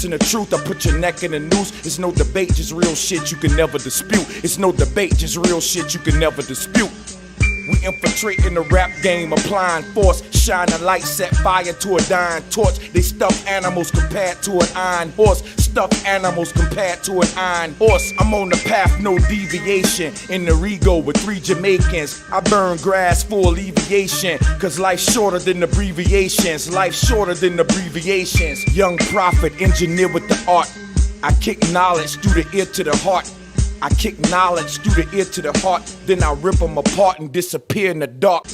and the truth, I put your neck in the noose. It's no debate, just real shit you can never dispute. It's no debate, just real shit you can never dispute. We infiltrating the rap game, applying force, shine a light, set fire to a dying torch. They stuffed animals compared to an iron horse. Stuffed animals compared to an iron horse. I'm on the path, no deviation. In the Rego with 3 Jamaicans. I burn grass for alleviation. Cause life's shorter than abbreviations. Life's shorter than abbreviations. Young prophet, engineer with the art. I kick knowledge through the ear to the heart. I kick knowledge through the ear to the heart, then I rip them apart and disappear in the dark.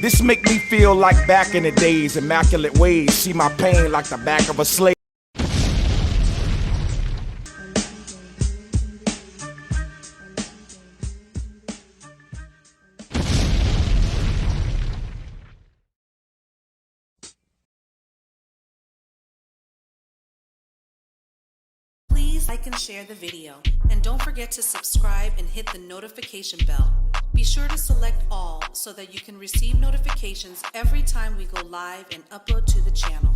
This make me feel like back in the days, immaculate ways, see my pain like the back of a slave. Please like and share the video, and don't forget to subscribe and hit the notification bell. Be sure to select all so that you can receive notifications every time we go live and upload to the channel.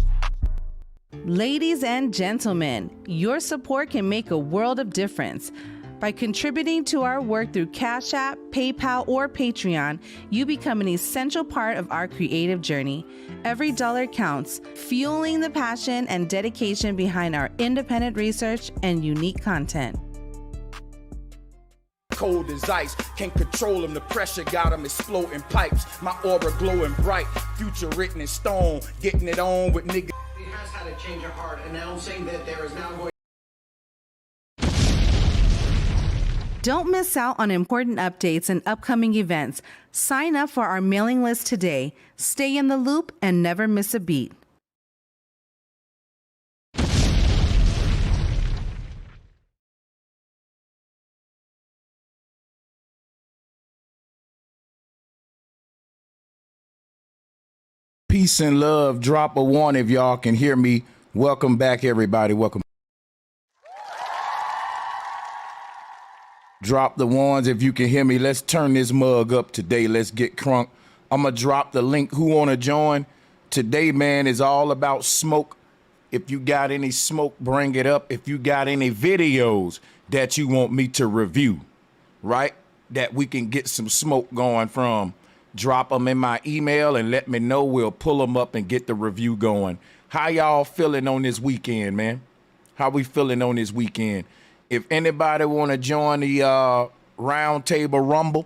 Ladies and gentlemen, your support can make a world of difference. By contributing to our work through Cash App, PayPal, or Patreon, you become an essential part of our creative journey. Every dollar counts, fueling the passion and dedication behind our independent research and unique content. Cold as ice, can't control him, the pressure got him exploding pipes. My aura glowing bright, future written in stone, getting it on with niggas. It has had a change of heart, announcing that there is now going. Don't miss out on important updates and upcoming events. Sign up for our mailing list today. Stay in the loop and never miss a beat. Peace and love, drop a one if y'all can hear me. Welcome back, everybody, welcome. Drop the ones if you can hear me. Let's turn this mug up today. Let's get crunk. I'm going to drop the link. Who want to join? Today, man, is all about smoke. If you got any smoke, bring it up. If you got any videos that you want me to review, right, that we can get some smoke going from, drop them in my email and let me know. We'll pull them up and get the review going. How y'all feeling on this weekend, man? How we feeling on this weekend? If anybody want to join the round table rumble,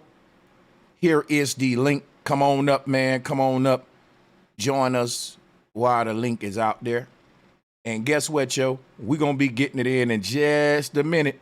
here is the link. Come on up, man. Come on up. Join us while the link is out there. And guess what, yo? We're going to be getting it in just a minute.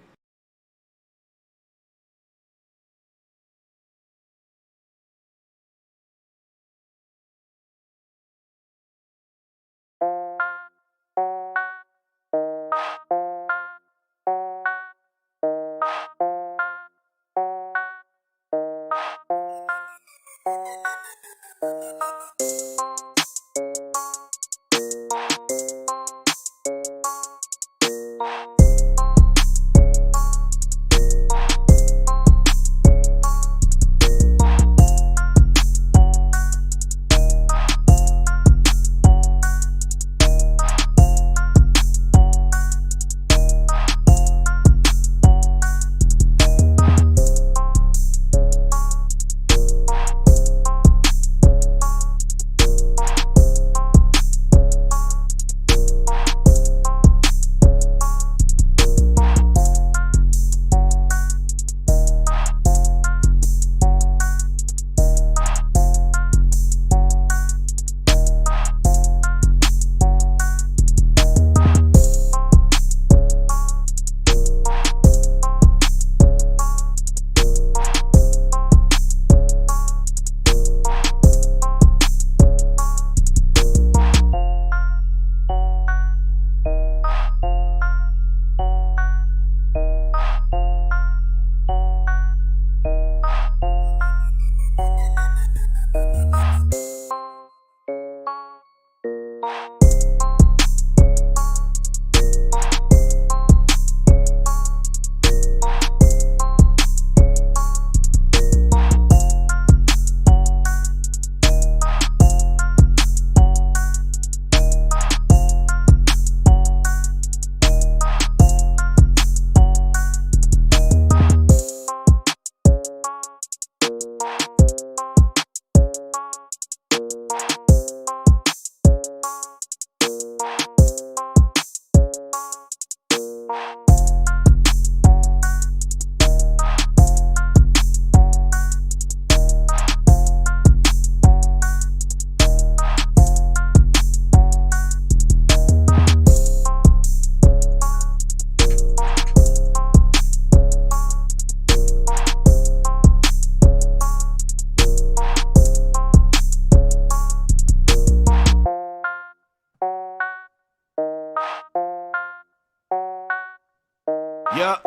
Yup.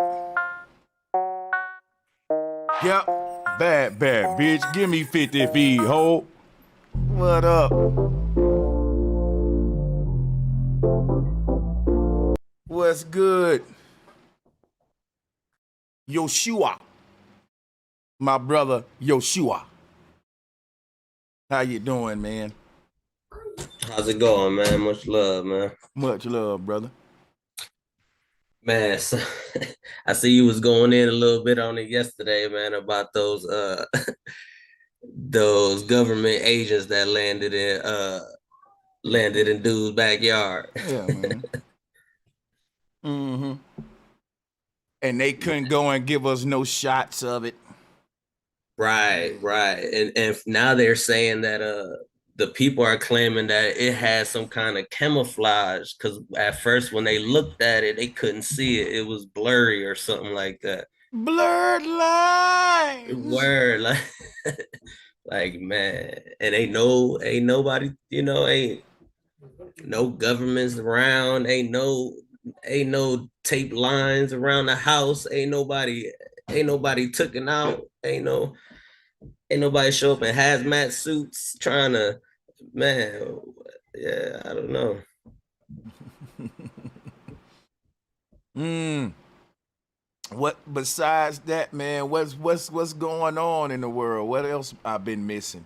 Yup. Bad bitch. Give me 50 feet, ho. What up? What's good? Yoshua. My brother Yoshua. How you doing, man? How's it going, man? Much love, man. Much love, brother. Man, so, I see you was going in a little bit on it yesterday, man, about those those government agents that landed in dude's backyard. Yeah, man. Mm-hmm. And they couldn't go and give us no shots of it. Right. And now they're saying that the people are claiming that it had some kind of camouflage, because at first when they looked at it, they couldn't see it. It was blurry or something like that. Blurred lines. Word, like man, and ain't nobody, ain't no governments around, ain't no tape lines around the house, ain't nobody taken out, ain't nobody show up in hazmat suits trying to, man, yeah, I don't know. What besides that, man? What's going on in the world? What else I've been missing?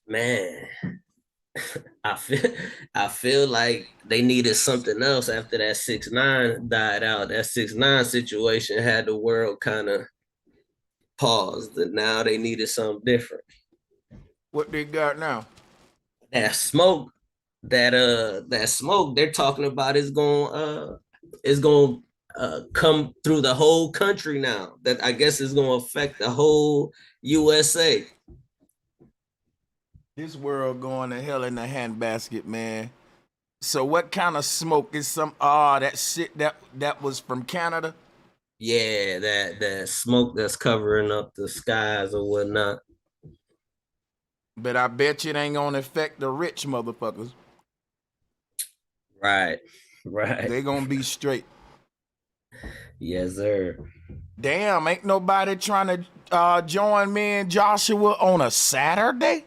Man, I feel like they needed something else after that 6ix9ine died out. That 6ix9ine situation had the world kind of paused, and now they needed something different. What they got now? That smoke they're talking about is going come through the whole country now. That I guess is going to affect the whole USA. This world going to hell in a handbasket, man. So what kind of smoke is some that shit that was from Canada? Yeah, that smoke that's covering up the skies or whatnot. But I bet you it ain't gonna affect the rich motherfuckers. Right. They gonna be straight. Yes, sir. Damn, ain't nobody trying to join me and Joshua on a Saturday?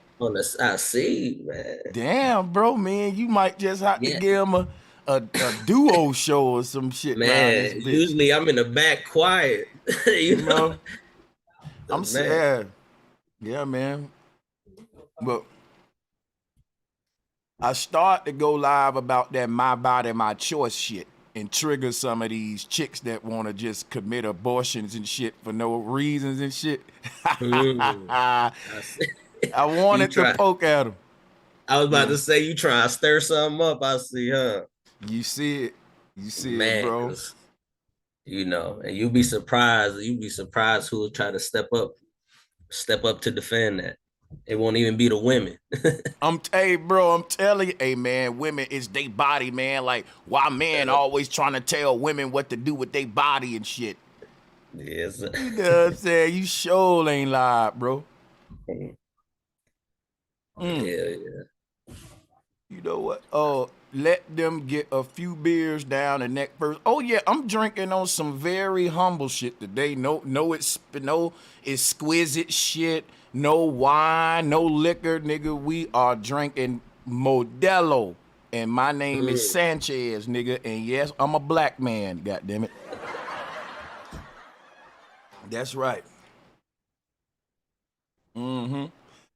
I see, man. Damn, bro, man, you might just have to give him a duo show or some shit. Man, usually I'm in the back quiet. you know? I'm sad. Yeah, man. But I start to go live about that my body, my choice shit and trigger some of these chicks that want to just commit abortions and shit for no reasons and shit. I wanted to poke at them. I was about to say, you trying to stir something up, I see, huh? You see it. You see man, it, bro. And you'll be surprised. You'll be surprised who will try to step up to defend that. It won't even be the women. Hey, bro, I'm telling you, hey, man, women is they body, man. Like, why men always trying to tell women what to do with their body and shit? Yes. You know what I'm saying? You sure ain't lied, bro. Yeah. You know what? Oh, let them get a few beers down the neck first. Oh yeah, I'm drinking on some very humble shit today. No exquisite shit. No wine, no liquor, nigga. We are drinking Modelo, and my name is Sanchez, nigga. And yes, I'm a black man. Goddamn it. That's right.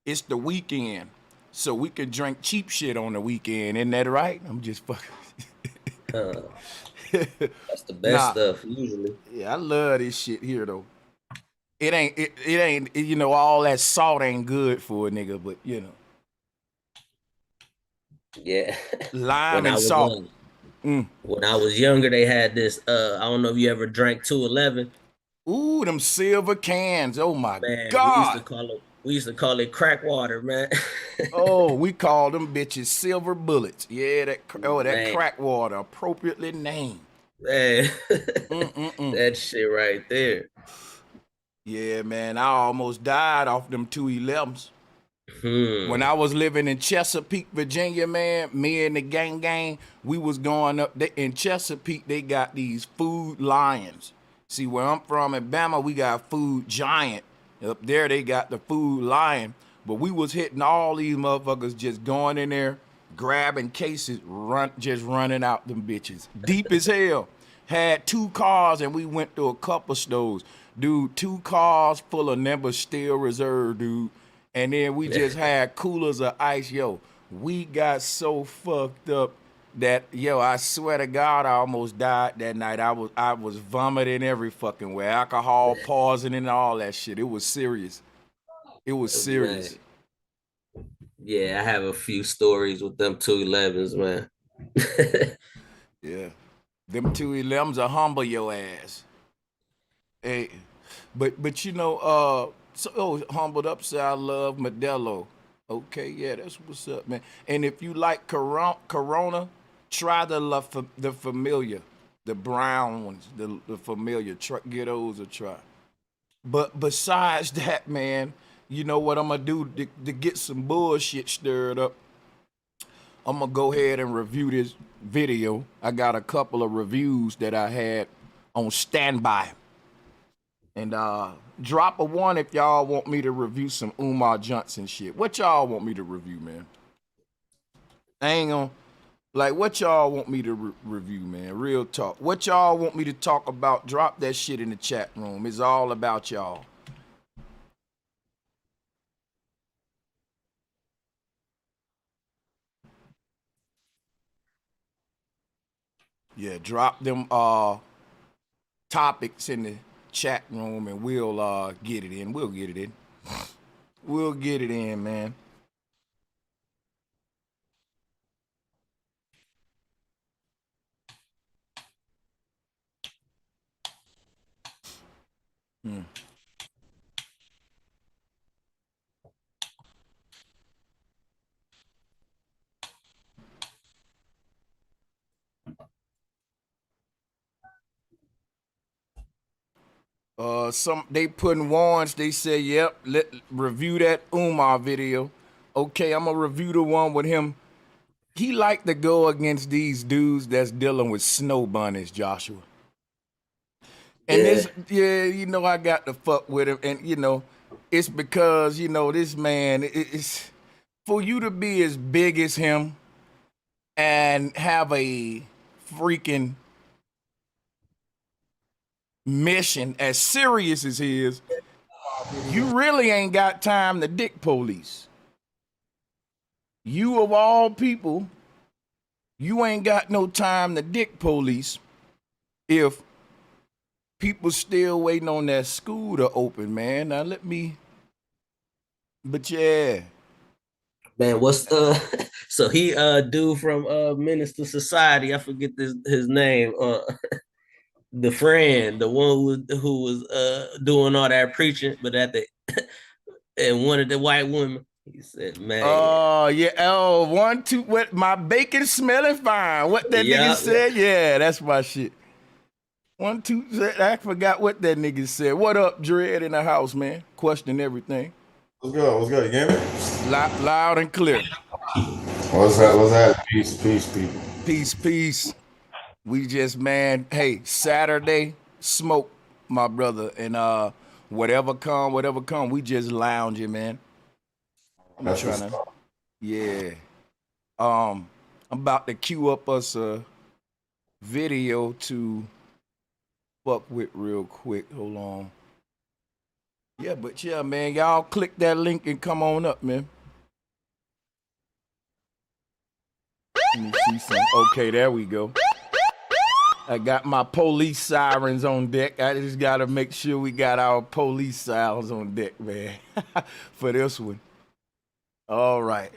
It's the weekend, so we can drink cheap shit on the weekend. Isn't that right? I'm just fucking. That's the best stuff usually. Yeah, I love this shit here though. It ain't you know, all that salt ain't good for a nigga, but you know. Yeah. Lime and salt. When I was younger, they had this. I don't know if you ever drank 211. Ooh, them silver cans. Oh my man, God. We used to call it crack water, man. Oh, we call them bitches silver bullets. Yeah, that crack water, appropriately named. Man, that shit right there. Yeah, man, I almost died off them 211s. When I was living in Chesapeake, Virginia, man, me and the gang, we was going up there in Chesapeake. They got these food lions. See, where I'm from in Bama, we got food giant. Up there, they got the food lion. But we was hitting all these motherfuckers, just going in there, grabbing cases, just running out them bitches. Deep as hell. Had 2 cars, and we went through a couple stores. Dude, 2 cars full of Never Steel Reserve, dude. And then we just had coolers of ice. Yo, we got so fucked up that, yo, I swear to God, I almost died that night. I was vomiting every fucking way. Alcohol poisoning and all that shit. It was serious. It was serious. Man. Yeah, I have a few stories with them 211s, man. Yeah. Them 211s will humble your ass. Hey, but you know, so humbled up, say I love Modelo. Okay, yeah, that's what's up, man. And if you like Corona, try the familiar, the brown ones, the familiar. Get those a try. But besides that, man, you know what I'm gonna do to get some bullshit stirred up? I'm gonna go ahead and review this video. I got a couple of reviews that I had on standby. And drop a 1 if y'all want me to review some Umar Johnson shit. What y'all want me to review, man? I ain't gonna, like, what y'all want me to review, man? Real talk. What y'all want me to talk about? Drop that shit in the chat room. It's all about y'all. Yeah, drop them topics in the chat room and we'll get it in. We'll get it in. We'll get it in, man. They putting warrants. They say, yep, review that Umar video. Okay, I'm gonna review the one with him. He like to go against these dudes that's dealing with snow bunnies, Joshua. And you know, I got to fuck with him. And, you know, it's because, you know, this man, it's for you to be as big as him and have a freaking mission as serious as his, you really ain't got time to dick police. You of all people, you ain't got no time to dick police if people still waiting on that school to open, man. Now but yeah. Man, what's so he dude from Minister Society, I forget his name, the friend, the one who was doing all that preaching, but and one of the white women, he said, man. Oh, yeah. Oh, 1, 2, what, my bacon smelling fine. What that nigga said? Yeah, that's my shit. 1, 2, I forgot what that nigga said. What up, Dread in the house, man? Question everything. What's good? What's good? You hear me? Loud and clear. What's that? What's that? Peace, people. Peace. We just, man, hey, Saturday, smoke, my brother. And whatever come, we just lounging, man. I'm trying to, yeah. I'm about to queue up us a video to fuck with real quick. Hold on. Yeah, but yeah, man, y'all click that link and come on up, man. Let me see some. Okay, there we go. I got my police sirens on deck. I just got to make sure we got our police sirens on deck, man, for this one. All right.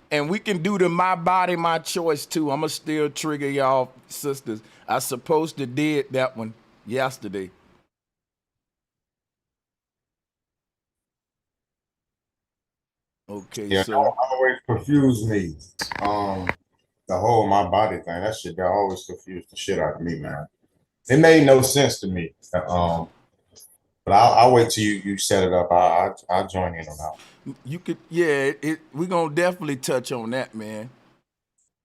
And we can do the My Body, My Choice, too. I'm going to still trigger y'all sisters. I supposed to did that one yesterday. Okay, yeah, so. Always confused me. The whole My Body thing, that shit, that always confused the shit out of me, man. It made no sense to me. But I'll wait till you set it up. I'll join in on that. You could, yeah. We're gonna definitely touch on that, man.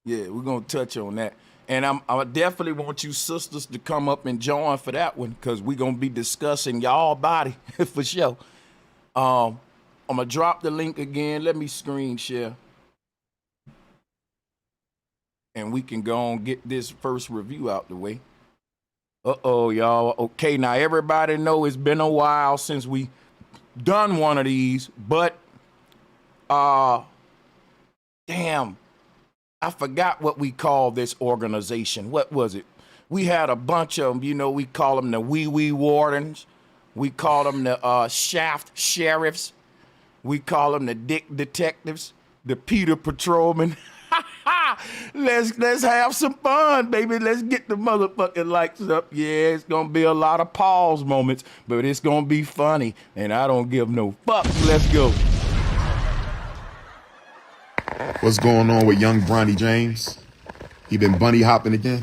Yeah, we're gonna touch on that. And I definitely want you sisters to come up and join for that one, because we're gonna be discussing y'all body for sure. I'm gonna drop the link again. Let me screen share. And we can go and get this first review out the way. Uh-oh, y'all. Okay, now everybody know it's been a while since we done one of these, but damn, I forgot what we call this organization. What was it? We had a bunch of them, you know, we call them the wee wardens. We call them the shaft sheriffs. We call them the dick detectives, the Peter patrolmen. Let's have some fun, baby. Let's get the motherfucking likes up. Yeah, it's gonna be a lot of pause moments, but it's gonna be funny, and I don't give no fuck. Let's go. What's going on with young Bronny James? He been bunny hopping again?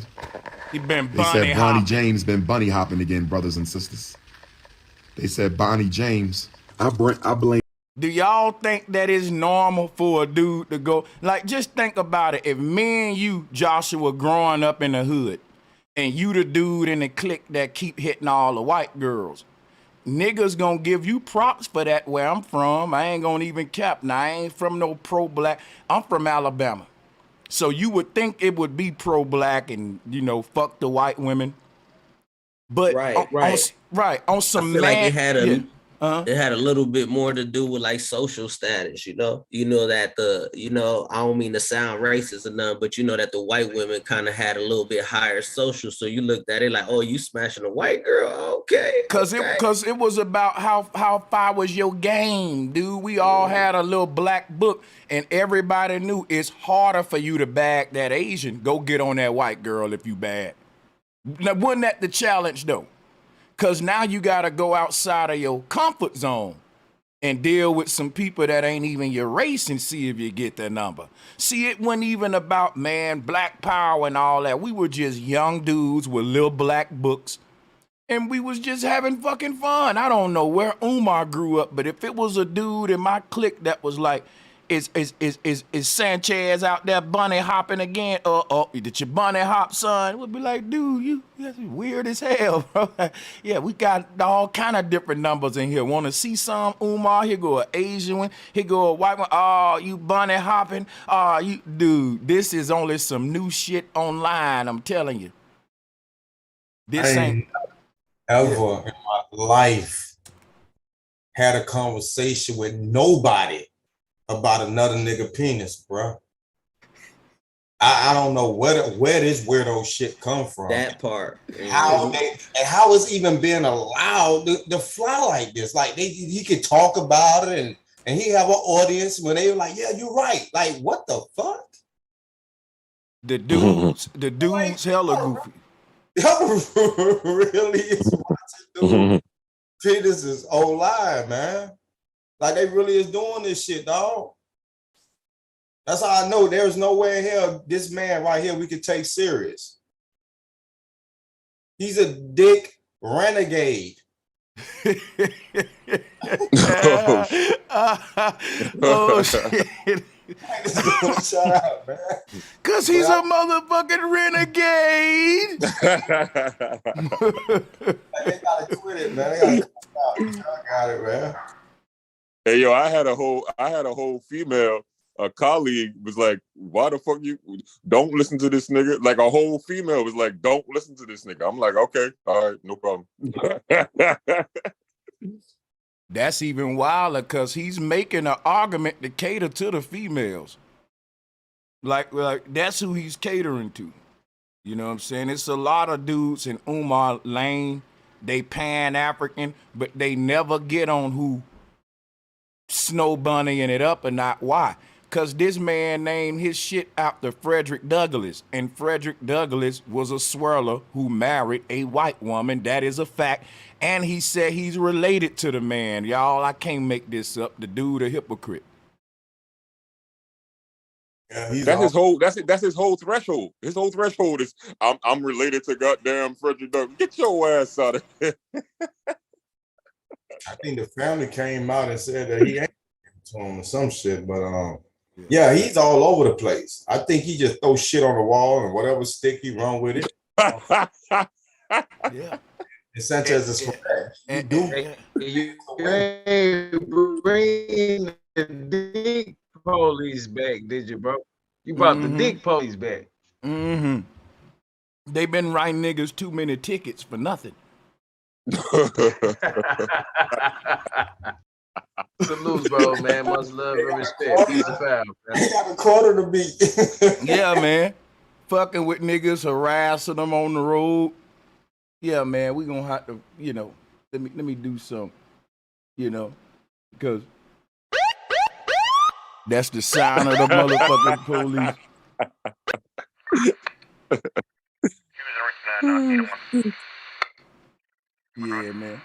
He been They said bunny Bronny hopping. James been bunny hopping again, brothers and sisters. They said Bonnie James. I blame. Do y'all think that it's normal for a dude to go, like, just think about it. If me and you, Joshua, growing up in the hood, and you the dude in the clique that keep hitting all the white girls, niggas gonna give you props for that where I'm from. I ain't gonna even cap. Now, I ain't from no pro-black. I'm from Alabama. So you would think it would be pro-black and, you know, fuck the white women. But Right, on, right. on some I feel man, like it had a yeah. it had a little bit more to do with like social status, you know. You know that I don't mean to sound racist or nothing, but you know that the white women kind of had a little bit higher social. So you looked at it like, oh, you smashing a white girl, okay? Cause it was about how far was your game, dude. We all had a little black book, and everybody knew it's harder for you to bag that Asian. Go get on that white girl if you bad. Now, wasn't that the challenge though? Cause now you gotta go outside of your comfort zone and deal with some people that ain't even your race and see if you get their number. See, it wasn't even about, man, black power and all that. We were just young dudes with little black books, and we was just having fucking fun. I don't know where Umar grew up, but if it was a dude in my clique that was like, is Sanchez out there bunny hopping again? Did you bunny hop, son? We'd be like, dude, that's weird as hell, bro. Yeah, we got all kind of different numbers in here. Want to see some, Umar? Here go an Asian one. Here go a white one. Oh, you bunny hopping? Dude, this is only some new shit online, I'm telling you. This ain't ever in my life had a conversation with nobody about another nigga penis, bro. I don't know where this weirdo shit come from. That part. How it's even being allowed to fly like this. Like he could talk about it and he have an audience when they were like, yeah, you're right. Like, what the fuck? The dudes hella goofy. Really is watching dude. Penis is online, man. Like, they really is doing this shit, dog. That's how I know there's no way in hell this man right here we could take serious. He's a dick renegade. Oh, shit. Shut up, man. Cause he's a motherfucking renegade. They gotta quit it, man. They gotta stop. I got it, man. Hey, yo, I had a whole female, a colleague was like, why the fuck you don't listen to this nigga? Like, a whole female was like, don't listen to this nigga. I'm like, okay, all right, no problem. That's even wilder because he's making an argument to cater to the females. Like that's who he's catering to. You know what I'm saying? It's a lot of dudes in Umar lane. They Pan-African, but they never get on who snow bunnying it up or not. Why? Because this man named his shit after Frederick Douglass, and Frederick Douglass was a swirler who married a white woman. That is a fact. And he said he's related to the man. Y'all, I can't make this up. The dude a hypocrite. Yeah, that's his whole threshold. His whole threshold is I'm related to goddamn Frederick Douglass. Get your ass out of here. I think the family came out and said that he ain't to him or some shit, but yeah, he's all over the place. I think he just throws shit on the wall and whatever stick he run with it. Yeah. And Sanchez is correct. You do. You ain't bring the dick police back, did you, bro? You brought the dick police back. Mm-hmm. They been writing niggas too many tickets for nothing. Salute, bro, man. Much love and respect. Peace and power, man. He got a quarter to beat. Yeah, man. Fucking with niggas, harassing them on the road. Yeah, man, we gonna have to, you know, let me do something, you know, because that's the sound of the motherfucking police. Yeah, man.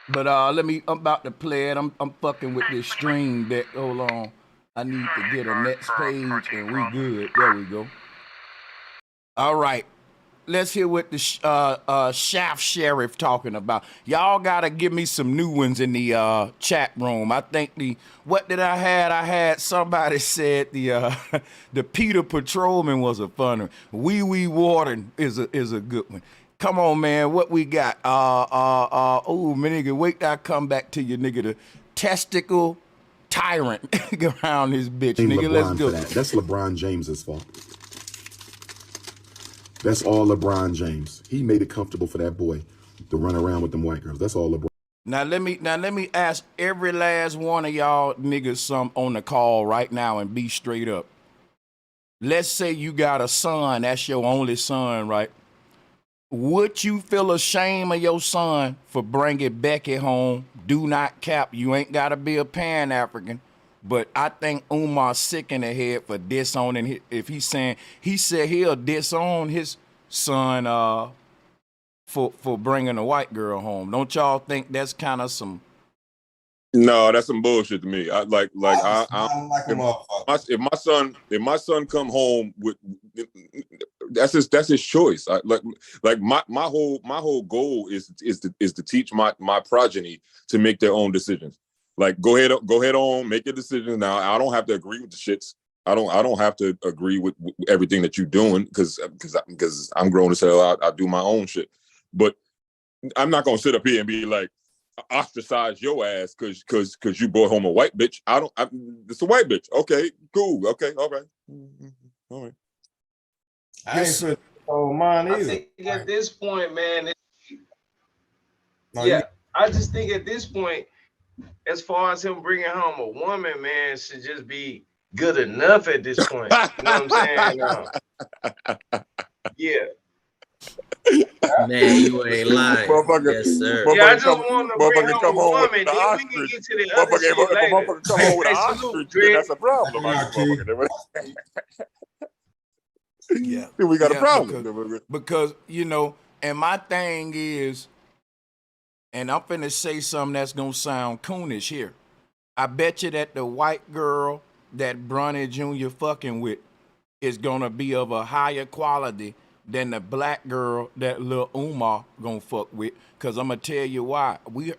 But I'm about to play it. I'm fucking with this stream deck. Hold on. I need to get a next page and we good. There we go. All right. Let's hear what the Shaft Sheriff talking about. Y'all gotta give me some new ones in the chat room. I think what did I had? I had somebody said the Peter Patrolman was a fun one. Wee Wee Warden is a good one. Come on, man. What we got? Oh, nigga, wait till I come back to you, nigga. The testicle tyrant around this bitch, nigga. Let's go. That's LeBron James's fault. That's all LeBron James. He made it comfortable for that boy to run around with them white girls. That's all LeBron. Now let me ask every last one of y'all niggas some on the call right now and be straight up. Let's say you got a son, that's your only son, right? Would you feel ashamed of your son for bringing Becky home? Do not cap. You ain't got to be a Pan-African. But I think Umar's sick in the head for disowning. If he said he'll disown his son for bringing a white girl home. Don't y'all think that's kind of some? No, that's some bullshit to me. If my son come home with, that's his choice. My whole goal is to teach my progeny to make their own decisions. Like go ahead on, make your decisions. Now I don't have to agree with the shits. I don't have to agree with everything that you're doing because I'm grown as hell. I do my own shit. But I'm not gonna sit up here and be like ostracize your ass because you brought home a white bitch. It's a white bitch. Okay, cool. Okay, all right. All right. I ain't for mine either. I think at this point, man. I just think at this point, as far as him bringing home a woman, man, should just be good enough at this point. You know what I'm saying? Yeah. Man, you ain't lying. Yes, sir. Yeah, I just want to bring home a woman. Then we can get to the other shit later. Motherfucker come home with an ostrich, then that's a problem. Yeah. We got a problem. Because, you know, and my thing is, and I'm finna say something that's gonna sound coonish here. I bet you that the white girl that Bronny Jr. fucking with is gonna be of a higher quality than the black girl that Lil Umar gonna fuck with. Cause I'm gonna tell you why. We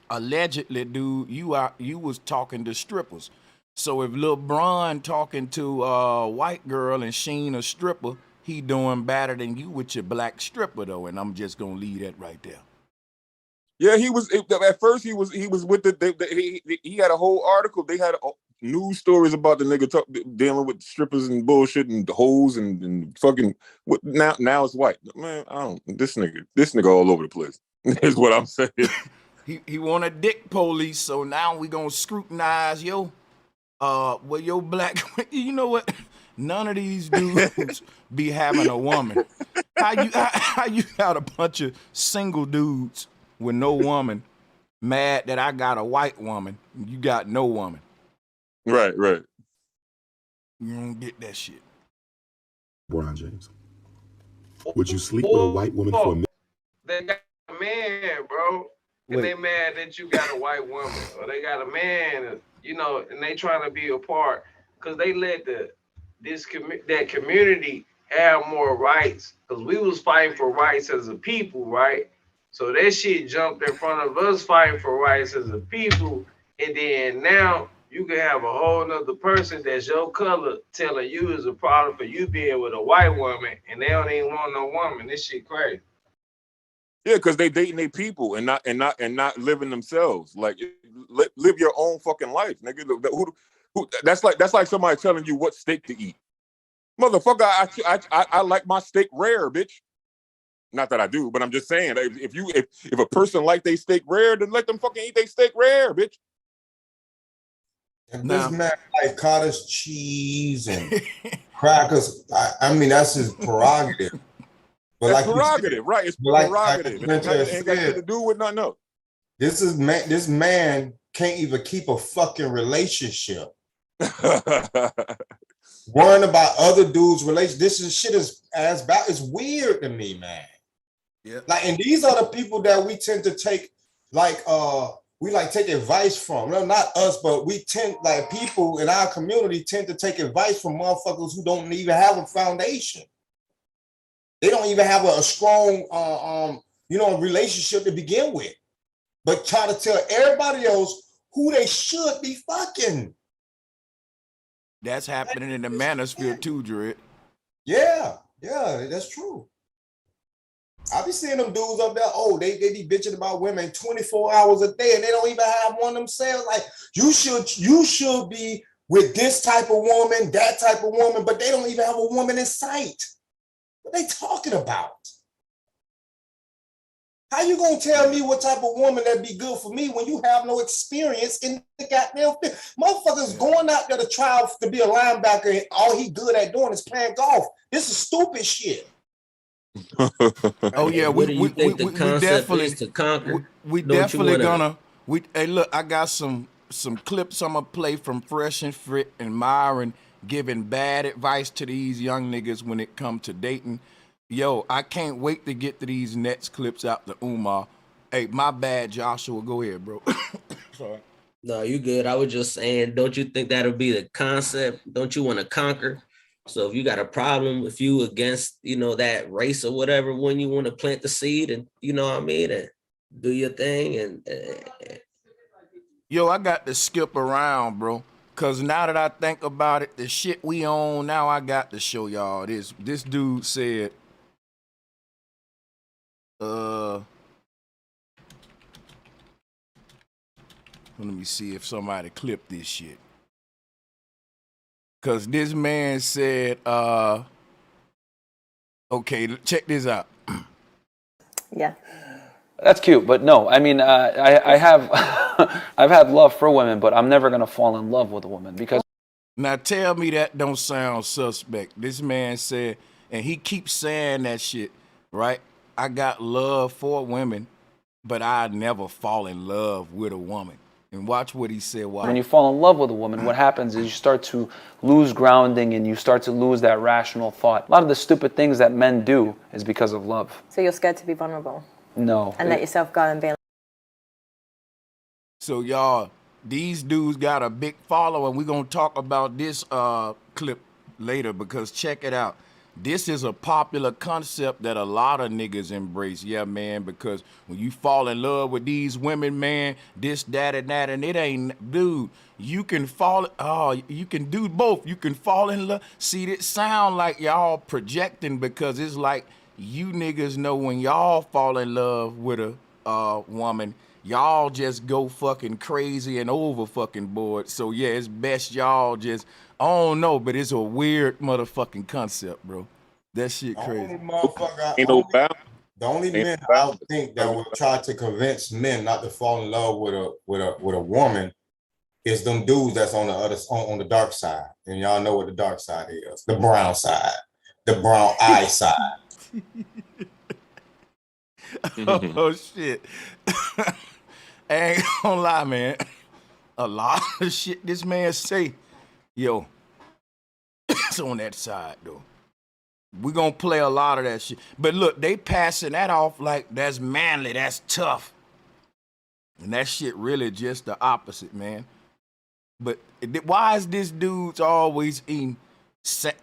allegedly, dude, you was talking to strippers. So if Lil Bron talking to a white girl and Sheen a stripper, he doing better than you with your black stripper though. And I'm just gonna leave that right there. Yeah, he was at first. He was with he had a whole article. They had news stories about the nigga dealing with strippers and bullshit and hoes and fucking. Now it's white, man. This nigga all over the place. Is what I'm saying. He want a dick police, so now we gonna scrutinize your black. You know what? None of these dudes be having a woman. How you got a bunch of single dudes with no woman, mad that I got a white woman, you got no woman. Right. You don't get that shit. LeBron James. Would you sleep with a white woman for a minute? They got a man, bro. And they mad that you got a white woman. Or they got a man, you know, and they trying to be a part. Because they let that community have more rights. Because we was fighting for rights as a people, right? So that shit jumped in front of us fighting for rights as a people. And then now you can have a whole nother person that's your color telling you is a problem for you being with a white woman, and they don't even want no woman. This shit crazy. Yeah, because they dating their people and not living themselves. Like, live your own fucking life, nigga. That's like somebody telling you what steak to eat. Motherfucker, I like my steak rare, bitch. Not that I do, but I'm just saying, if a person like they steak rare, then let them fucking eat they steak rare, bitch. And this man like cottage cheese and crackers. I mean, that's his prerogative. But that's like prerogative, said, right? It's like, prerogative. Like it ain't got shit to do with nothing else. This man can't even keep a fucking relationship. Worrying about other dudes' relations. This shit is as bad. It's weird to me, man. Yeah. Like, and these are the people that we tend to take, like, we like take advice from. No, not us, but we tend, like, people in our community tend to take advice from motherfuckers who don't even have a foundation. They don't even have a strong, relationship to begin with. But try to tell everybody else who they should be fucking. That's happening in the manosphere too, Dread. Yeah, that's true. I be seeing them dudes up there, they be bitching about women 24 hours a day and they don't even have one themselves. Like, you should be with this type of woman, that type of woman, but they don't even have a woman in sight. What they talking about? How you gonna tell me what type of woman that'd be good for me when you have no experience in the goddamn field? Motherfuckers going out there to try to be a linebacker and all he good at doing is playing golf. This is stupid shit. Oh yeah, what do you think the concept is to conquer? We definitely gonna. Hey, look, I got some clips I'm gonna play from Fresh and Fit and Myron giving bad advice to these young niggas when it comes to dating. Yo, I can't wait to get to these next clips out to Umar. Hey, my bad, Joshua. Go ahead, bro. Sorry. No, you good. I was just saying, don't you think that'll be the concept? Don't you want to conquer? So if you got a problem, if you against, that race or whatever, when you want to plant the seed and, and do your thing. And Yo, I got to skip around, bro. Cause now that I think about it, the shit we own, now I got to show y'all this. This dude said, let me see if somebody clipped this shit. Cause this man said, okay, check this out. Yeah. That's cute, but no, I mean, I have, I've had love for women, but I'm never gonna fall in love with a woman because. Now tell me that don't sound suspect. This man said, and he keeps saying that shit, right? I got love for women, but I never fall in love with a woman. And watch what he said. Why? When you fall in love with a woman, what happens is you start to lose grounding and you start to lose that rational thought. A lot of the stupid things that men do is because of love. So you're scared to be vulnerable? No. And let yourself go and be like. So y'all, these dudes got a big following. We're going to talk about this clip later because check it out. This is a popular concept that a lot of niggas embrace. Yeah, man, because when you fall in love with these women, man, this, that, and that, and it ain't, dude, you can you can do both. You can fall in love. See, it sound like y'all projecting because it's like you niggas know when y'all fall in love with a woman, y'all just go fucking crazy and over fucking bored. So yeah, it's best y'all just, I don't know, but it's a weird motherfucking concept, bro. That shit crazy. The only men I would think that would try to convince men not to fall in love with a woman is them dudes that's on the dark side. And y'all know what the dark side is. The brown side. The brown eye side. Oh shit. I ain't gonna lie, man. A lot of shit this man say, yo, it's on that side though. We gonna play a lot of that shit. But look, they passing that off like that's manly, that's tough. And that shit really just the opposite, man. But why is this dude's always eating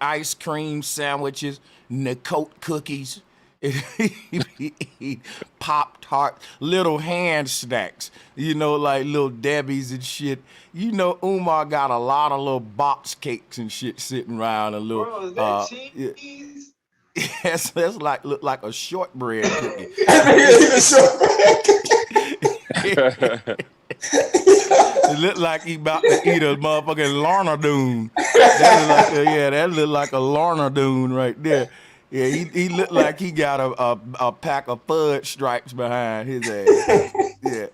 ice cream sandwiches, Nicote cookies, He eat Pop-Tart, little hand snacks, you know, like little Debbie's and shit. You know, Umar got a lot of little box cakes and shit sitting around a little. Bro, is that cheese? Yes, that's like look like a shortbread cookie. It looked like he about to eat a motherfucking Lorna Doone. That look like a Lorna Doone right there. Yeah, he looked like he got a pack of fudge stripes behind his ass. Yeah.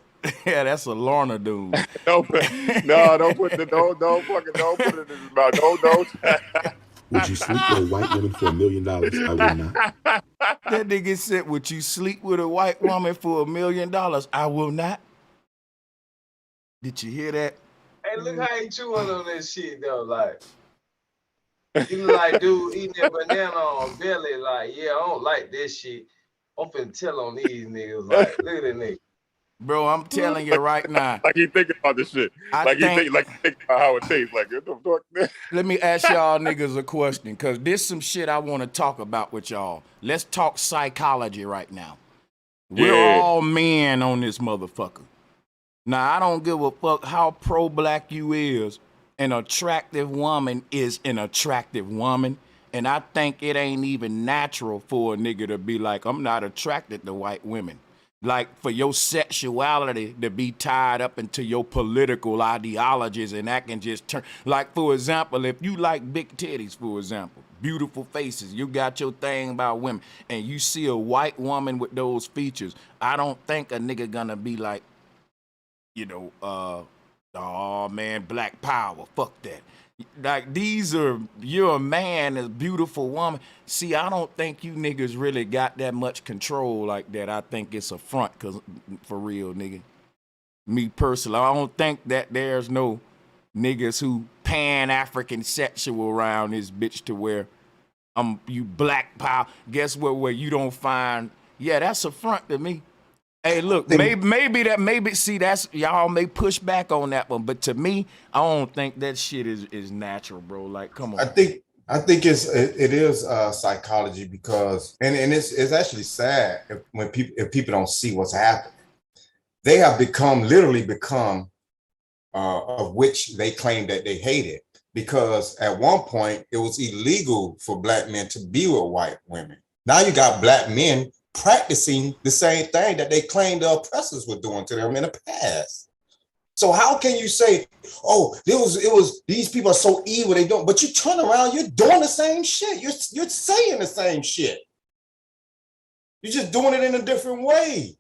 Yeah, that's a Lorna Doone. Don't put it in his mouth. Don't. Would you sleep with a white woman for $1 million? I will not. That nigga said, would you sleep with a white woman for $1 million? I will not. Did you hear that? Hey, look how he chewing on this shit though. Like, you look like dude eating that banana on belly. Like, yeah, I don't like this shit. I'm finna tell on these niggas. Like, look at that nigga. Bro, I'm telling you right now. Like he thinking about this shit. Like he think about how it tastes. Like, what the fuck? Let me ask y'all niggas a question, because there's some shit I want to talk about with y'all. Let's talk psychology right now. We're all men on this motherfucker. Now, I don't give a fuck how pro-black you is. An attractive woman is an attractive woman. And I think it ain't even natural for a nigga to be like, I'm not attracted to white women. Like, for your sexuality to be tied up into your political ideologies, and that can just turn, like, for example, if you like big titties, for example, beautiful faces, you got your thing about women, and you see a white woman with those features, I don't think a nigga gonna be like, you know, oh man, black power, fuck that. Like, you're a man, a beautiful woman. See, I don't think you niggas really got that much control like that. I think it's a front, cause for real, nigga. Me personally, I don't think that there's no niggas who pan-African sexual around this bitch to where you black power. Guess what, where you don't find, yeah, that's a front to me. Hey, look, maybe see, that's, y'all may push back on that one, but to me, I don't think that shit is natural, bro. Like, come on. I think it is psychology, because and it's actually sad if people don't see what's happening. They have literally become of which they claim that they hate it, because at one point it was illegal for black men to be with white women. Now you got black men practicing the same thing that they claimed the oppressors were doing to them in the past. So how can you say, oh, it was these people are so evil, they don't, but you turn around, you're doing the same shit. You're saying the same shit. You're just doing it in a different way.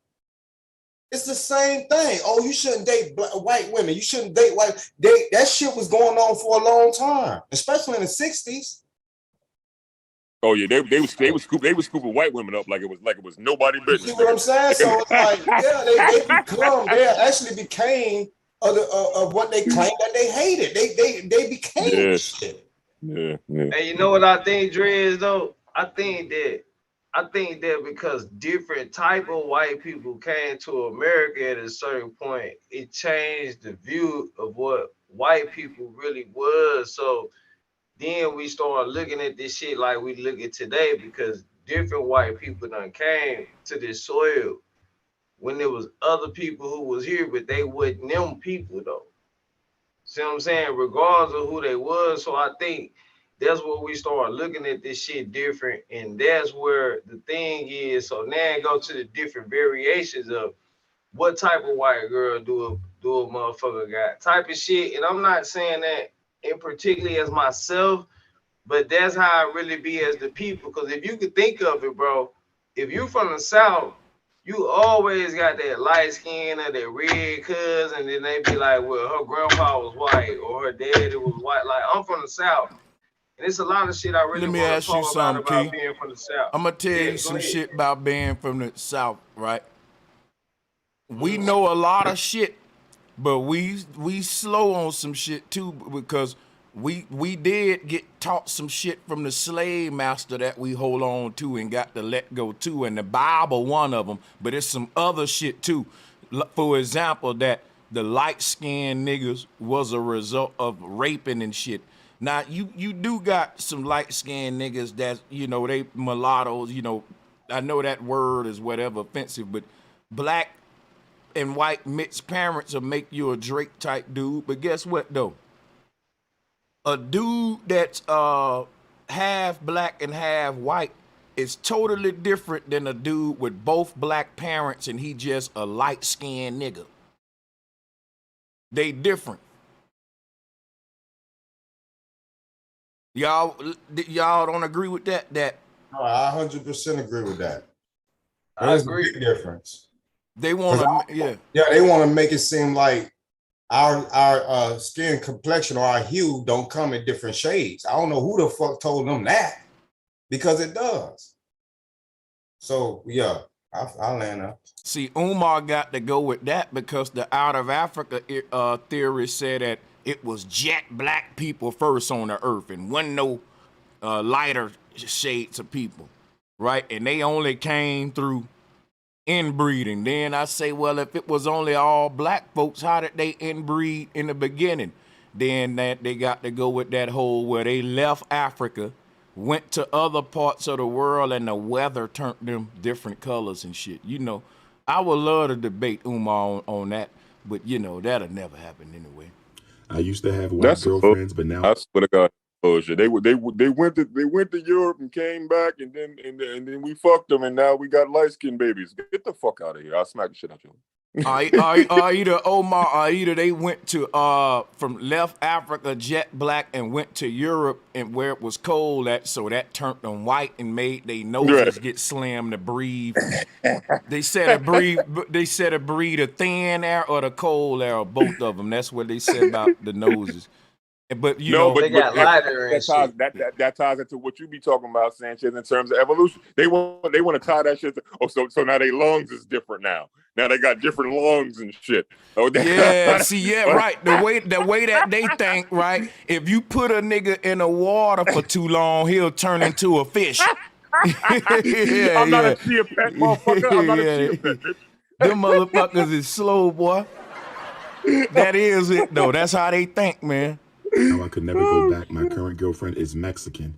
It's the same thing. Oh, you shouldn't date white women. You shouldn't date white. That shit was going on for a long time, especially in the 60s. Oh yeah, they was scooping white women up like it was nobody business. You see what I'm saying? So it's like, yeah, they actually became of what they claimed that they hated. They became this shit. Yeah. Hey, you know what I think, Drez, though? I think that because different type of white people came to America at a certain point, it changed the view of what white people really was. So then we started looking at this shit like we look at today, because different white people done came to this soil when there was other people who was here, but they wasn't them people though. See what I'm saying? Regardless of who they was. So I think that's where we start looking at this shit different. And that's where the thing is. So now go to the different variations of what type of white girl do a motherfucker got type of shit. And I'm not saying that in particularly as myself, but that's how I really be as the people. Because if you could think of it, bro, if you from the South, you always got that light skin or that red cousin, and then they be like, well, her grandpa was white or her daddy was white. Like, I'm from the South. And it's a lot of shit I really want to talk about being from the South. I'm going to tell you some shit about being from the South, right? We know a lot of shit, but we slow on some shit too, because we did get taught some shit from the slave master that we hold on to and got to let go to, and the Bible one of them, but it's some other shit too. For example, that the light-skinned niggas was a result of raping and shit. Now, you do got some light-skinned niggas that, you know, they mulattoes, you know, I know that word is whatever offensive, but black and white mixed parents will make you a Drake type dude. But guess what though? A dude that's half black and half white is totally different than a dude with both black parents and he just a light-skinned nigga. They different. Y'all don't agree with that? No, I 100% agree with that. I agree. A big difference. They want to, yeah, they want to make it seem like our skin complexion or our hue don't come in different shades. I don't know who the fuck told them that, because it does. So yeah, I'll land up. See, Umar got to go with that because the out of Africa theory said that it was jet black people first on the earth and wasn't no lighter shades of people, right? And they only came through inbreeding. Then I say, well, if it was only all black folks, how did they inbreed in the beginning? Then that they got to go with that whole where they left Africa, went to other parts of the world, and the weather turned them different colors and shit. You know, I would love to debate Umar on that, but you know, that'll never happen anyway. I used to have white girlfriends, but now I swear to God, bullshit. They went to Europe and came back, and then we fucked them, and now we got light skinned babies. Get the fuck out of here! I'll smack the shit out you. Either Omar or either they went to from left Africa jet black and went to Europe and where it was cold at, so that turned them white and made their noses get slammed to breathe. They said a breed of thin air or the cold air, or both of them. That's what they said about the noses. But you know, they got lighter and shit. That ties into what you be talking about, Sanchez, in terms of evolution. They want to tie that shit to, so now their lungs is different now. Now they got different lungs and shit. Oh, right. The way that they think, right? If you put a nigga in the water for too long, he'll turn into a fish. I'm not a chia pet, motherfucker. I'm not a chia pet, bitch. Them motherfuckers is slow, boy. That is it, though. That's how they think, man. How I could never go back. My current girlfriend is Mexican.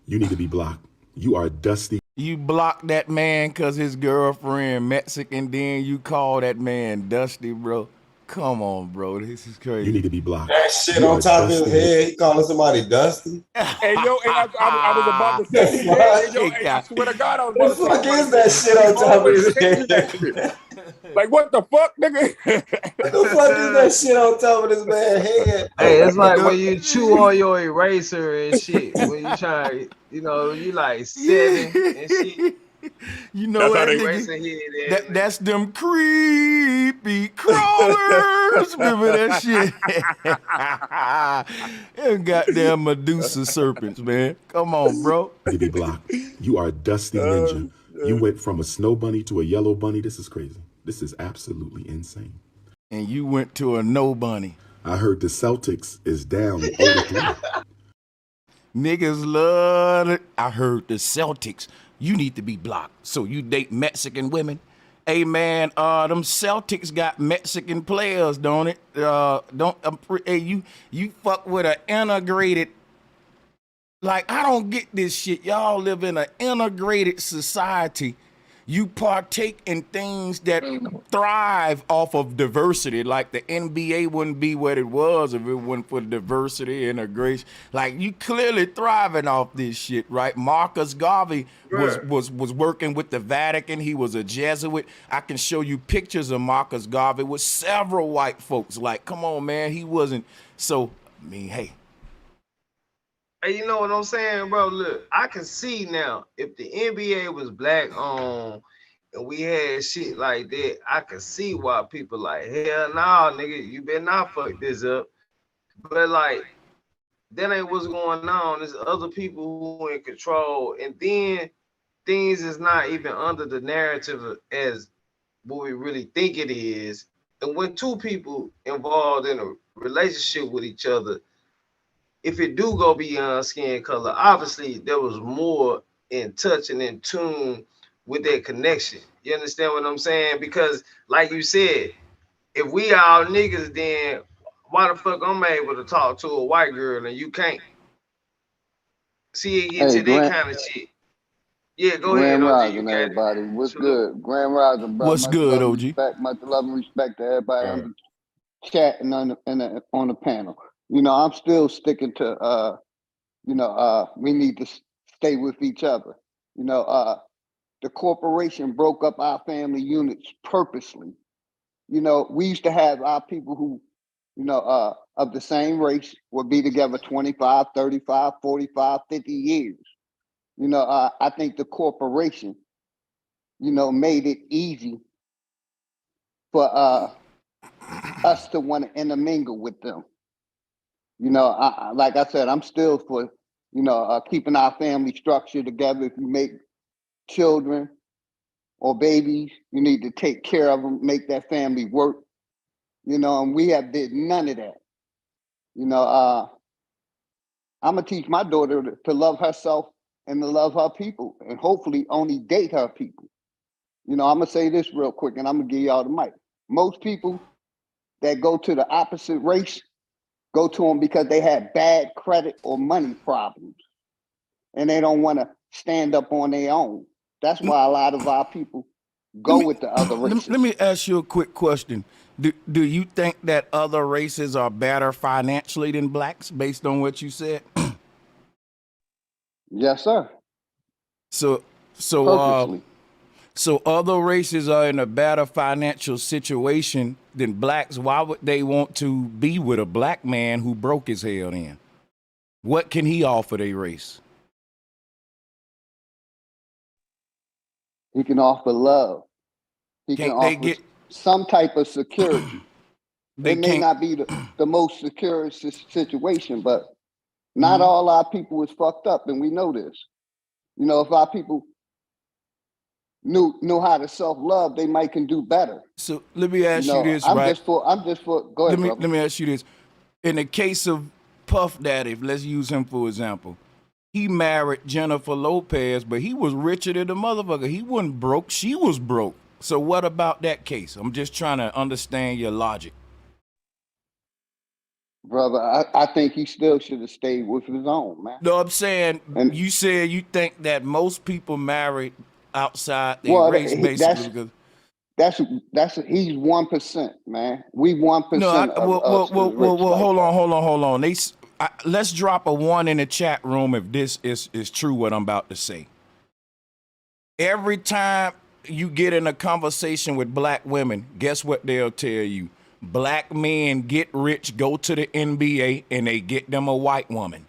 You need to be blocked. You are dusty. You block that man because his girlfriend Mexican, then you call that man Dusty, bro. Come on, bro. This is crazy. You need to be blocked. That shit on top of his head, he calling somebody Dusty. Hey, yo, and I was about to say, I swear to God, I was about to say. What the fuck is that shit on top of his head? Like, what the fuck, nigga? What the fuck is that shit on top of this man's head? Hey, it's like when you chew on your eraser and shit. When you try, you know, you like 7 and shit. You know that's them creepy crawlers. Remember that shit? Them goddamn Medusa serpents, man. Come on, bro. To be blocked. You are Dusty Ninja. You went from a snow bunny to a yellow bunny. This is crazy. This is absolutely insane. And you went to a no bunny. I heard the Celtics is down 0-3. Niggas love it. I heard the Celtics. You need to be blocked. So you date Mexican women? Hey man, them Celtics got Mexican players, don't it? You fuck with an integrated. Like, I don't get this shit. Y'all live in an integrated society. You partake in things that thrive off of diversity. Like the NBA wouldn't be what it was if it wasn't for diversity, integration. Like, you clearly thriving off this shit, right? Marcus Garvey was working with the Vatican. He was a Jesuit. I can show you pictures of Marcus Garvey with several white folks. Like, come on, man. He wasn't. So, I mean, hey. Hey, you know what I'm saying, bro? Look, I can see now if the NBA was black owned and we had shit like that, I can see why people like, hell nah, nigga, you better not fuck this up. But like, that ain't what's going on. There's other people who are in control, and then things is not even under the narrative as what we really think it is. And when two people involved in a relationship with each other, if it do go beyond skin color, obviously there was more in touch and in tune with that connection. You understand what I'm saying? Because like you said, if we all niggas, then why the fuck I'm able to talk to a white girl and you can't? See, it gets to that kind of shit. Yeah, go ahead, Grand OG. You Rising, got it. everybody. What's Salute. good? Grand Rising, bro. What's Much good, love and OG? respect. Much love and respect to everybody on the chat and on the panel. You know, I'm still sticking to we need to stay with each other. You know, the corporation broke up our family units purposely. You know, we used to have our people who, of the same race would be together 25, 35, 45, 50 years. You know, I think the corporation, made it easy for us to want to intermingle with them. You know, like I said, I'm still for, keeping our family structure together. If you make children or babies, you need to take care of them, make that family work. You know, and we have did none of that. You know, I'm gonna teach my daughter to love herself and to love her people, and hopefully only date her people. You know, I'm gonna say this real quick, and I'm gonna give y'all the mic. Most people that go to the opposite race go to them because they have bad credit or money problems, and they don't want to stand up on their own. That's why a lot of our people go with the other races. Let me ask you a quick question. Do you think that other races are better financially than blacks based on what you said? Yes, sir. So Purposely. so other races are in a better financial situation than blacks. Why would they want to be with a black man who broke his hell then? What can he offer their race? He can offer love. He can offer some type of security. It may not be the most secure situation, but not all our people is fucked up, and we know this. You know, if our people knew how to self-love, they might can do better. So let me ask you this, I'm right? just for. Go ahead, let me ask you this. In the case of Puff Daddy, let's use him for example. He married Jennifer Lopez, but he was richer than the motherfucker. He wasn't broke. She was broke. So what about that case? I'm just trying to understand your logic. Brother, I think he still should have stayed with his own, man. No, I'm saying, you said you think that most people married outside their race, basically. That's he's 1%, man. We 1%. No, hold on. Let's drop a 1 in the chat room if this is true what I'm about to say. Every time you get in a conversation with black women, guess what they'll tell you? Black men get rich, go to the NBA, and they get them a white woman.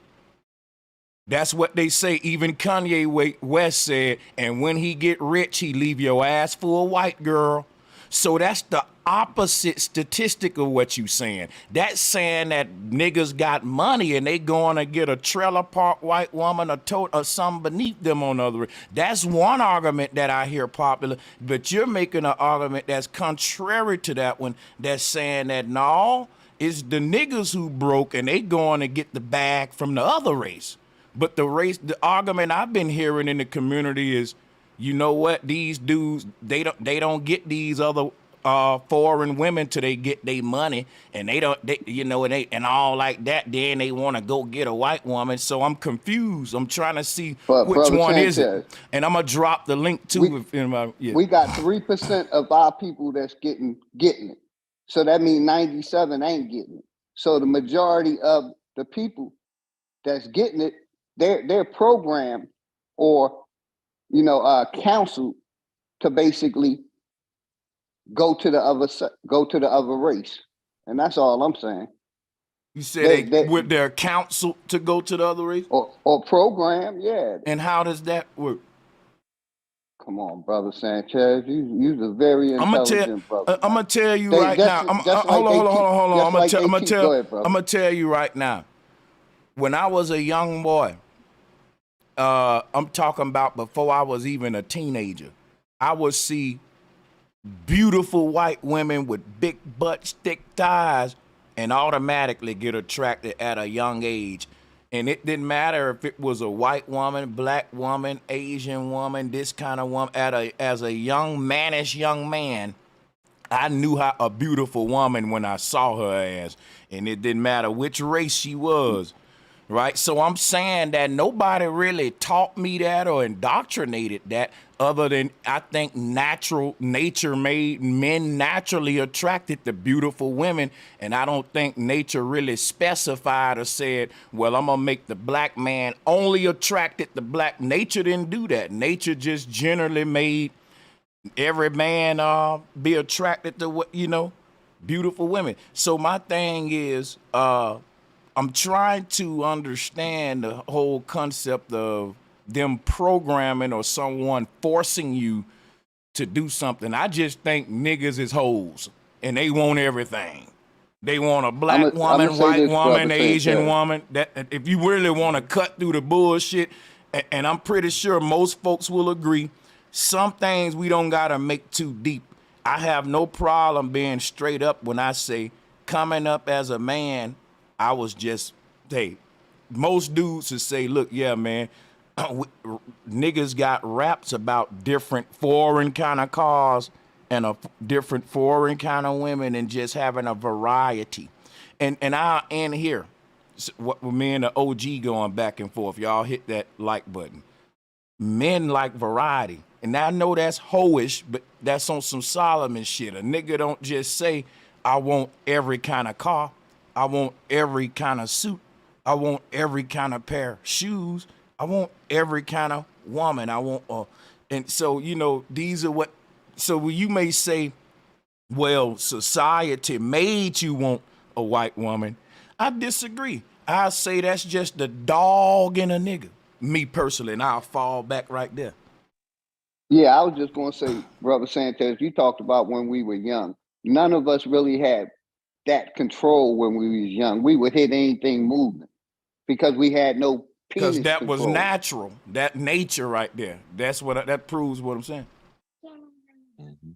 That's what they say. Even Kanye West said, and when he get rich, he leave your ass for a white girl. So that's the opposite statistic of what you saying. That's saying that niggas got money and they going to get a trailer park white woman or something beneath them on the other. That's one argument that I hear popular, but you're making an argument that's contrary to that one, that's saying that no, it's the niggas who broke and they going to get the bag from the other race. But the argument I've been hearing in the community is, you know what? These dudes, they don't get these other foreign women till they get their money, and and all like that. Then they want to go get a white woman. So I'm confused. I'm trying to see which one is it, and I'm gonna drop the link too. We got 3% of our people that's getting it. So that means 97 ain't getting it. So the majority of the people that's getting it, they're programmed or counseled to basically go to the other race, and that's all I'm saying. You said they're counseled to go to the other race, or program, yeah. And how does that work? Come on, brother Sanchez, you're a very intelligent brother. I'm gonna tell you right now. Hold on. I'm gonna tell you right now. When I was a young boy, I'm talking about before I was even a teenager, I would see beautiful white women with big butts, thick thighs, and automatically get attracted at a young age. And it didn't matter if it was a white woman, black woman, Asian woman, this kind of woman. As a mannish young man, I knew how a beautiful woman when I saw her as, and it didn't matter which race she was. right? So I'm saying that nobody really taught me that or indoctrinated that, other than I think nature made men naturally attracted to beautiful women. And I don't think nature really specified or said, well, I'm gonna make the black man only attracted to black. Nature didn't do that. Nature just generally made every man be attracted to what, beautiful women. So my thing is, I'm trying to understand the whole concept of them programming or someone forcing you to do something. I just think niggas is hoes and they want everything. They want a black woman, white woman, Asian woman. That if you really want to cut through the bullshit, and I'm pretty sure most folks will agree, some things we don't gotta make too deep. I have no problem being straight up when I say, coming up as a man, I was just, hey, most dudes would say, look, yeah, man, niggas got raps about different foreign kind of cars and a different foreign kind of women and just having a variety. And I'll end here. What me and the OG going back and forth. Y'all hit that like button. Men like variety. And I know that's hoish, but that's on some Solomon shit. A nigga don't just say, I want every kind of car. I want every kind of suit. I want every kind of pair of shoes. I want every kind of woman. I want, and so, these are what, so you may say, well, society made you want a white woman. I disagree. I say that's just the dog in a nigga. Me personally, and I'll fall back right there. Yeah, I was just going to say, Brother Sanchez, you talked about when we were young. None of us really had that control when we was young. We would hit anything moving because we had no penis because that control. Was natural. That nature right there. That's what that proves what I'm saying. Mm-hmm.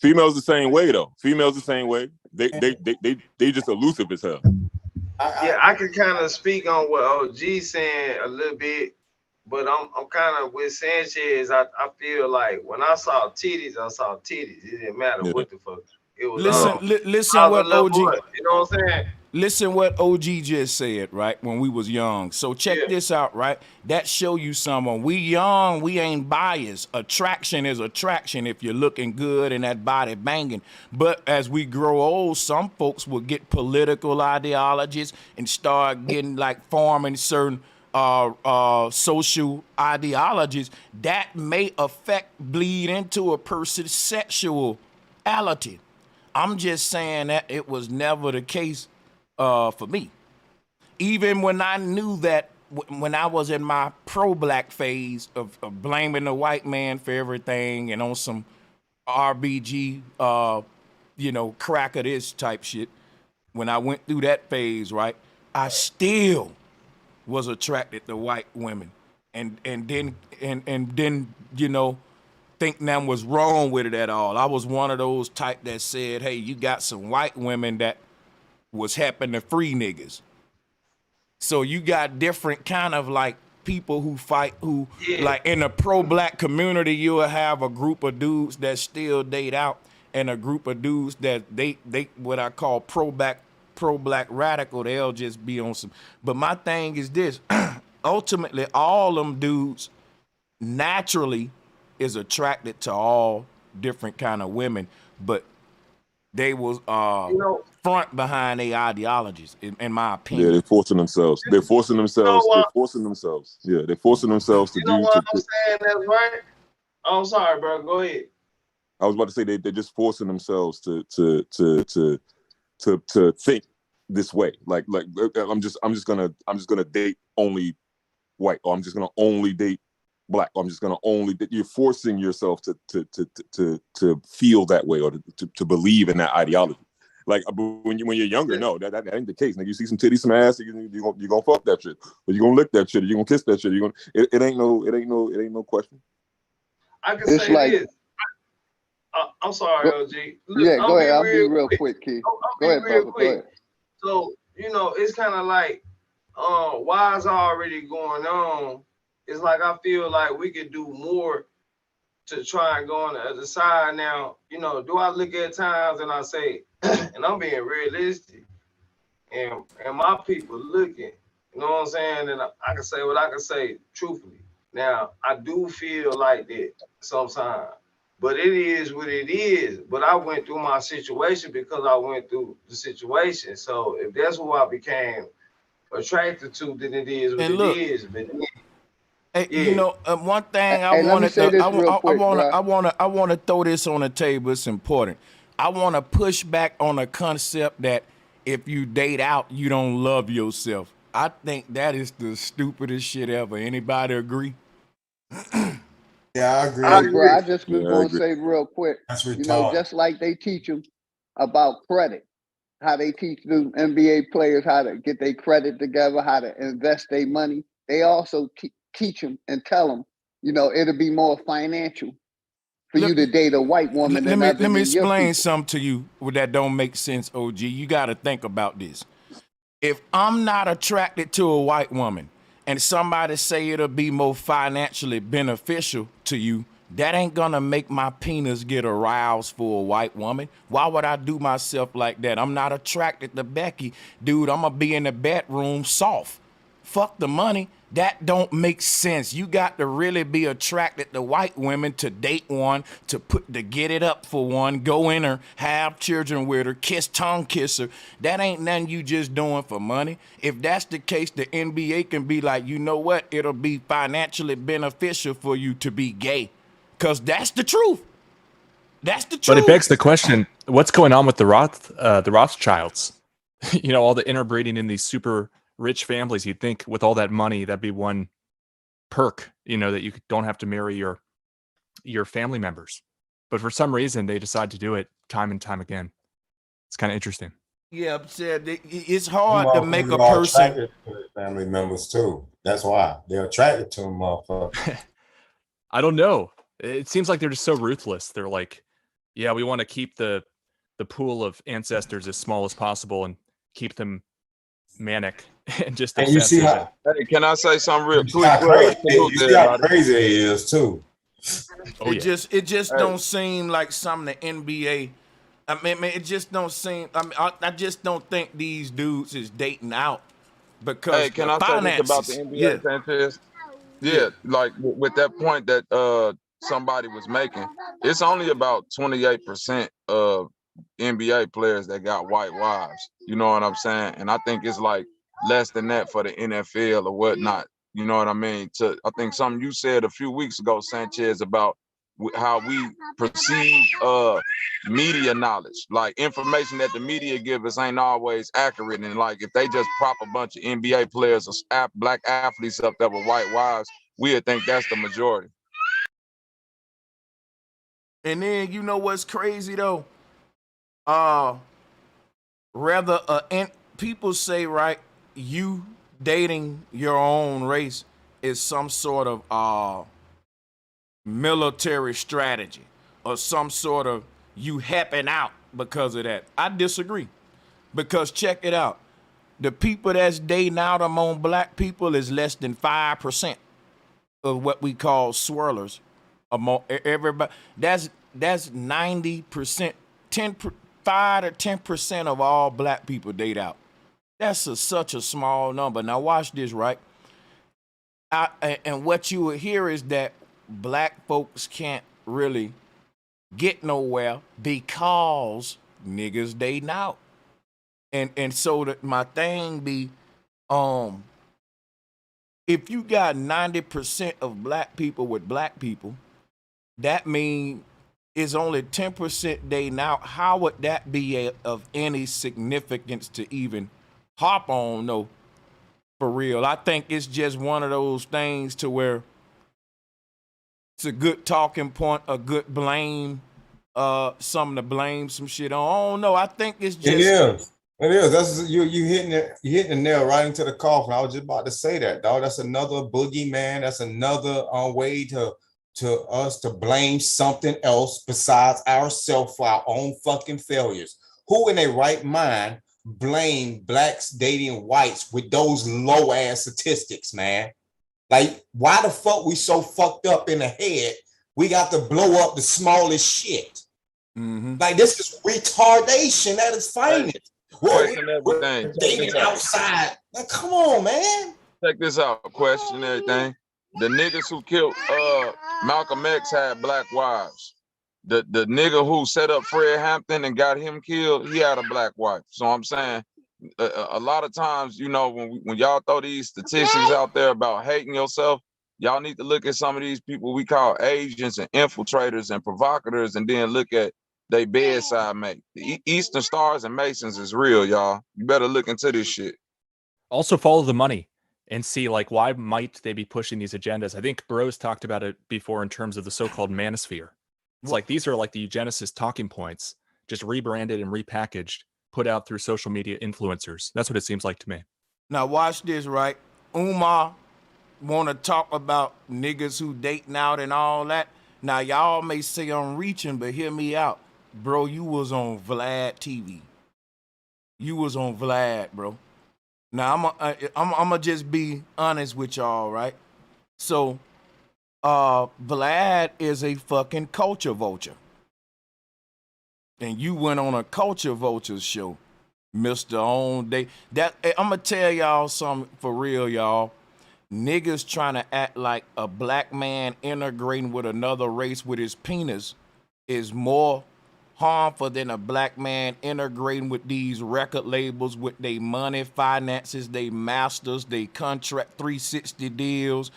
Females the same way though. Females the same way. They just elusive as hell. Yeah, I can kind of speak on what OG saying a little bit, but I'm kind of with Sanchez. I feel like when I saw titties, I saw titties. It didn't matter what the fuck. It was listen what OG. Boy, you know what I'm saying? Listen what OG just said, right? When we was young. So check this out, right? That show you someone. We young, we ain't biased. Attraction is attraction if you're looking good and that body banging. But as we grow old, some folks will get political ideologies and start getting like forming certain social ideologies that may bleed into a person's sexuality. I'm just saying that it was never the case for me. Even when I knew that, when I was in my pro-black phase of blaming the white man for everything and on some RBG, crack of this type shit, when I went through that phase, right, I still was attracted to white women and then think nothing was wrong with it at all. I was one of those type that said, hey, you got some white women that was helping to free niggas. So you got different kind of like people who fight, like in the pro-black community, you'll have a group of dudes that still date out and a group of dudes that they what I call pro-black radical. They'll just be on some. But my thing is this, ultimately all them dudes naturally is attracted to all different kind of women, but they was front behind their ideologies, in my opinion. Yeah, they're forcing themselves. They're forcing themselves. They're forcing themselves. Yeah, they're forcing themselves to do. What I'm saying? That's right. I'm sorry, bro. Go ahead. I was about to say they're just forcing themselves to think this way. Like I'm just gonna date only white, or I'm just gonna only date black. I'm just gonna only. You're forcing yourself to feel that way, or to believe in that ideology. Like when you're younger, no, that ain't the case. Like you see some titties, some ass, you gonna fuck that shit, or you gonna lick that shit, or you gonna kiss that shit. It ain't no question. I can say like, this. I'm sorry, LG. Look, yeah, go ahead. I'll be real quick, Keith. Go ahead, brother. Go ahead. So it's kind of like, why is already going on? It's like I feel like we could do more to try and go on the other side. Now, do I look at times and I say, and I'm being realistic, and my people looking. You know what I'm saying? And I can say what I can say truthfully. Now, I do feel like that sometimes, but it is what it is. But I went through my situation because I went through the situation. So if that's what I became attracted to, then it is what And it look, is. But hey, yeah, you know, one thing I Hey, let me wanted say to, this real quick, I want to throw this on the table. It's important. I want to push back on the concept that if you date out, you don't love yourself. I think that is the stupidest shit ever. Anybody agree? Yeah, I agree. Hey, bro, I just was Yeah, I gonna agree. say real quick. That's You know, retarded. just like they teach them about credit, how they teach the NBA players how to get their credit together, how to invest their money. They also teach them and tell them, you know, it'll be more financial for you to date a white woman than Let me your explain people. something to you that don't make sense, OG. You got to think about this. If I'm not attracted to a white woman and somebody say it'll be more financially beneficial to you, that ain't gonna make my penis get aroused for a white woman. Why would I do myself like that? I'm not attracted to Becky. Dude, I'm gonna be in the bedroom soft. Fuck the money. That don't make sense. You got to really be attracted to white women to date one, to get it up for one, go in her, have children with her, tongue kiss her. That ain't nothing you just doing for money. If that's the case, the NBA can be like, you know what? It'll be financially beneficial for you to be gay. Cause that's the truth. That's the truth. But it begs the question, what's going on with the Rothschilds? You know, all the interbreeding in these super rich families. You'd think with all that money, that'd be one perk, you know, that you don't have to marry your family members. But for some reason, they decide to do it time and time again. It's kind of interesting. Yeah, it's hard to make a Motherfuckers are person. attracted to their family members too. That's why they're attracted to them, motherfuckers. I don't know. It seems like they're just so ruthless. They're like, yeah, we want to keep the pool of ancestors as small as possible and keep them manic and just And you see obsessive. how, Hey, can I say something real you see quick? how crazy, you Salute to see how everybody. crazy it is too. Oh, It yeah. just don't seem like something the NBA. I mean, it just don't seem. I just don't think these dudes is dating out because Hey, can the I say this about the finances. NBA, Yeah, Sanchez? Yeah, like with that point that somebody was making, it's only about 28% of NBA players that got white wives. You know what I'm saying? And I think it's like less than that for the NFL or whatnot. You know what I mean? I think something you said a few weeks ago, Sanchez, about how we perceive media knowledge, like information that the media give us ain't always accurate. And like if they just prop a bunch of NBA players or black athletes up that were white wives, we'd think that's the majority. and then you know what's crazy though? Rather, people say right, you dating your own race is some sort of military strategy or some sort of you happen out because of that. I disagree. Because check it out. The people that's dating out among black people is less than 5% of what we call swirlers. Among everybody, that's 90%, 5 to 10% of all black people date out. That's such a small number. Now watch this, right? And what you will hear is that black folks can't really get nowhere because niggas dating out. And so that my thing be, if you got 90% of black people with black people, that means it's only 10% dating out. How would that be of any significance to even hop on? No, for real. I think it's just one of those things to where it's a good talking point, a good blame, something to blame some shit on. I don't know. I think it's just. It is. It is. That's you hitting it. You hitting the nail right into the coffin. I was just about to say that, dog. That's another boogeyman. That's another way to us to blame something else besides ourselves for our own fucking failures. Who in their right mind blame blacks dating whites with those low ass statistics, man? Like, why the fuck we so fucked up in the head? We got to blow up the smallest shit. Mm-hmm. Like, this is retardation at its finest. Question everything. Dating outside. Like, come on, man. Check this out. Question everything. The niggas who killed Malcolm X had black wives. The nigga who set up Fred Hampton and got him killed, he had a black wife. So I'm saying a lot of times, you know, when y'all throw these statistics out there about hating yourself, y'all need to look at some of these people we call agents and infiltrators and provocateurs, and then look at they bedside mate. The Eastern Stars and Masons is real, y'all. You better look into this shit. Also follow the money and see, like, why might they be pushing these agendas? I think Bros talked about it before in terms of the so-called manosphere. It's like these are like the eugenicist talking points, just rebranded and repackaged, put out through social media influencers. That's what it seems like to me. Now watch this, right? Umar want to talk about niggas who dating out and all that. Now y'all may say I'm reaching, but hear me out. Bro, you was on Vlad TV. You was on Vlad, bro. Now I'm just be honest with y'all, right? So Vlad is a fucking culture vulture. And you went on a culture vulture show, Mr. On Day. That I'm gonna tell y'all something for real, y'all. Niggas trying to act like a black man integrating with another race with his penis is more harmful than a black man integrating with these record labels with their money, finances, they masters, they contract 360 deals.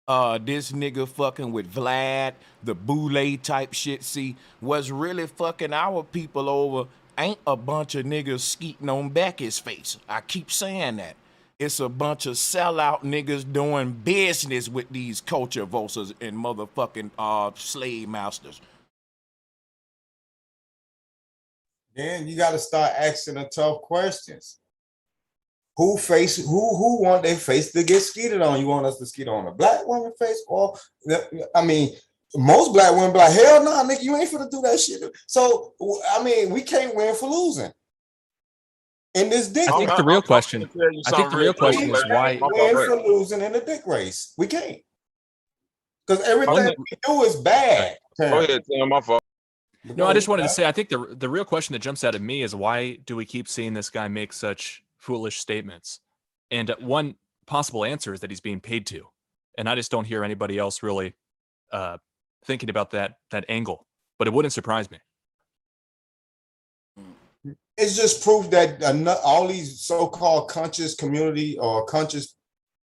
This nigga fucking with Vlad, the boule type shit. See, what's really fucking our people over ain't a bunch of niggas skeeting on Becky's face. I keep saying that. It's a bunch of sellout niggas doing business with these culture vultures and motherfucking slave masters. Then you got to start asking the tough questions. Who want their face to get skeeted on? You want us to skeet on a black woman face? Or, I mean, most black women be like, hell nah, nigga, you ain't finna do that shit. So, I mean, we can't win for losing. In this dick, I think the real question is why win for losing in the dick race. We can't. Because everything we do is bad. Go ahead, Tim, my fault. No, I just wanted to say, I think the real question that jumps out at me is why do we keep seeing this guy make such foolish statements? And one possible answer is that he's being paid to. And I just don't hear anybody else really thinking about that angle. But it wouldn't surprise me. It's just proof that all these so-called conscious community or conscious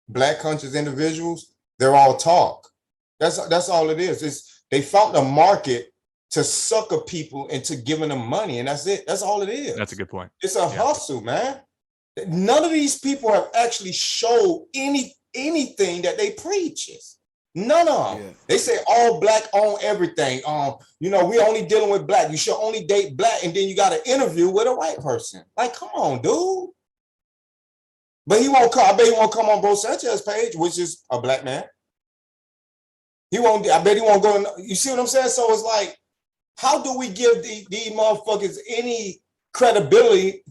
black conscious individuals, they're all talk. That's all it is. It's they found a market to sucker people into giving them money, and that's it. That's all it is. That's a good point. It's a hustle, man. None of these people have actually showed anything that they preach. None of them. Yeah. They say all black own everything. You know, we only dealing with black. You should only date black, and then you got to interview with a white person. Like, come on, dude. But he won't come. I bet he won't come on Bro Sanchez page, which is a black man. He won't. I bet he won't go. You see what I'm saying? So it's like, how do we give these motherfuckers any credibility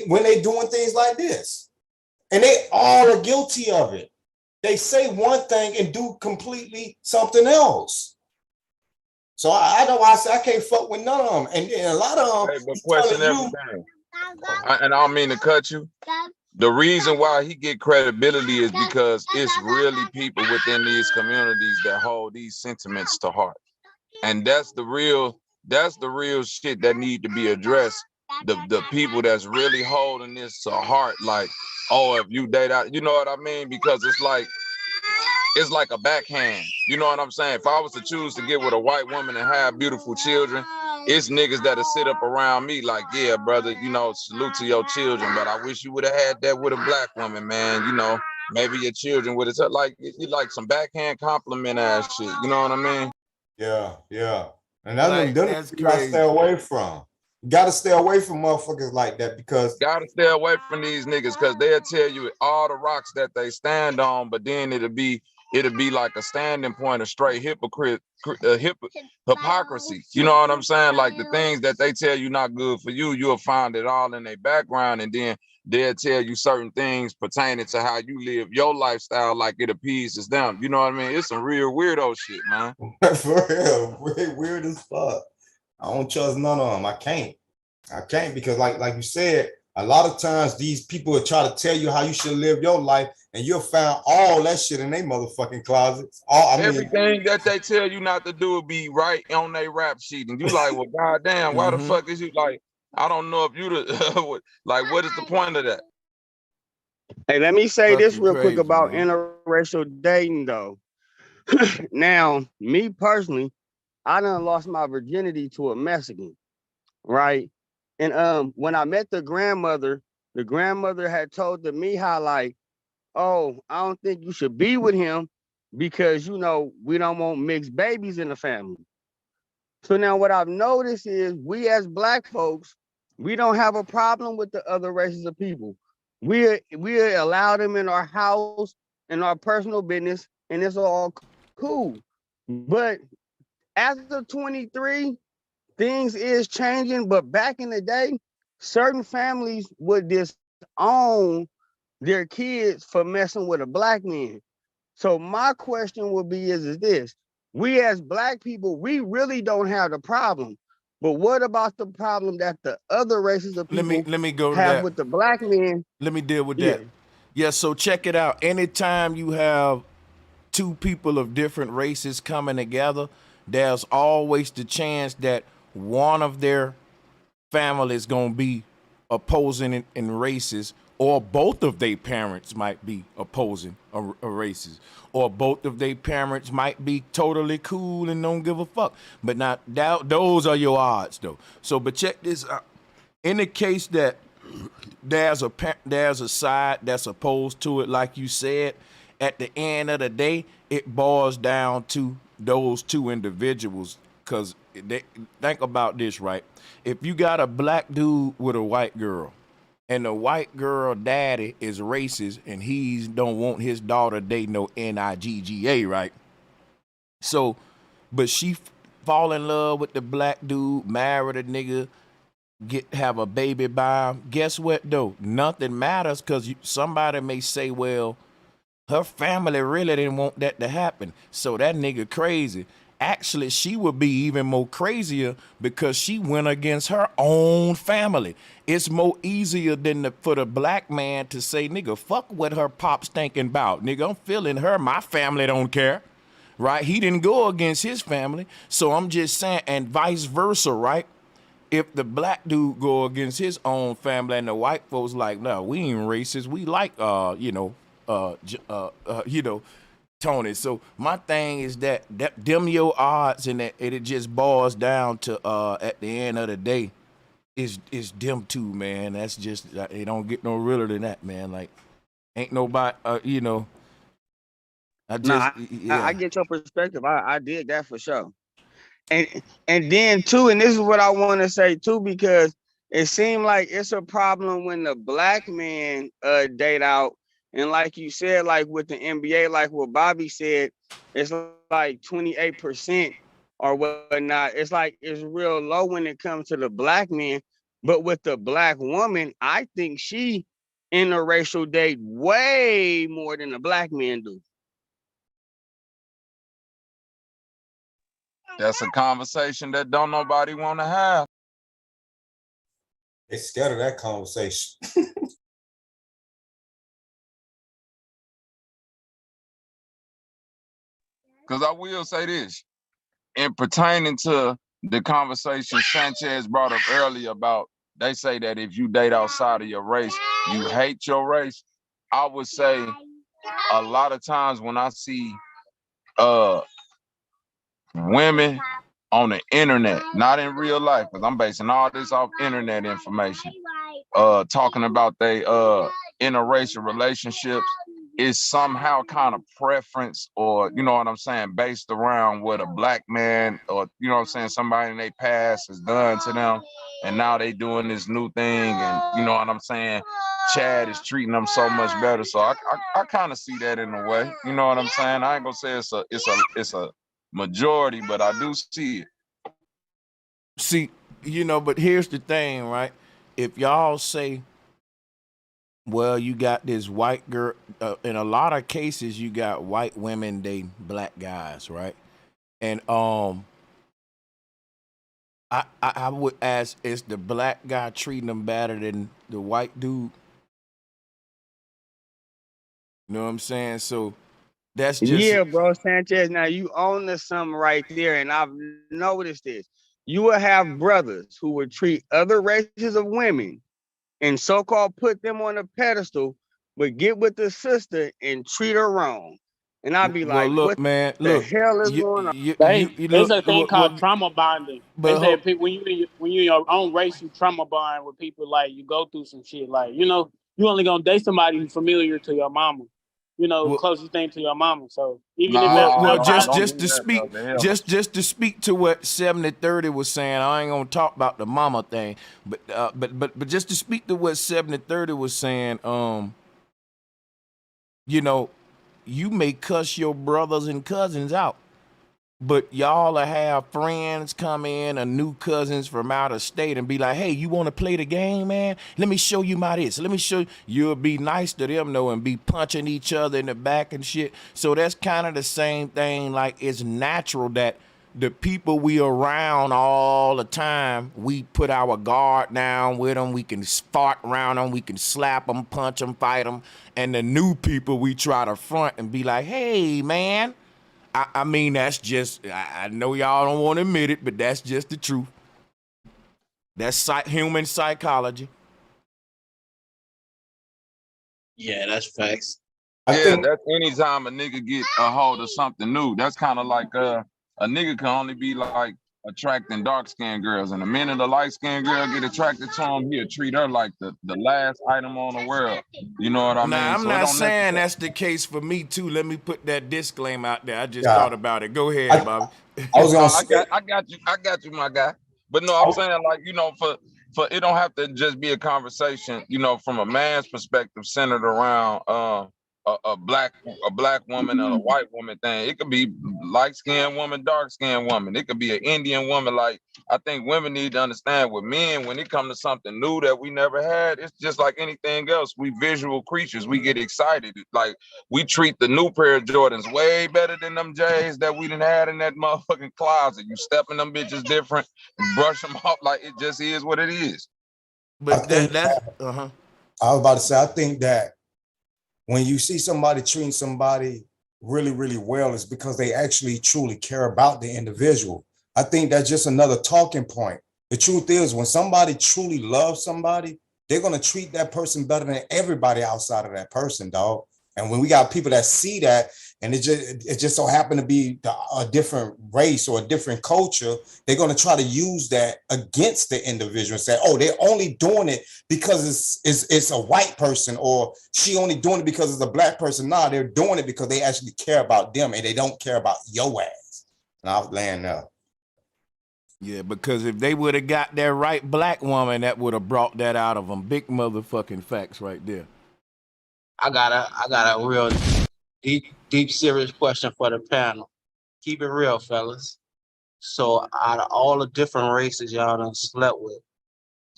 when they doing things like this? And they all are guilty of it. They say one thing and do completely something else. So I know why I say I can't fuck with none of them. And then a lot of them. Hey, but question everything. And I don't mean to cut you. The reason why he get credibility is because it's really people within these communities that hold these sentiments to heart. And that's the real shit that need to be addressed. The people that's really holding this to heart, like, oh, if you date out, you know what I mean? Because it's like a backhand. You know what I'm saying? If I was to choose to get with a white woman and have beautiful children, it's niggas that'll sit up around me like, yeah, brother, you know, salute to your children, but I wish you would have had that with a black woman, man. You know, maybe your children would have like some backhand compliment ass shit. You know what I mean? Yeah. And that's you gotta stay away from. You gotta stay away from motherfuckers like that because gotta stay away from these niggas because they'll tell you all the rocks that they stand on, but then it'll be like a standing point of straight hypocrisy. You know what I'm saying? Like the things that they tell you not good for you, you'll find it all in their background, and then they'll tell you certain things pertaining to how you live your lifestyle like it appeases them. You know what I mean? It's some real weirdo shit, man. For real, weird as fuck. I don't trust none of them. I can't because like you said, A lot of times these people will try to tell you how you should live your life, and you'll find all that shit in their motherfucking closets. Everything that they tell you not to do will be right on their rap sheet. And you like, well, goddamn, why the fuck is you like, I don't know if you the like, what is the point of that? Hey, let me say this Fucking real quick crazy, about man. interracial dating though. Now, me personally, I done lost my virginity to a Mexican, right? And when I met the grandmother had told to me how like, oh, I don't think you should be with him because you know we don't want mixed babies in the family. So now what I've noticed is we as Black folks, we don't have a problem with the other races of people. We allow them in our house, in our personal business, and it's all cool. But after 23, things is changing. But back in the day, certain families would disown their kids for messing with a Black man. So my question would be is this: we as Black people, we really don't have the problem. But what about the problem that the other races of people Let me go to have that. with the Black men? Let me deal with Yeah. that. Yeah, so check it out. Anytime you have two people of different races coming together, there's always the chance that one of their family is going to be opposing in races, or both of their parents might be opposing a races, or both of their parents might be totally cool and don't give a fuck. But not those are your odds though. So, but check this out. In the case that there's a side that's opposed to it, like you said, at the end of the day, it boils down to those two individuals. Because think about this, right? If you got a Black dude with a white girl, and the white girl daddy is racist, and he don't want his daughter dating no Nigga, right? So, but she fall in love with the Black dude, marry the nigga, have a baby by him. Guess what though? Nothing matters, because somebody may say, well, her family really didn't want that to happen, so that nigga crazy. Actually, she would be even more crazier because she went against her own family. It's more easier than for the Black man to say, nigga, fuck what her pop's thinking about. Nigga, I'm feeling her. My family don't care, right? He didn't go against his family. So I'm just saying, and vice versa, right? If the Black dude go against his own family and the white folks like, no, we ain't racist. We like, Tony. So my thing is that them your odds, and that it just boils down to at the end of the day, is them two, man. That's just it don't get no realer than that, man. Like ain't nobody, I get your perspective. I did that for sure. And then too, and this is what I want to say too, because it seemed like it's a problem when the Black man date out. And like you said, like with the NBA, like what Bobby said, it's like 28% or whatnot. It's like it's real low when it comes to the Black man. But with the Black woman, I think she interracial date way more than the Black men do. That's a conversation that don't nobody want to have. They scared of that conversation. Because I will say this, in pertaining to the conversation Sanchez brought up earlier about, they say that if you date outside of your race, you hate your race. I would say a lot of times when I see women on the internet, not in real life, because I'm basing all this off internet information, talking about they interracial relationships, is somehow kind of preference, or you know what I'm saying, based around what a Black man, or you know what I'm saying, somebody in their past has done to them, and now they doing this new thing, and you know what I'm saying, Chad is treating them so much better. So I kind of see that in a way. You know what I'm saying? I ain't gonna say it's a majority, but I do see it. See, but here's the thing, right? If y'all say, well, you got this white girl, in a lot of cases, you got white women dating Black guys, right? And I would ask, is the black guy treating them better than the white dude? You know what I'm saying? So that's just Yeah, bro, Sanchez. Now you own to something right there, and I've noticed this. You will have brothers who would treat other races of women and so-called put them on a pedestal, but get with the sister and treat her wrong. And I'd be well. like, Look, what man. the Look, hell is going on? you There's look. a thing called trauma bonding. They But say when you in your own race, you trauma bond with people. Like you go through some shit. Like you only gonna date somebody who's familiar to your mama. Closest thing to your mama. So even if that's Well, outside, just to speak, just to speak to what 7030 was saying. I ain't gonna talk about the mama thing, but just to speak to what 7030 was saying. You may cuss your brothers and cousins out, but y'all will have friends come in, or new cousins from out of state, and be like, hey, you want to play the game, man? Let me show you my this. Let me show you. You'll be nice to them, though, and be punching each other in the back and shit. So that's kind of the same thing. Like, it's natural that the people we around all the time, we put our guard down with them. We can fart around them. We can slap them, punch them, fight them. And the new people, we try to front and be like, hey, man. I mean, that's just, I know y'all don't want to admit it, but that's just the truth. That's human psychology. Yeah, that's facts. Yeah, that's anytime a nigga get a hold of something new. That's kind of like a nigga can only be like attracting dark-skinned girls. And the minute a light-skinned girl get attracted to him, he'll treat her like the last item on the world. You know what I mean? Now, I'm So not saying that's the case for me, too. Let me put that disclaimer out there. I just thought about it. Go ahead, Bobby. I was gonna say, I got you, my guy. But no, I'm saying, like, for it don't have to just be a conversation, from a man's perspective centered around a black woman and a white woman thing. It could be light-skinned woman, dark-skinned woman. It could be an Indian woman. Like, I think women need to understand with men, when it comes to something new that we never had, it's just like anything else. We visual creatures. We get excited. Like, we treat the new pair of Jordans way better than them J's that we done had in that motherfucking closet. You step in them bitches different and brush them off like it just is what it is. But that's I was about to say, I think that when you see somebody treating somebody really, really well, it's because they actually truly care about the individual. I think that's just another talking point. The truth is, when somebody truly loves somebody, they're going to treat that person better than everybody outside of that person, dog. And when we got people that see that, and it just so happen to be a different race or a different culture, they're going to try to use that against the individual and say, oh, they're only doing it because it's a white person, or she only doing it because it's a black person. Nah, they're doing it because they actually care about them and they don't care about your ass. And I'll land now. Yeah, because if they would have got that right black woman, that would have brought that out of them. Big motherfucking facts right there. I got a real deep, serious question for the panel. Keep it real, fellas. So out of all the different races y'all done slept with,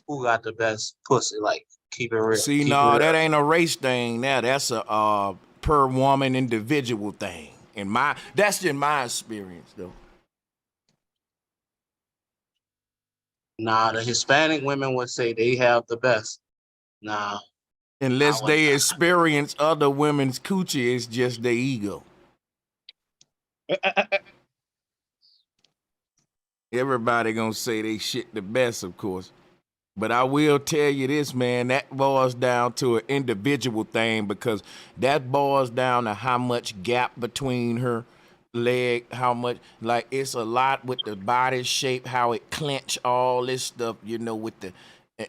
who got the best pussy? Like, keep it real. See, no, that ain't a race thing. Now that's a per woman individual thing. That's in my experience, though. Nah, the Hispanic women would say they have the best. Nah. Unless they experience other women's coochie, it's just their ego. Everybody gonna say they shit the best, of course. But I will tell you this, man, that boils down to an individual thing, because that boils down to how much gap between her leg, how much, like, it's a lot with the body shape, how it clench, all this stuff, with the,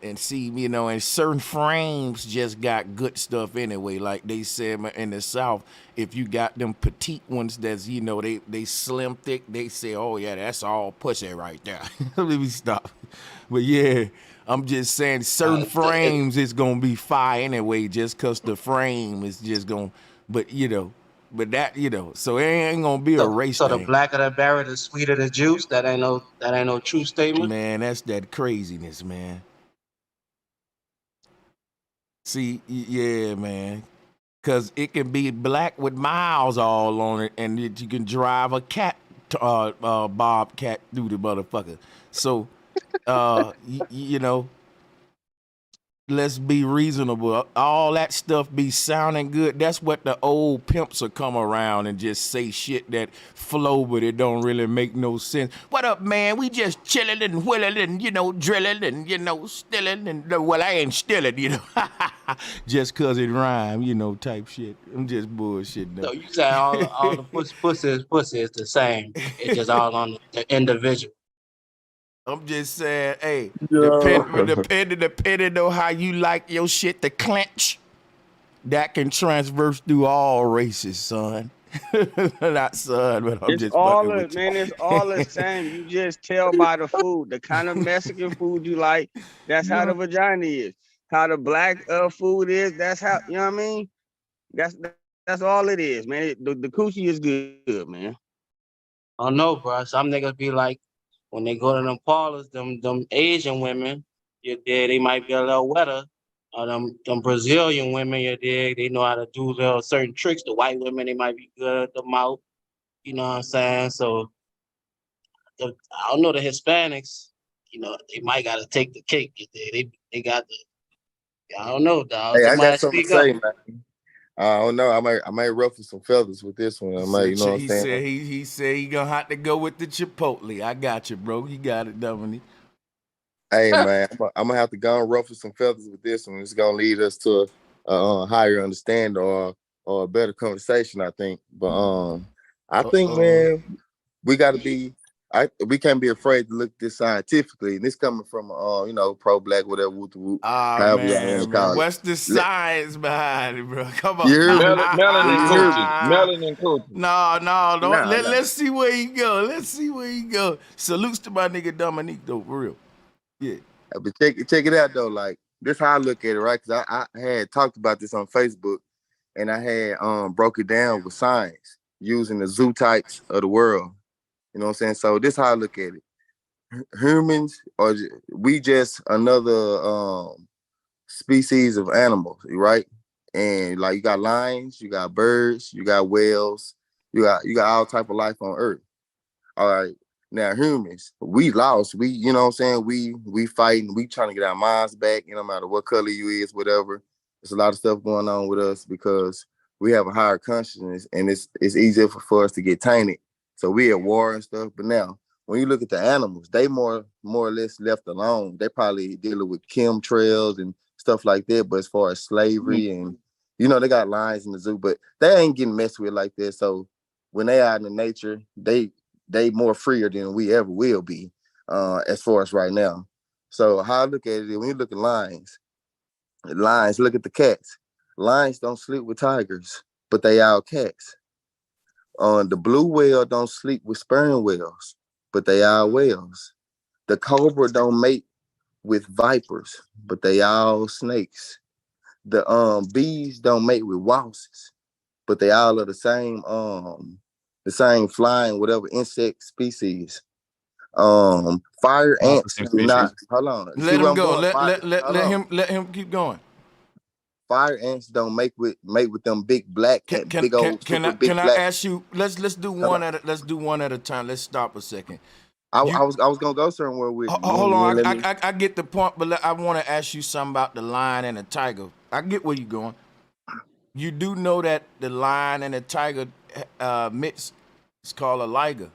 and see, and certain frames just got good stuff anyway. Like they said in the South, if you got them petite ones that's, they slim thick, they say, oh yeah, that's all pussy right there. Let me stop. But yeah, I'm just saying certain frames is gonna be fire anyway, just cause the frame is just gonna, but that, so it ain't gonna be a race thing. So the blacker the berry, the sweeter the juice. That ain't no true statement. Man, that's that craziness, man. See, yeah, man, because it can be black with miles all on it, and you can drive a bobcat through the motherfucker. So You know, let's be reasonable. All that stuff be sounding good. That's what the old pimps will come around and just say shit that flow, but it don't really make no sense. What up, man? We just chilling and willing and, you know, drilling and, you know, stilling and, well, I ain't stilling, you know, just cause it rhyme, you know, type shit. I'm just bullshitting. So you say all the pussy is the same. It's just all on the individual. I'm just saying, hey, Yeah. depending on how you like your shit to clench, that can transverse through all races, son. Not son, but I'm It's just all fucking with you. man, it's all the same. You just tell by the food, the kind of Mexican food you like, that's how the vagina is. How the black food is, that's how, you know what I mean? That's all it is, man. The coochie is good, man. I don't know, bro. Some niggas be like, when they go to them parlors, them Asian women, you dig, they might be a little wetter. Or them Brazilian women, you dig, they know how to do little certain tricks. The white women, they might be good at the mouth. You know what I'm saying? So I don't know, the Hispanics, you know, they might gotta take the cake. You dig? They got the, I don't know, dog. Hey, I Somebody got something to speak up. say, man. I don't know. I might ruffle some feathers with this one. I might, you know what I'm saying? He said he gonna have to go with the Chipotle. I got you, bro. He got it, Dominique. Hey, man, I'm gonna have to go and ruffle some feathers with this one. It's gonna lead us to a higher understanding or a better conversation, I think. But I think, man, we gotta be. We can't be afraid to look at this scientifically, and this coming from you know, pro-black, whatever, whoop, however y'all want to call it. What's the science behind it, bro? Come on. You hear me? Melanin coochie. Melanin coochie. No, don't. Nah, Let's see where he go. Let's see where he go. Salutes to my nigga Dominique, though, for real. Yeah. But check it out though. Like, this how I look at it, right? Because I had talked about this on Facebook, and I had broke it down with science using the zoo types of the world. You know what I'm saying? So this how I look at it. Humans we just another species of animals, right? And like, you got lions, you got birds, you got whales, you got all type of life on Earth. All right. Now humans, we lost. We, you know what I'm saying? We fighting, we trying to get our minds back, no matter what color you is, whatever. There's a lot of stuff going on with us because we have a higher consciousness, and it's easier for us to get tainted. So we at war and stuff. But now, when you look at the animals, they more or less left alone. They probably dealing with chemtrails and stuff like that. But as far as slavery and, you know, they got lions in the zoo, but they ain't getting messed with like that. So when they out in the nature, they more freer than we ever will be, as far as right now. So how I look at it, when you look at lions, look at the cats. Lions don't sleep with tigers, but they all cats. The blue whale don't sleep with sperm whales, but they all whales. The cobra don't mate with vipers, but they all snakes. The bees don't mate with wasps, but they all are the same flying whatever insect species. Fire ants do not. Hold on. Let him go. Let him keep going. Fire ants don't make with them big black big old can I ask you? Let's do one at a time. Let's stop a second. I was gonna go somewhere with you. Hold on. I get the point, but I want to ask you something about the lion and the tiger. I get where you're going. You do know that the lion and the tiger mix is called a liger.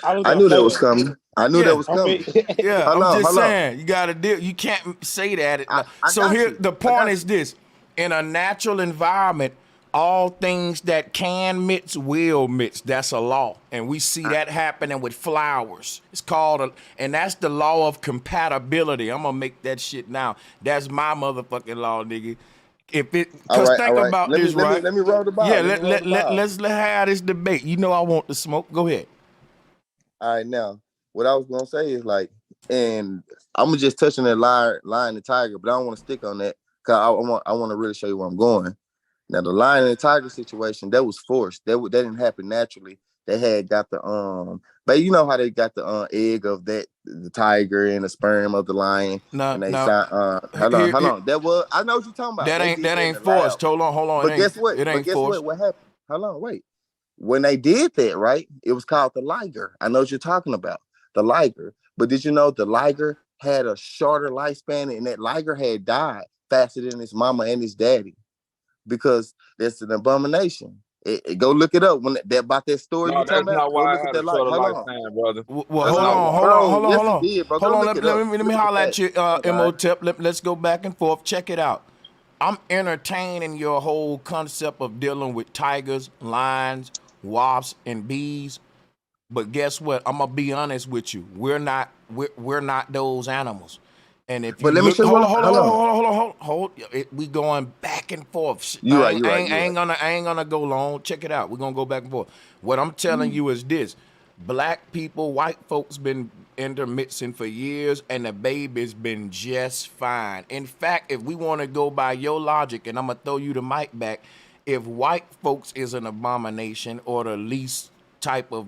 I knew that was coming. I knew that was coming. Yeah, I'm just saying, you got to deal. You can't say that. So here, the point is this: in a natural environment, all things that can mix will mix. That's a law, and we see that happening with flowers. It's called and that's the law of compatibility. I'm gonna make that shit now. That's my motherfucking law, nigga. Because think about this, right? Let me roll the ball. Yeah, let's have this debate. You know I want the smoke. Go ahead. All right, now what I was gonna say is like, and I'm gonna just touch on that lion and tiger, but I don't want to stick on that because I want to really show you where I'm going. Now the lion and the tiger situation, that was forced. That didn't happen naturally. They had got the but you know how they got the egg of the tiger and the sperm of the lion. Hold on. That was, I know what you're talking about. That ain't forced. Hold on. But guess what? What happened? Hold on, wait. When they did that, right? It was called the liger. I know what you're talking about. The liger. But did you know the liger had a shorter lifespan, and that liger had died faster than his mama and his daddy? Because that's an abomination. Go look it up when that about that story No, you talking that's about. not Go why look I at had a that shorter hold on. lifespan, brother. Well, That's hold not on, why. hold on, hold on, Yes, hold on. he did, bro. Go Hold on, look it up. let me Look at holler at that. you, All right. Imhotep. Let's go back and forth. Check it out. I'm entertaining your whole concept of dealing with tigers, lions, wasps, and bees. But guess what? I'm gonna be honest with you. We're not those animals. And if you But let me look, show you hold on, one. hold on, Hold hold on. on, hold on, hold on. We going back and forth. You're right. You're right. You're right. I ain't gonna go long. Check it out. We're gonna go back and forth. What I'm telling you is this: black people, white folks been intermixing for years, and the baby's been just fine. In fact, if we want to go by your logic, and I'm gonna throw you the mic back, if white folks is an abomination or the least type of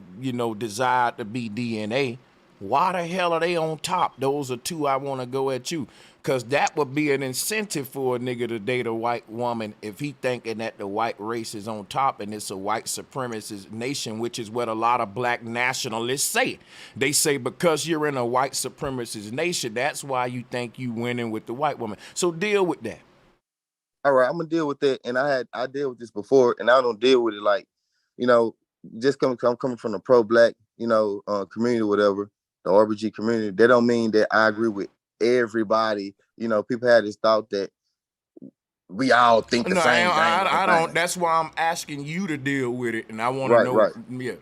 desire to be DNA, why the hell are they on top? Those are two I want to go at you, because that would be an incentive for a nigga to date a white woman if he thinking that the white race is on top and it's a white supremacist nation, which is what a lot of black nationalists say. They say because you're in a white supremacist nation, that's why you think you winning with the white woman. So deal with that. All right, I'm gonna deal with that. And I dealt with this before, and I don't deal with it like, just I'm coming from the pro-black, community or whatever, the RBG community. That don't mean that I agree with everybody. People had this thought that we all think the No, same thing. I don't. That's why I'm asking you to deal with it, and I want to know. Right. Yeah.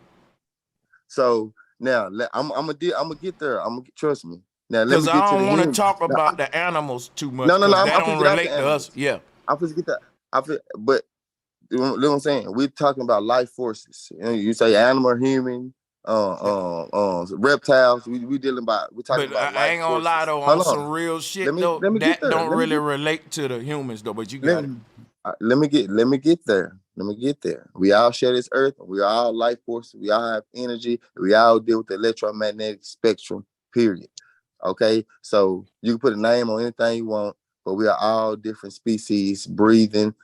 So now I'm gonna get there. Trust me. Now let Because me get I to the don't want to humans. talk about the animals too much. No. That I'm don't gonna get out relate the to animals. us. Yeah. I'm gonna get that. But you know what I'm saying? We're talking about life forces. You say animal, human, reptiles. We're talking But about I life ain't gonna forces. lie though, on some real shit though, Let me get that there. don't really relate to the humans though. But you got it. Let me get there. Let me get there. We all share this earth. We are all life forces. We all have energy. We all deal with the electromagnetic spectrum. Period. Okay, so you can put a name on anything you want, but we are all different species breathing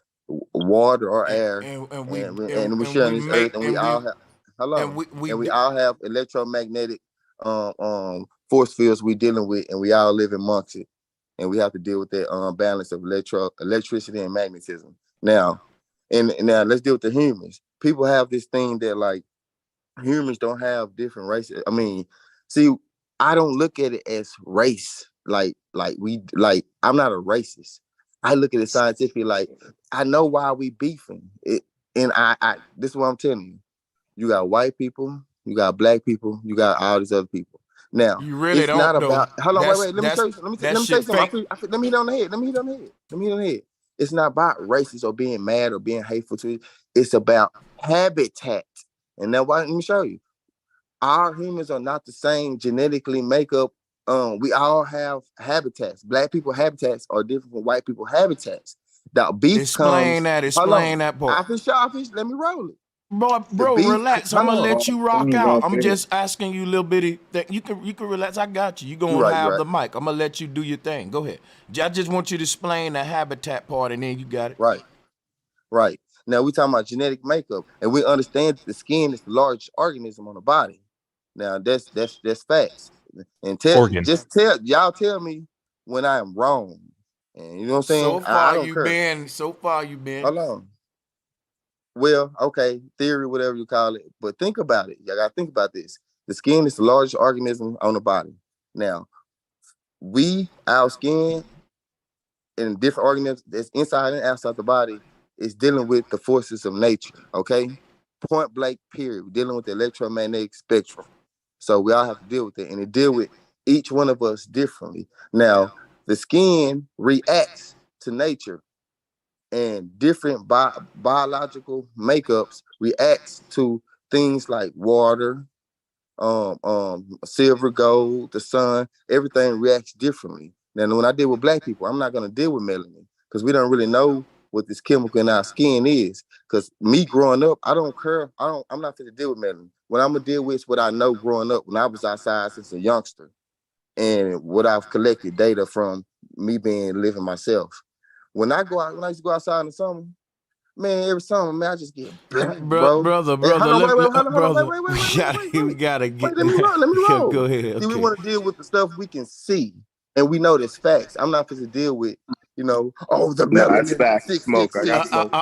water or air, and we're sharing this earth, and we all have electromagnetic force fields we're dealing with, and we all live amongst it, and we have to deal with that balance of electricity and magnetism. Now let's deal with the humans. People have this thing that like humans don't have different races. I mean, see, I don't look at it as race. I'm not a racist. I look at it scientifically. Like, I know why we beefing. And this is what I'm telling you. You got white people, you got black people, you got all these other people. Now, You really it's don't not though. about. Hold on, wait. Let me show you. Let me say something. Let me hit on the head. Let me hit on the head. It's not about racist or being mad or being hateful to it. It's about habitat. And now, let me show you. Our humans are not the same genetically makeup. We all have habitats. Black people habitats are different from white people habitats. The beef Explain comes. that part. Let me roll it. Bro, relax. I'm gonna let you rock out. I'm Okay. just asking you a little bitty thing. You can relax. I got you. You gonna have the mic. I'm gonna let you do your thing. Go ahead. I just want you to explain the habitat part, and then you got it. Right. Now we talking about genetic makeup, and we understand that the skin is the largest organism on the body. Now that's facts. And tell y'all me when I am wrong. And you know what I'm saying? I don't care. So far you been. Hold on. Well, okay, theory, whatever you call it. But think about it. Y'all gotta think about this. The skin is the largest organism on the body. Now, our skin and different organisms that's inside and outside the body is dealing with the forces of nature. Okay, point blank. Period. We're dealing with the electromagnetic spectrum. So we all have to deal with it, and it deal with each one of us differently. Now, the skin reacts to nature, and different biological makeups reacts to things like water, silver, gold, the sun. Everything reacts differently. Now, when I deal with black people, I'm not gonna deal with melanin because we don't really know what this chemical in our skin is. Because me growing up, I don't care. I'm not gonna deal with melanin. What I'm gonna deal with is what I know growing up when I was outside since a youngster, and what I've collected data from me living myself. When I used to go outside in the summer, Man, every summer, man, I just get black, brother. Hey, hold on, wait, Brother, wait, we gotta get. let me roll. Go ahead. See, we Okay. want to deal with the stuff we can see, and we know that's facts. I'm not supposed to deal with, the melanin,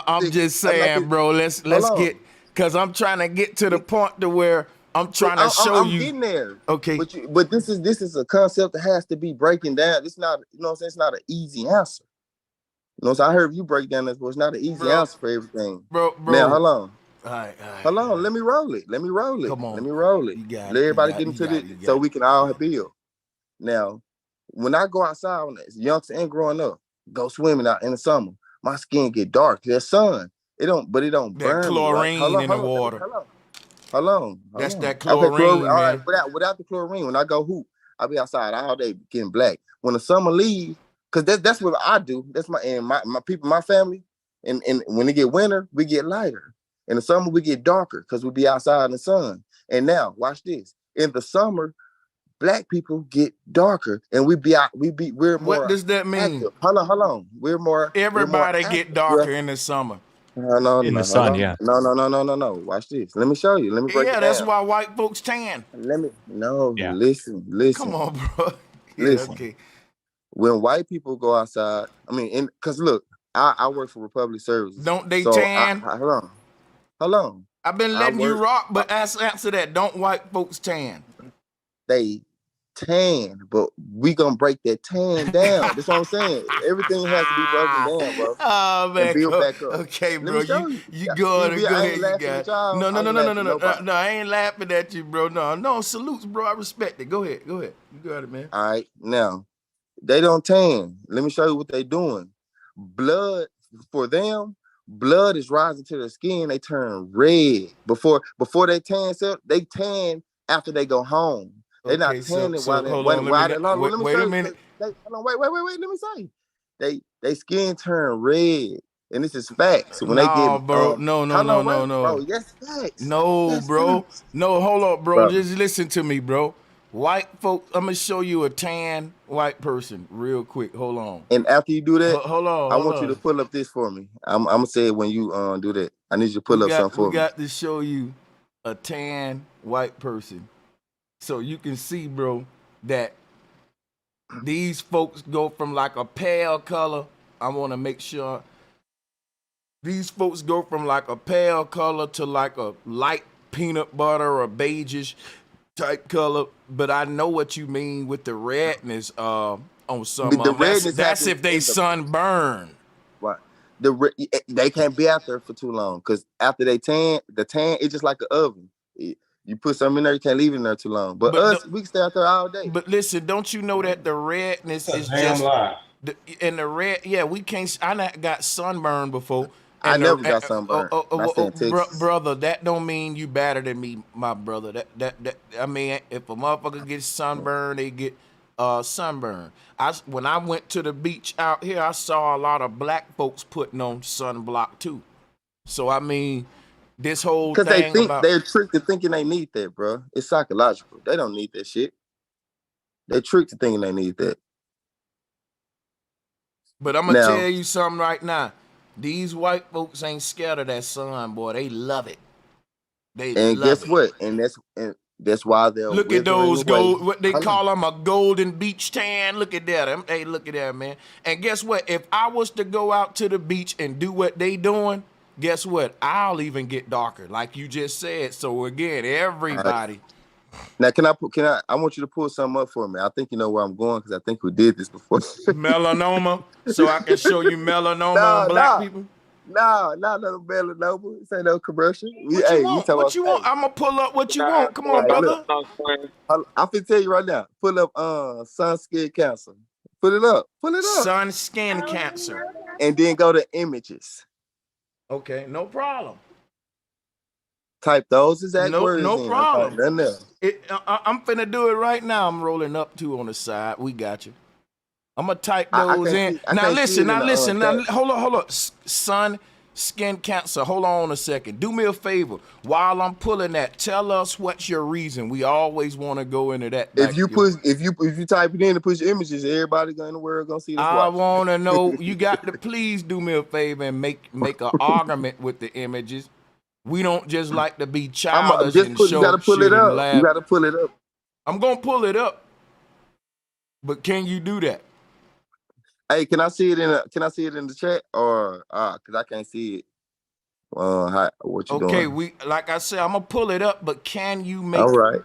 I'm just saying, bro. Let's get, cause I'm trying to get to the point to where I'm trying to show you. I'm getting there. Okay. But this is a concept that has to be breaking down. It's not, what I'm saying, it's not an easy answer. So I heard you break down this, but it's not an easy answer for everything. Bro. Now, hold on. All right. Hold on. Let me roll it. Come on. Let me roll it. Let everybody get into it so we can all build. Now, when I go outside, when as a youngster and growing up, go swimming out in the summer, my skin get dark. There's sun. It don't burn that chlorine me, right? in the water. Hold on. That's that chlorine, man. All right, without the chlorine, when I go hoop, I'll be outside all day getting black. When the summer leaves, because that's what I do. That's my people, my family. And when it get winter, we get lighter. In the summer, we get darker because we be outside in the sun. And now, watch this. In the summer, black people get darker, and we're more. What does that mean? Active. Hold on. Everybody get darker in the summer. No, in the sun, yeah. No. Watch this. Let me show you. Let me break it down. That's why white folks tan. Listen. Come on, bro. Listen. Okay. When white people go outside, because look, I work for Republic Services. Don't they tan? Hold on. I've been letting you rock, but answer that. Don't white folks tan? They tan, but we gonna break that tan down. That's what I'm saying. Everything has to be broken down, bro. Oh man, build back up. Okay, Let bro. me show You go ahead. You got it. No. No, I ain't laughing at you, bro. No, salutes, bro. I respect it. Go ahead. You got it, man. All right, now they don't tan. Let me show you what they doing. Blood for them. Blood is rising to their skin. They turn red before they tan. They tan after they go home. They're not tanning while they wait a minute. Wait. Let me say, they skin turn red, and this is facts. When they get bro, no. Bro, yes, facts. No, yes, bro. Facts. No, hold up, bro. Just listen to me, bro. White folks, I'm gonna show you a tan white person real quick. Hold on. And after you do that, hold on. I want you to pull up this for me. I'm gonna say it when you do that. I need you to pull up something for me. We got to show you a tan white person, so you can see, bro, that these folks go from like a pale color. I want to make sure these folks go from like a pale color to like a light peanut butter or beigeish type color. But I know what you mean with the redness on some of them. That's if they sunburn. Right. They can't be out there for too long, because after they tan, the tan is just like an oven. You put something in there, you can't leave it in there too long. But us, we can stay out there all day. But listen, don't you know that the redness is just and the red? Yeah, we can't. I not got sunburn before. I never got sunburn. Brother, that don't mean you better than me, my brother. That I mean, if a motherfucker gets sunburn, they get sunburn. When I went to the beach out here, I saw a lot of black folks putting on sunblock too. So I mean, this whole thing because they think they're tricked to thinking they need that, bro. It's psychological. They don't need that shit. They're tricked to thinking they need that. But I'm gonna tell you something right now. These white folks ain't scared of that sun, boy. They love it. Guess what? And that's why they'll look at those gold. What they call them a golden beach tan. Look at that. Hey, look at that, man. And guess what? If I was to go out to the beach and do what they doing, guess what? I'll even get darker, like you just said. So again, everybody. Now, I want you to pull something up for me. I think you know where I'm going, because I think we did this before. Melanoma, so I can show you melanoma on black people. No melanoma. This ain't no commercial. What you want? I'm gonna pull up what you want. Come on, brother. I'm finna tell you right now. Pull up sun skin cancer. Put it up. Sun skin cancer. And then go to images. Okay, no problem. Type those exact words. No problem. Nothing else. I'm finna do it right now. I'm rolling up two on the side. We got you. I'm gonna type those in. Now listen. Hold on. Sun skin cancer. Hold on a second. Do me a favor. While I'm pulling that, tell us what's your reason. We always want to go into that. If you type it in and push images, everybody in the world gonna see this. I want to know. You got to please do me a favor and make an argument with the images. We don't just like to be childish and show you gotta pull shit it and up. laugh. You gotta pull it up. I'm gonna pull it up, but can you do that? Hey, can I see it in the chat or cause I can't see it. What you doing? Okay, like I said, I'm gonna pull it up, but can you make all right?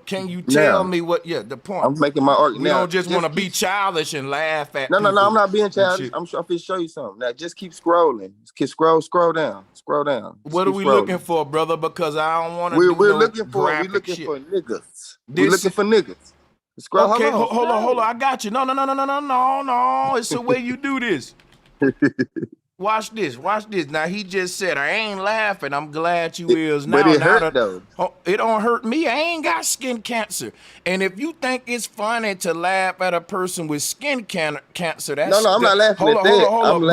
Can you tell me what? Yeah, the point. I'm making my argument. We don't just want to be childish and laugh at. No, people I'm not being childish. shit. I'm going to show you something. Now, just keep scrolling. Just scroll down. What are we looking for, brother? Because I don't want to. We're looking for niggas. We're looking for niggas. Scroll. Okay, hold on. I got you. No. It's the way you do this. Watch this. Now he just said, I ain't laughing. I'm glad you is. Now, but it hurt though. It don't hurt me. I ain't got skin cancer. And if you think it's funny to laugh at a person with skin cancer, that's no, I'm not laughing at that. Hold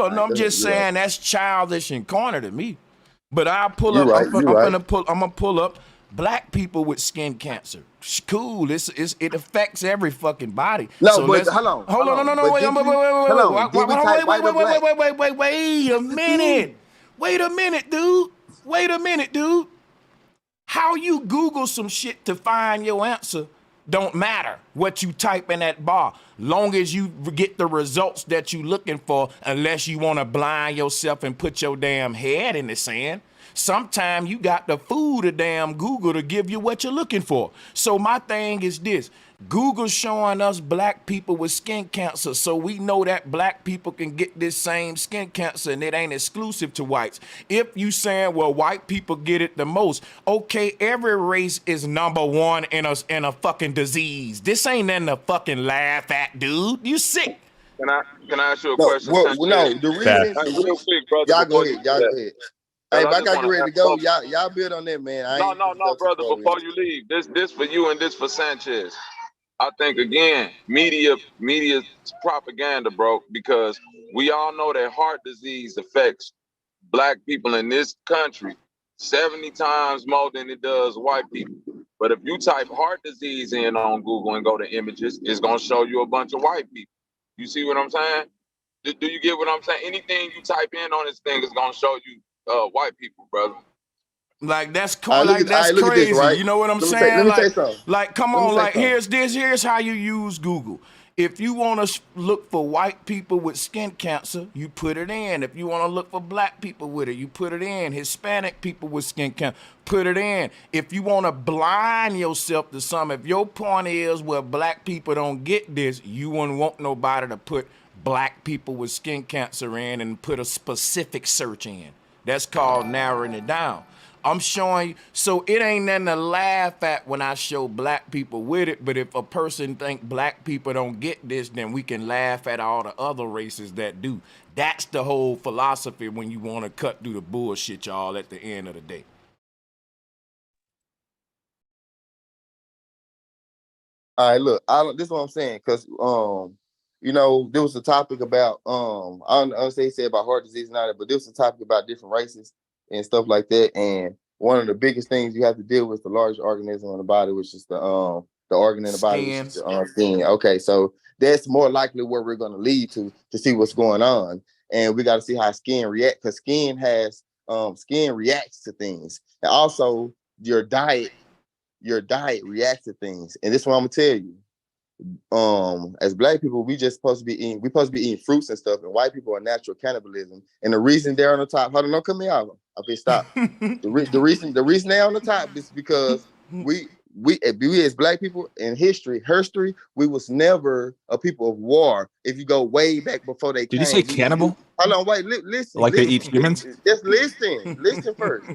on. No, I'm just saying that's childish and corny to me. But I'll pull up. I'm gonna pull up black people with skin cancer. Cool. It affects every fucking body. No, so but hold on. Wait a minute. Wait a minute, dude. How you Google some shit to find your answer don't matter what you type in that bar, long as you get the results that you looking for, unless you want to blind yourself and put your damn head in the sand. Sometimes you got to fool the damn Google to give you what you're looking for. So my thing is this. Google's showing us black people with skin cancer, so we know that black people can get this same skin cancer and it ain't exclusive to whites. If you saying, well, white people get it the most, okay, every race is number one in a fucking disease. This ain't nothing to fucking laugh at, dude. You sick. Can I ask you a question? No, the reason, real quick, brother. Y'all go ahead. Hey, but I got you ready to go. Y'all build on that, man. No, brother. Before you leave, this for you and this for Sanchez. I think again, media's propaganda, bro, because we all know that heart disease affects black people in this country 70 times more than it does white people. But if you type heart disease in on Google and go to images, it's gonna show you a bunch of white people. You see what I'm saying? Do you get what I'm saying? Anything you type in on this thing is gonna show you white people, brother. Like that's cool. That's crazy. This, right? You know what I'm saying? Like, come on. Here's how you use Google. If you want to look for white people with skin cancer, you put it in. If you want to look for black people with it, you put it in. Hispanic people with skin cancer, put it in. If you want to blind yourself to something, if your point is, well, black people don't get this, you wouldn't want nobody to put black people with skin cancer in and put a specific search in. That's called narrowing it down. I'm showing you, so it ain't nothing to laugh at when I show black people with it, but if a person think black people don't get this, then we can laugh at all the other races that do. That's the whole philosophy when you want to cut through the bullshit, y'all, at the end of the day. All right, look, this is what I'm saying, because there was a topic about I don't say about heart disease and all that, but there was a topic about different races and stuff like that. And one of the biggest things you have to deal with is the largest organism in the body, which is the organ in the body, which is the skin. Okay, so that's more likely where we're going to lead to see what's going on, and we got to see how skin reacts, because skin reacts to things, and also your diet reacts to things. And this is what I'm gonna tell you. As black people, we supposed to be eating fruits and stuff, and white people are natural cannibalism. And the reason they're on the top, hold on, don't cut me off. Okay, stop. the reason they're on the top is because we as black people in history, we was never a people of war. If you go way back before they came. Did you say cannibal? Hold on, wait, listen. Like they eat humans? Just listen first.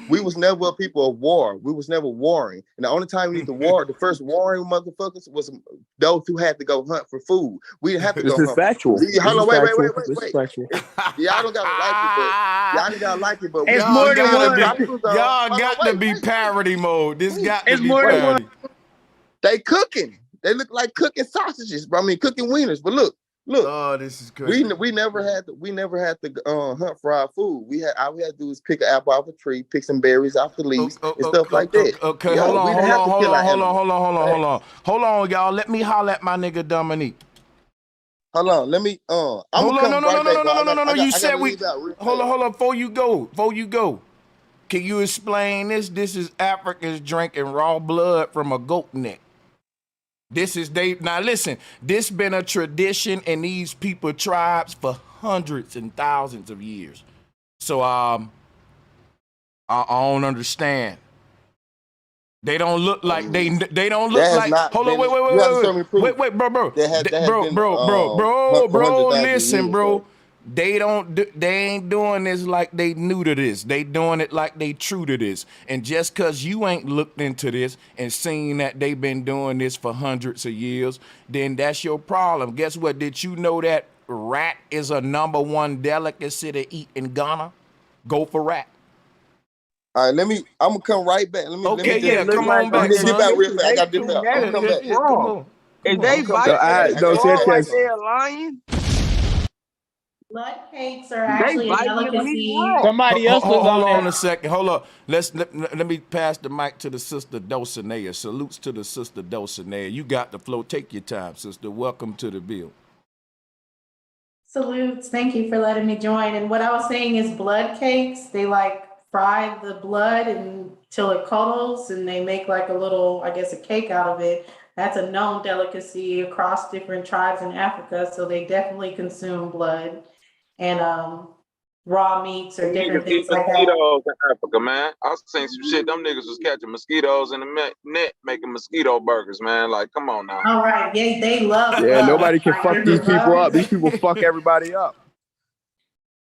We was never a people of war. We was never warring. And the only time we need to war, the first warring motherfuckers was those who had to go hunt for food. We didn't have to go hunt. Factual. Hold on, wait. Y'all don't gotta like it, but it's more than one. Y'all got to be parody mode. This got to be parody. They cooking. They look like cooking sausages, bro. I mean, cooking wieners. But look, Look, oh, this is crazy. We never had to hunt for our food. All we had to do is pick an apple off a tree, pick some berries off the leaves, and stuff like that. Okay, Yo, hold we on, didn't have to kill our animals. hold on, y'all. Let me holler at my nigga Dominique. Hold on, let me. I'm gonna come right back. No. You said we. Hold on. Before you go, can you explain this? This is Africans drinking raw blood from a goat neck. This is now listen. This been a tradition in these people tribes for hundreds and thousands of years. So I don't understand. They don't look like they don't look like. Hold on, wait, bro. Listen, bro. They ain't doing this like they new to this. They doing it like they true to this. And just cause you ain't looked into this and seen that they been doing this for hundreds of years, then that's your problem. Guess what? Did you know that rat is a #1 delicacy to eat in Ghana? Go for rat. All right, I'm gonna come right back. Come on back. Get back real fast. I got to dip out. I'm gonna come back. Wrong. Is they like they're lying? Blood cakes are actually a They delicacy. Somebody else was hold on on a second. Hold up. Let me pass the mic to the sister Dulcinea. Salutes to the sister Dulcinea. You got the flow. Take your time, sister. Welcome to the bill. Salutes. Thank you for letting me join. And what I was saying is blood cakes. They like fry the blood until it curdles, and they make like a little, I guess, a cake out of it. That's a known delicacy across different tribes in Africa. So they definitely consume blood and raw meats or different things like that. Mosquitoes in Africa, man. I was saying some shit. Them niggas was catching mosquitoes in the net, making mosquito burgers, man. Like, come on now. All right, they love. Yeah, nobody can like, fuck these people up. These people fuck everybody up.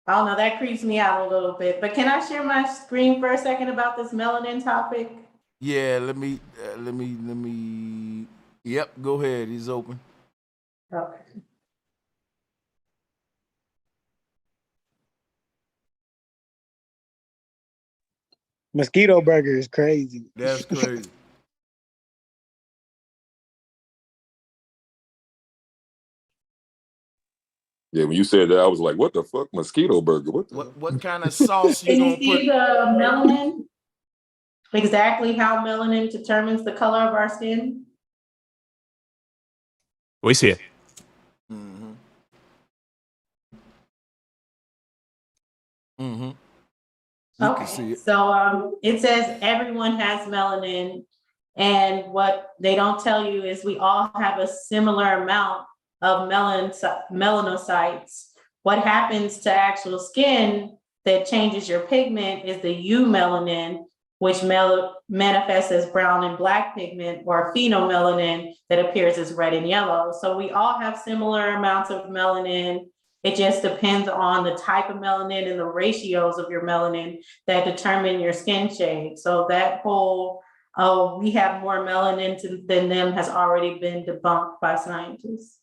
I don't know. That creeps me out a little bit. But can I share my screen for a second about this melanin topic? Yeah, let me. Yep, go ahead. He's open. Okay. Mosquito burger is crazy. That's crazy. Yeah, when you said that, I was like, "What the fuck, mosquito burger? What kind of sauce you Can gonna you see put? the melanin? Exactly how melanin determines the color of our skin? We see it. Okay, so it says everyone has melanin, and what they don't tell you is we all have a similar amount of melanocytes. What happens to actual skin that changes your pigment is the eumelanin, which manifests as brown and black pigment, or phenomelanin that appears as red and yellow. So we all have similar amounts of melanin. It just depends on the type of melanin and the ratios of your melanin that determine your skin shade. So that whole, we have more melanin than them has already been debunked by scientists.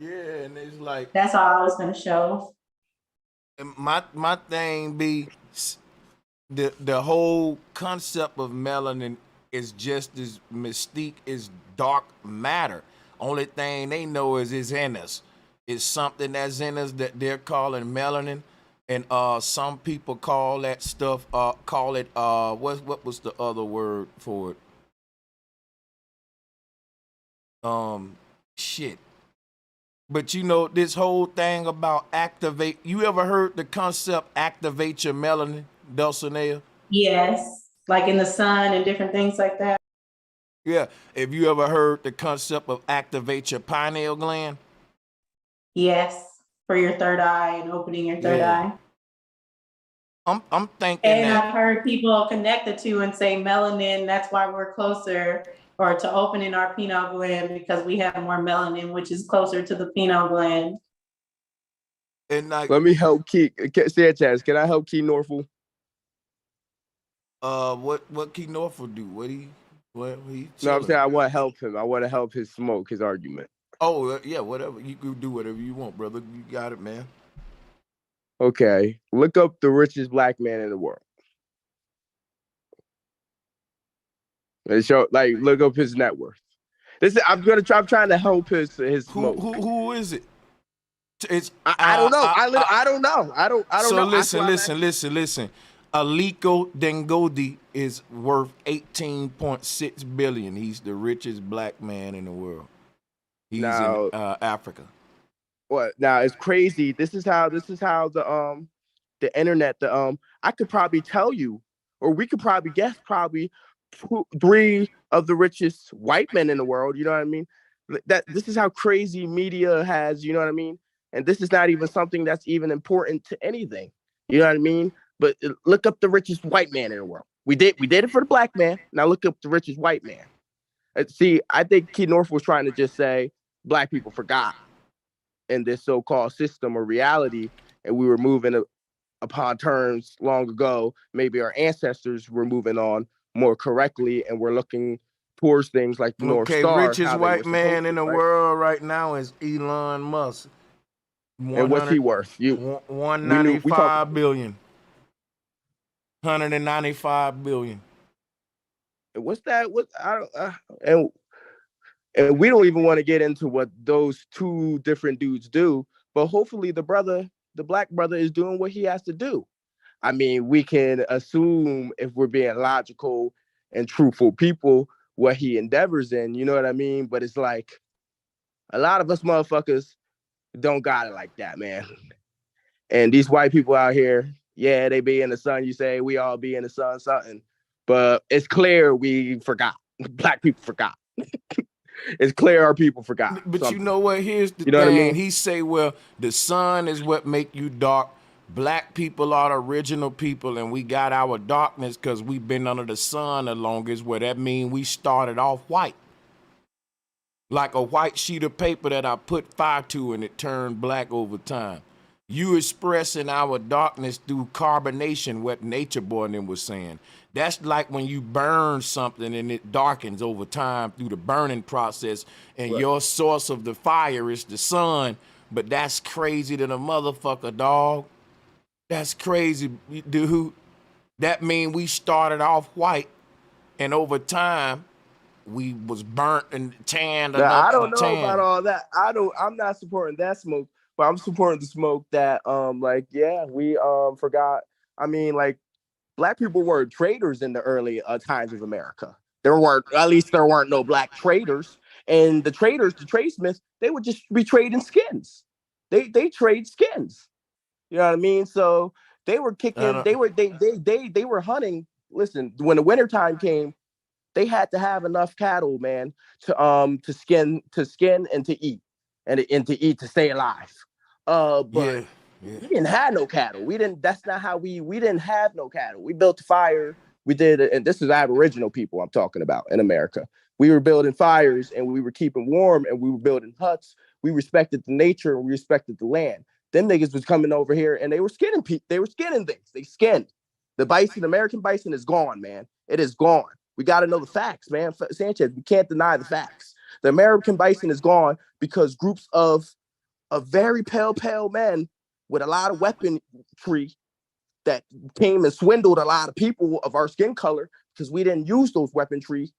Yeah, and it's like that's all I was going to show. My thing be the whole concept of melanin is just as mystique as dark matter. Only thing they know is it's in us. It's something that's in us that they're calling melanin, and some people call that stuff call it what was the other word for it? Shit. But you know, this whole thing about activate, you ever heard the concept activate your melanin, Dulcinea? Yes, like in the sun and different things like that. Yeah. Have you ever heard the concept of activate your pineal gland? Yes, for your third eye and opening your third eye. I'm thinking and that I've heard people connect the two and say melanin, that's why we're closer or to opening our pineal gland because we have more melanin, which is closer to the pineal gland. And like, let me help Key Sanchez. Can I help Key Norfolk? What Key Norfolk do? What he No, I'm saying I want to help him. I want to help his smoke, his argument. Oh yeah, whatever. You can do whatever you want, brother. You got it, man. Okay. Look up the richest black man in the world. And show, like, look up his net worth. I'm trying to help his smoke. Who is it? I don't know. I don't know. I don't so know. listen. Aliko Dangote is worth 18.6 billion. He's the richest black man in the world. He's in Africa. What now? It's crazy. This is how the internet, I could probably tell you, or we could probably guess, three of the richest white men in the world. You know what I mean? That this is how crazy media has. You know what I mean? And this is not even something that's even important to anything. You know what I mean? But look up the richest white man in the world. We did it for the black man. Now look up the richest white man. See, I think Key North was trying to just say black people forgot in this so-called system or reality, and we were moving upon terms long ago. Maybe our ancestors were moving on more correctly, and we're looking towards things like the North Star. Okay, richest white man in the world right now is Elon Musk. And what's he worth? 195 billion. 195 billion. What's that? And we don't even want to get into what those two different dudes do, but hopefully the black brother is doing what he has to do. I mean, we can assume, if we're being logical and truthful people, what he endeavors in, you know what I mean? But it's like, a lot of us motherfuckers don't got it like that, man. And these white people out here, yeah, they be in the sun. You say we all be in the sun, something, but it's clear we forgot. Black people forgot. It's clear our people forgot. But something. You know what? Here's the thing. What I mean? He say, well, the sun is what make you dark. Black people are the original people, and we got our darkness because we've been under the sun the longest. Where that mean we started off white. Like a white sheet of paper that I put fire to and it turned black over time. You expressing our darkness through carbonation, what Nature Boy and them was saying. That's like when you burn something and it darkens over time through the burning process, and your source of the fire is the sun. But that's crazy to the motherfucker, dog. That's crazy, dude. That mean we started off white, and over time, we was burnt and tanned. Now, I don't know about all that. I'm not supporting that smoke, but I'm supporting the smoke that we forgot. I mean, like, black people were traders in the early times of America. There weren't no black traders, and the tradesmiths, they would just be trading skins. They trade skins. You know what I mean? So they were kicking. They were hunting. Listen, when the wintertime came, they had to have enough cattle, man, to skin and to eat, and to eat to stay alive. But we didn't have no cattle. That's not how we didn't have no cattle. We built fire. We did, and this is Aboriginal people I'm talking about in America. We were building fires and we were keeping warm and we were building huts. We respected the nature and we respected the land. Them niggas was coming over here and they were skinning things. They skinned. The bison, American bison is gone, man. It is gone. We got to know the facts, man. Sanchez, we can't deny the facts. The American bison is gone because groups of very pale men with a lot of weaponry that came and swindled a lot of people of our skin color because we didn't use those weaponry.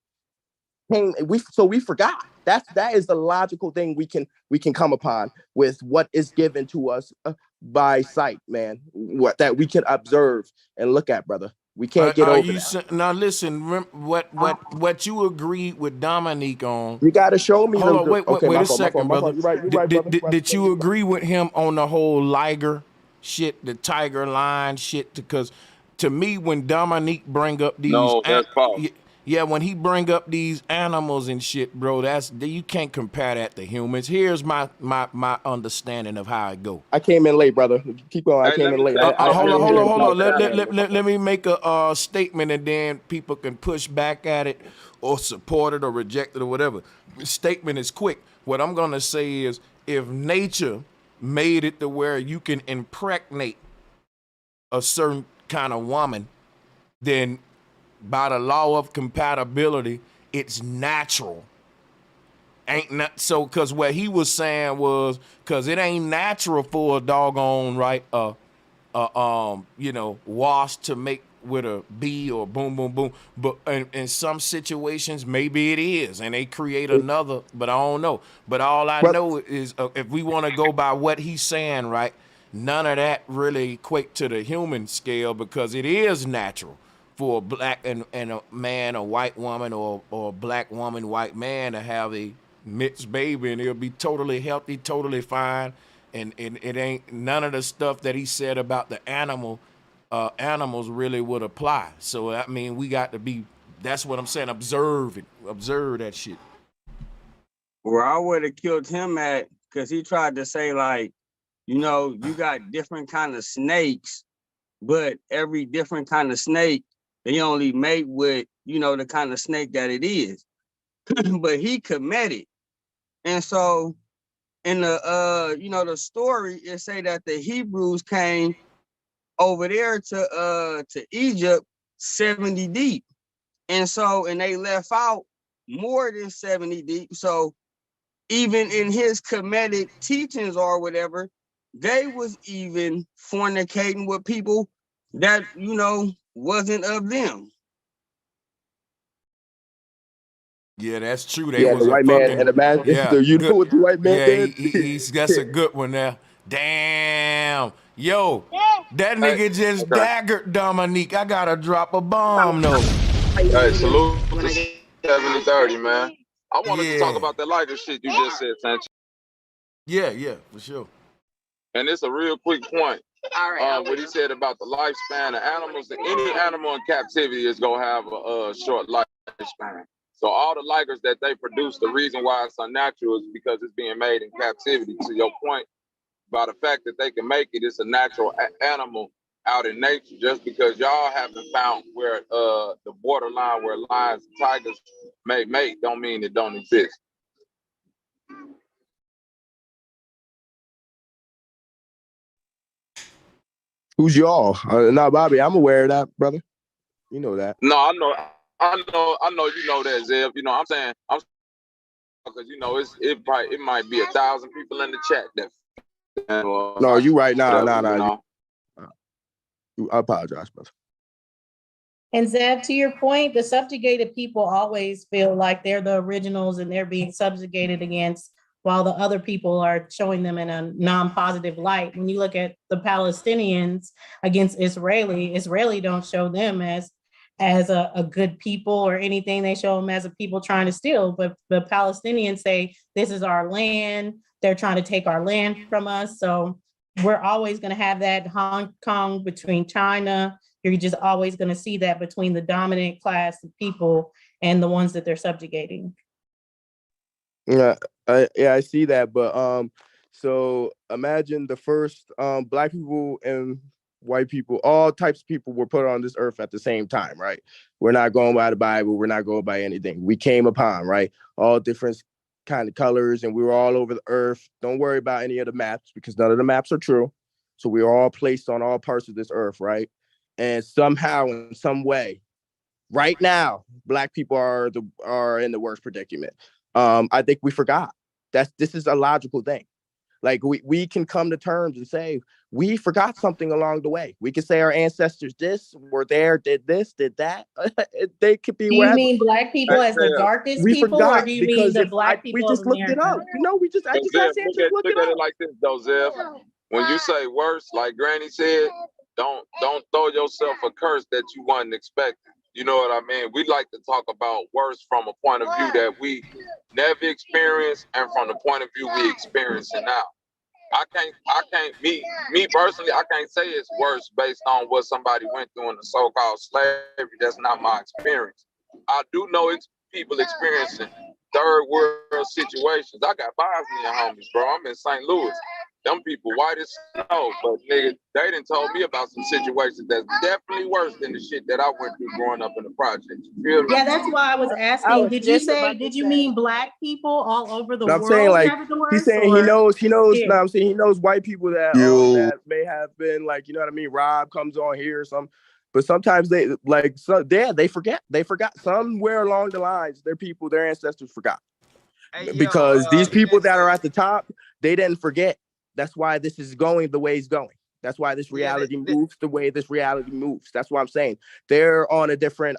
We forgot. That is the logical thing we can come upon with what is given to us by sight, man. What that we can observe and look at, brother. We can't get over that. Now listen, what you agreed with Dominique on. You got to show me. Hold on, wait a second, brother. Did you agree with him on the whole liger shit, the tiger lion shit? Because to me, when Dominique bring up these, that's false. Yeah, when he bring up these animals and shit, bro, you can't compare that to humans. Here's my understanding of how it go. I came in late, brother. Keep going. I came in late. Hold on. Let me make a statement, and then people can push back at it or support it or reject it or whatever. The statement is quick. What I'm gonna say is, if nature made it to where you can impregnate a certain kind of woman, then by the law of compatibility, it's natural. Ain't not so, because what he was saying was, because it ain't natural for a doggone wasp to make with a B or boom, boom, boom. But in some situations, maybe it is, and they create another. But I don't know. But all I know is if we want to go by what he's saying, right? None of that really equate to the human scale because it is natural for a black and a man, a white woman, or a black woman, white man to have a mixed baby, and it'll be totally healthy, totally fine. And it ain't none of the stuff that he said about the animals really would apply. So I mean, we got to be. That's what I'm saying. Observe that shit. Where I would have killed him at, because he tried to say like, you know, you got different kind of snakes, but every different kind of snake, they only mate with, you know, the kind of snake that it is. But he committed. And so in the you know, the story, it say that the Hebrews came over there to Egypt 70 deep. And they left out more than 70 deep. So even in his Kemetic teachings or whatever, they was even fornicating with people that, you know, wasn't of them. Yeah, that's true. They was the white man and the man. Yeah, You know what the white man did? he's that's a good one there. Damn, yo, that nigga just daggered Dominique. I gotta drop a bomb though. Hey, salute to 70-30, man. I wanted to talk about that lighter shit you just said, Sanchez. Yeah, for sure. And it's a real quick point. What he said about the lifespan of animals. Any animal in captivity is gonna have a short lifespan. So all the ligers that they produce, the reason why it's unnatural is because it's being made in captivity. To your point about the fact that they can make it, it's a natural animal out in nature. Just because y'all haven't found where the borderline where lions and tigers may mate, don't mean it don't exist. Who's y'all? Nah, Bobby, I'm aware of that, brother. You know that. No, I know you know that, Zev. You know, I'm saying because you know it might be 1,000 people in the chat that. No, you right now. Nah. I apologize, brother. And Zev, to your point, the subjugated people always feel like they're the originals and they're being subjugated against, while the other people are showing them in a non-positive light. When you look at the Palestinians against Israeli don't show them as a good people or anything. They show them as a people trying to steal. But the Palestinians say, this is our land. They're trying to take our land from us. So we're always going to have that Hong Kong between China. You're just always going to see that between the dominant class of people and the ones that they're subjugating. Yeah, I see that. But so imagine the first black people and white people, all types of people were put on this earth at the same time, right? We're not going by the Bible. We're not going by anything. We came upon, right? All different kind of colors, and we were all over the earth. Don't worry about any of the maps because none of the maps are true. So we are all placed on all parts of this earth, right? And somehow, in some way, right now, black people are in the worst predicament. I think we forgot. This is a logical thing. Like we can come to terms and say we forgot something along the way. We could say our ancestors were there, did this, did that. They could be. Do you mean black people as the darkest people, or do you mean the black people? We just looked it up. You know, I just got Sanchez look it at up. it like this, though, Zev. When you say worse, like Granny said, don't throw yourself a curse that you wasn't expecting. You know what I mean? We like to talk about worse from a point of view that we never experienced and from the point of view we experiencing now. I can't, me personally, I can't say it's worse based on what somebody went through in the so-called slavery. That's not my experience. I do know it's people experiencing third world situations. I got Bosnian homies, bro. I'm in St. Louis. Them people white as snow, but nigga, they done told me about some situations that's definitely worse than the shit that I went through growing up in the projects. You feel me? Yeah, that's why I was asking. Did you mean black people all over the world? I'm saying, like, he's saying he knows. Yeah. No, I'm saying he knows white people that may have been, like, you know what I mean? Rob comes on here or something. But sometimes they forget. They forgot somewhere along the lines. Their ancestors forgot. Because these people that are at the top, they didn't forget. That's why this is going the way it's going. That's why this reality moves the way this reality moves. That's what I'm saying. They're on a different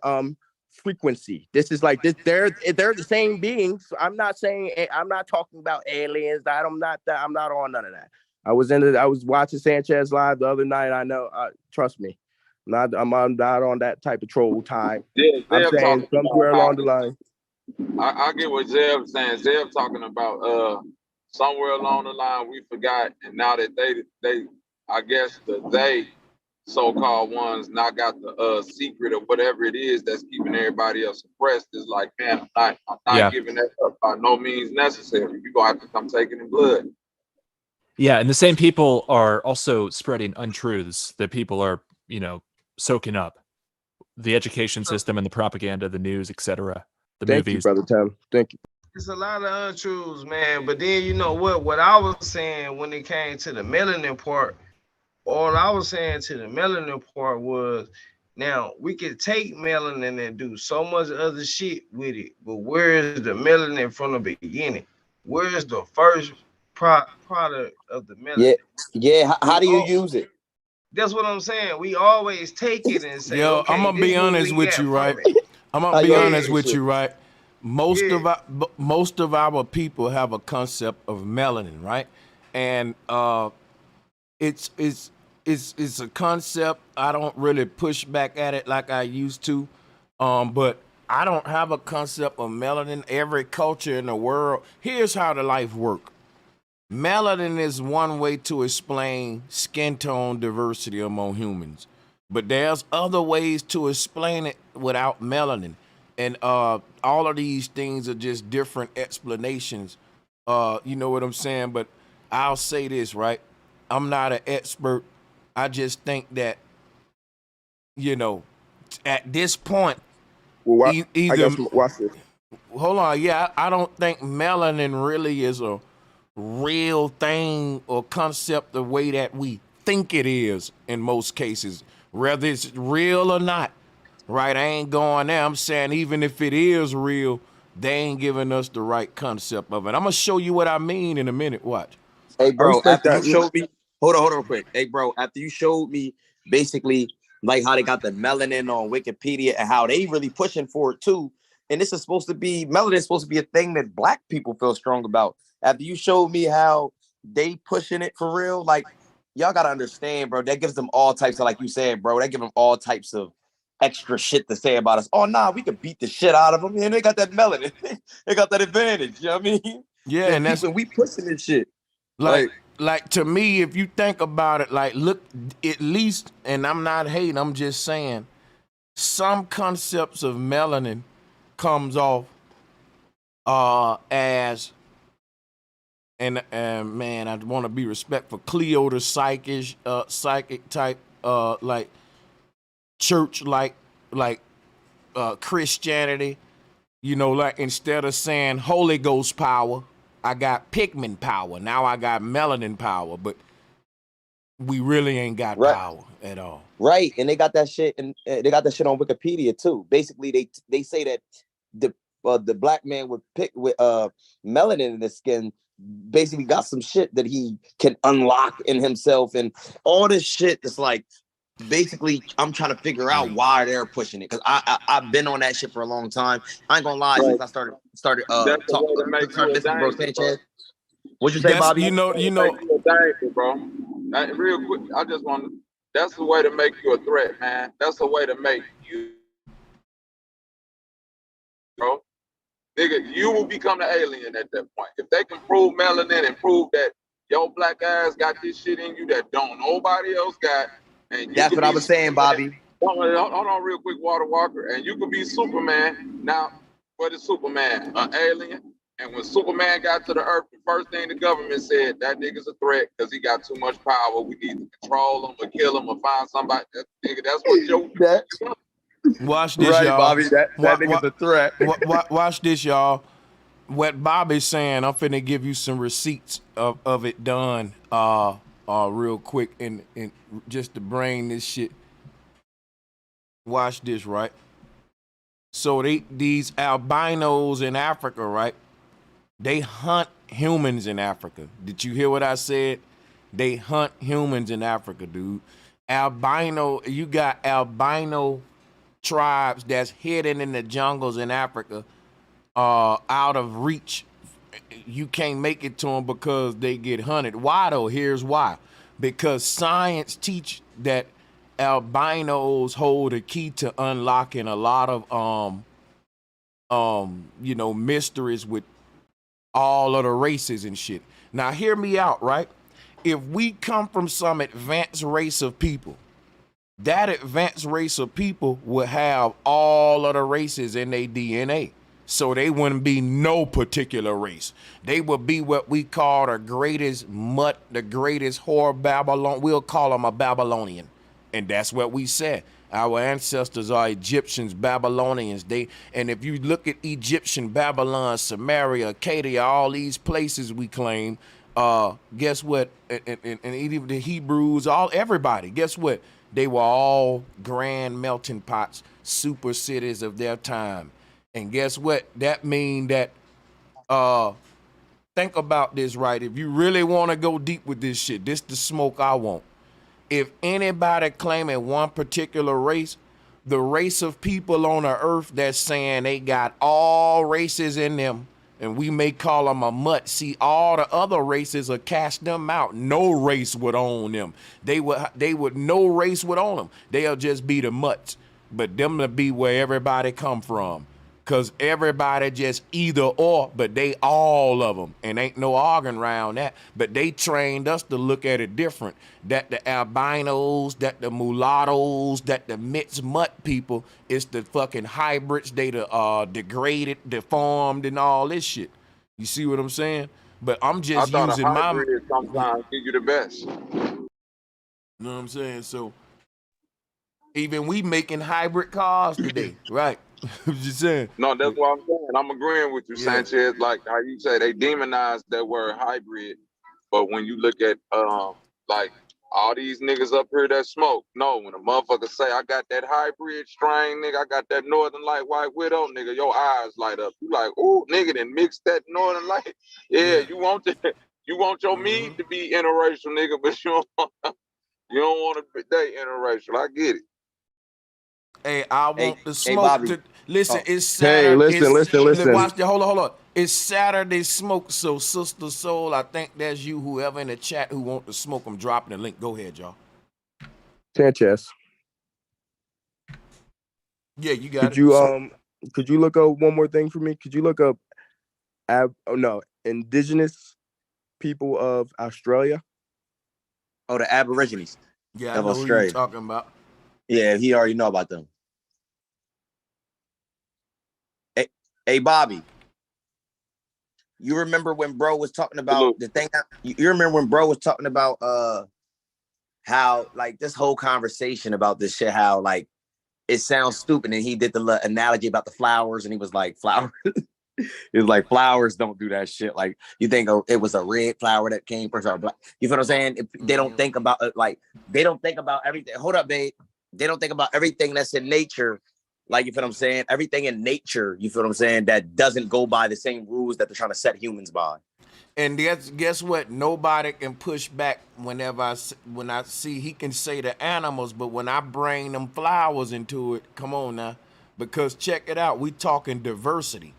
frequency. This is like this. They're the same beings. I'm not talking about aliens. I'm not on none of that. I was watching Sanchez live the other night. I know. Trust me, I'm not on that type of troll time. Yeah, I'm saying somewhere along the line. I get what Zeb's saying. Zeb talking about somewhere along the line we forgot, and now that they I guess they so-called ones now got the secret of whatever it is that's keeping everybody else suppressed. Is like, man, I'm not giving that up by no means necessary. You're gonna have to come take it in blood. Yeah, and the same people are also spreading untruths that people are, soaking up. The education system and the propaganda, the news, etc. The Thank movies. you, Brother Tim. Thank you. It's a lot of untruths, man. But then you know what I was saying when it came to the melanin part, all I was saying to the melanin part was, now we could take melanin and do so much other shit with it, but where is the melanin from the beginning? Where is the first product of the melanin? Yeah. How do you use it? That's what I'm saying. We always take it and say, Yo, okay, I'm gonna be honest with you, right? I'm gonna be honest with you, right? Most of our people have a concept of melanin, right? And it's a concept. I don't really push back at it like I used to, but I don't have a concept of melanin. Every culture in the world, here's how the life works. Melanin is one way to explain skin tone diversity among humans, but there's other ways to explain it without melanin. And all of these things are just different explanations. You know what I'm saying? But I'll say this, right? I'm not an expert. I just think that, at this point, watch this. Hold on. Yeah, I don't think melanin really is a real thing or concept the way that we think it is in most cases, whether it's real or not. Right, I ain't going there. I'm saying even if it is real, they ain't giving us the right concept of it. I'm gonna show you what I mean in a minute. Watch. Hey, bro, after you showed me, hold on real quick. Hey, bro, after you showed me basically like how they got the melanin on Wikipedia and how they really pushing for it too. And this is supposed to be, melanin is supposed to be a thing that black people feel strong about. After you showed me how they pushing it for real, like, y'all gotta understand, bro, that gives them all types of, like you said, bro, that give them all types of extra shit to say about us. Oh, nah, we could beat the shit out of them. And they got that melanin. They got that advantage. You know what I mean? Yeah, and that's we pushing this shit. Like to me, if you think about it, like, look, at least, and I'm not hating, I'm just saying, some concepts of melanin comes off as, and man, I want to be respectful, Cleo the psychic type, like church, like Christianity, like instead of saying Holy Ghost power, I got pigment power. Now I got melanin power, but we really ain't got power at all. Right, and they got that shit, and they got that shit on Wikipedia too. Basically, they say that the black man with melanin in his skin basically got some shit that he can unlock in himself, and all this shit is like, basically, I'm trying to figure out why they're pushing it, because I've been on that shit for a long time. I ain't gonna lie, since I started talking to bro Sanchez. What'd you say, Bobby? You know, bro. Real quick, I just want to. That's the way to make you a threat, man. That's the way to make you, bro. Nigga, you will become the alien at that point. If they can prove melanin and prove that your black ass got this shit in you that don't nobody else got. And that's what I was saying, Bobby. Hold on real quick, Water Walker. And you could be Superman. Now, what is Superman? An alien? And when Superman got to the earth, the first thing the government said, that nigga's a threat because he got too much power. We need to control him or kill him or find somebody. That's what Joe. Watch this, right, y'all. Bobby, that nigga's a threat. Watch this, y'all. What Bobby's saying, I'm finna give you some receipts of it done real quick and just to bring this shit. Watch this, right? So these albinos in Africa, right? They hunt humans in Africa. Did you hear what I said? They hunt humans in Africa, dude. Albino, you got albino tribes that's hidden in the jungles in Africa, out of reach. You can't make it to them because they get hunted. Why though? Here's why. Because science teach that albinos hold a key to unlocking a lot of mysteries with all of the races and shit. Now hear me out, right? If we come from some advanced race of people, that advanced race of people would have all of the races in their DNA. So they wouldn't be no particular race. They would be what we call the greatest mutt, the greatest whore Babylon. We'll call them a Babylonian. And that's what we said. Our ancestors are Egyptians, Babylonians. And if you look at Egyptian, Babylon, Samaria, Acadia, all these places we claim, guess what? And even the Hebrews, everybody, guess what? They were all grand melting pots, super cities of their time. And guess what? That mean that, think about this, right? If you really want to go deep with this shit, this the smoke I want. If anybody claiming one particular race, the race of people on the earth that's saying they got all races in them, and we may call them a mutt. See, all the other races will cast them out. No race would own them. No race would own them. They'll just be the mutts. But them to be where everybody come from. Cause everybody just either or, but they all of them, and ain't no arguing around that. But they trained us to look at it different. That the albinos, that the mulattoes, that the mixed mutt people, it's the fucking hybrids. They the degraded, deformed, and all this shit. You see what I'm saying? But I'm just using my. Sometimes give you the best. You know what I'm saying? So even we making hybrid cars today, right? I'm just saying. No, that's what I'm saying. I'm agreeing with you, Sanchez. Like how you say they demonize that word hybrid, but when you look at like all these niggas up here that smoke, no, when a motherfucker say I got that hybrid strain, nigga, I got that Northern Light White Widow, nigga, your eyes light up. You like, ooh, nigga, then mix that Northern Light. Yeah, you want your meat to be interracial, nigga, but you don't want to be that interracial. I get it. Hey, I want the smoke. Listen, it's Saturday. Hey, listen. Watch the, hold on. It's Saturday smoke. So, Sister Soul, I think that's you. Whoever in the chat who want to smoke, I'm dropping the link. Go ahead, y'all. Sanchez. Yeah, you got Could you look up one more thing for me? Could you look up indigenous people of Australia? Oh, the Aborigines. Yeah, I know who you're talking about. Yeah, he already know about them. Hey, Bobby. You remember when bro was talking about the thing? You remember when bro was talking about how like this whole conversation about this shit, how like it sounds stupid, and he did the analogy about the flowers, and he was like, flowers. It was like flowers don't do that shit. Like you think it was a red flower that came first or black. You feel what I'm saying? They don't think about they don't think about everything. Hold up, babe. They don't think about everything that's in nature. Like, you feel what I'm saying? Everything in nature, you feel what I'm saying, that doesn't go by the same rules that they're trying to set humans by. And guess what? Nobody can push back when I see he can say the animals, but when I bring them flowers into it, come on now. Because check it out, we talking diversity.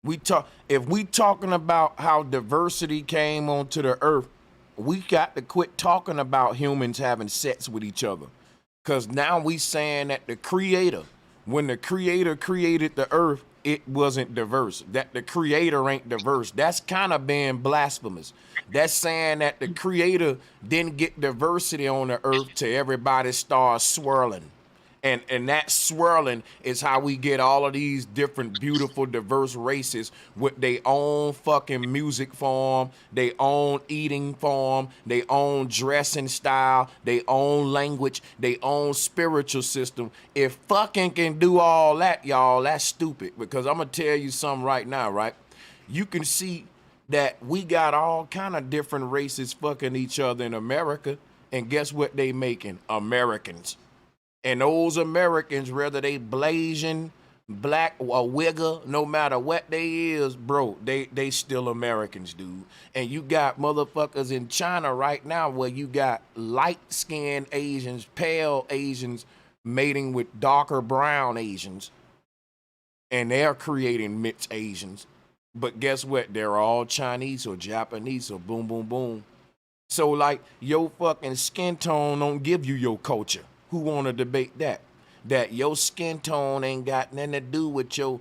If we talking about how diversity came onto the earth, we got to quit talking about humans having sex with each other. Because now we saying that when the creator created the earth, it wasn't diverse. That the creator ain't diverse. That's kind of being blasphemous. That's saying that the creator didn't get diversity on the earth till everybody starts swirling. And that swirling is how we get all of these different, beautiful, diverse races with their own fucking music form, their own eating form, their own dressing style, their own language, their own spiritual system. If fucking can do all that, y'all, that's stupid. Because I'm going to tell you something right now, right? You can see that we got all kind of different races fucking each other in America. And guess what they making? Americans. And those Americans, whether they Blasian, black or wigger, no matter what they is, bro, they still Americans, dude. And you got motherfuckers in China right now where you got light-skinned Asians, pale Asians mating with darker brown Asians, and they're creating mixed Asians. But guess what? They're all Chinese or Japanese or boom, boom, boom. So like your fucking skin tone don't give you your culture. Who wanna debate that? That your skin tone ain't got nothing to do with your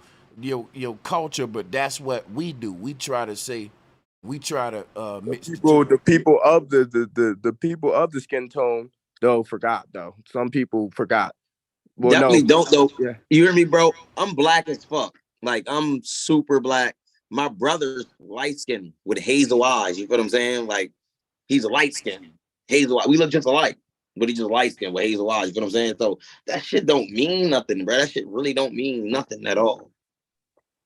culture, but that's what we do. We try to say, mix the people of the people of the skin tone though forgot though. Some people forgot. Well, Definitely no. don't though. Yeah. You hear me, bro? I'm black as fuck. Like I'm super black. My brother's light skinned with hazel eyes. You know what I'm saying? Like he's a light skinned, hazel eyes. We look just alike, but he's just light skinned with hazel eyes. You know what I'm saying? So that shit don't mean nothing, bro. That shit really don't mean nothing at all.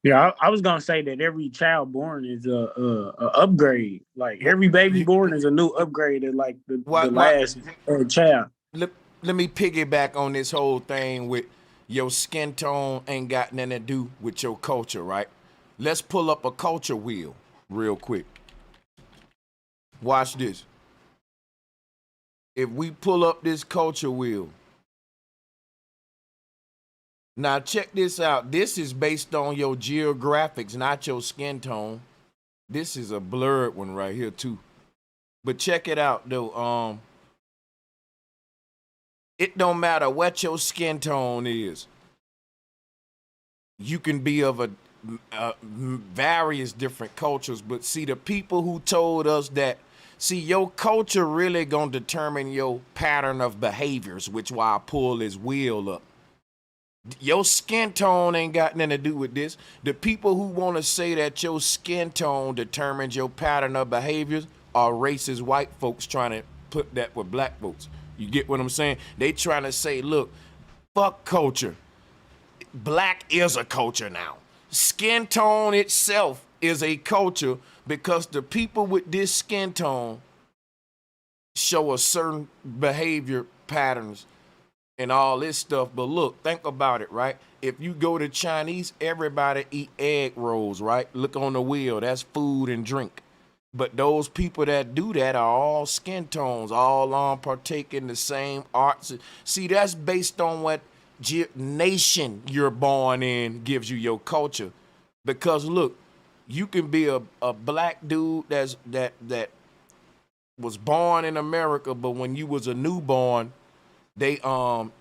Yeah, I was gonna say that every child born is a upgrade. Like every baby born is a new upgrade of like the last child. Let me piggyback on this whole thing with your skin tone ain't got nothing to do with your culture, right? Let's pull up a culture wheel real quick. Watch this. If we pull up this culture wheel, now check this out. This is based on your geographics, not your skin tone. This is a blurred one right here too. But check it out though. It don't matter what your skin tone is. You can be of a various different cultures, but see the people who told us that, see your culture really gonna determine your pattern of behaviors, which why I pull this wheel up. Your skin tone ain't got nothing to do with this. The people who want to say that your skin tone determines your pattern of behaviors are racist white folks trying to put that with black folks. You get what I'm saying? They trying to say, look, fuck culture. Black is a culture now. Skin tone itself is a culture because the people with this skin tone show a certain behavior patterns and all this stuff. But look, think about it, right? If you go to Chinese, everybody eat egg rolls, right? Look on the wheel, that's food and drink. But those people that do that are all skin tones, all partake in the same arts. See, that's based on what nation you're born in gives you your culture. Because look, you can be a black dude that was born in America, but when you was a newborn, they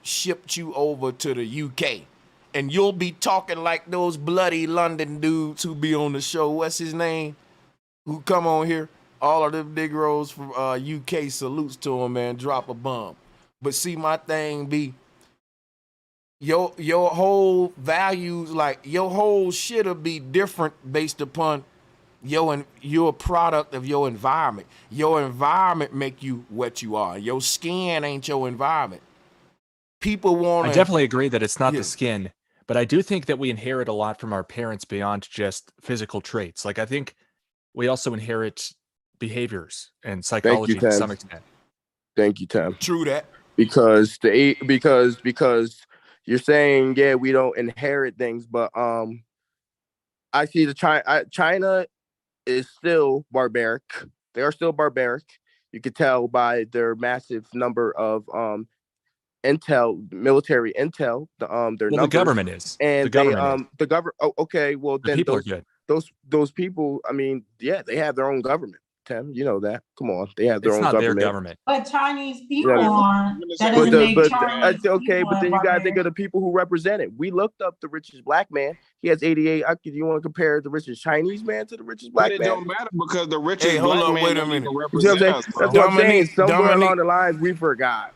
shipped you over to the UK. And you'll be talking like those bloody London dudes who be on the show. What's his name? Who come on here? All of them Negroes from UK, salutes to them, man. Drop a bomb. But see, my thing be, your whole values, like your whole shit'll be different based upon you're a product of your environment. Your environment make you what you are. Your skin ain't your environment. People want. I definitely agree that it's not the skin, but I do think that we inherit a lot from our parents beyond just physical traits. Like I think we also inherit behaviors and psychology to some extent. Thank you, Tim. True that. Because you're saying, yeah, we don't inherit things, but I see China is still barbaric. They are still barbaric. You could tell by their massive number of military intel. Their numbers. The government is. And the government the government. Oh, okay, well the then people are good. Those people. I mean, yeah, they have their own government. Tim, you know that. Come on, they have their own government. Their government. But Chinese people aren't. That doesn't make Chinese okay, but then you gotta think of the people who represent it. We looked up the richest black man. He has 88. You want to compare the richest Chinese man to the richest black man? But it don't matter because the richest hold black up, man wait a don't minute. even You know what I'm saying? represent us, That's bro. what I'm saying. Somewhere Dominique, along the lines, we forgot.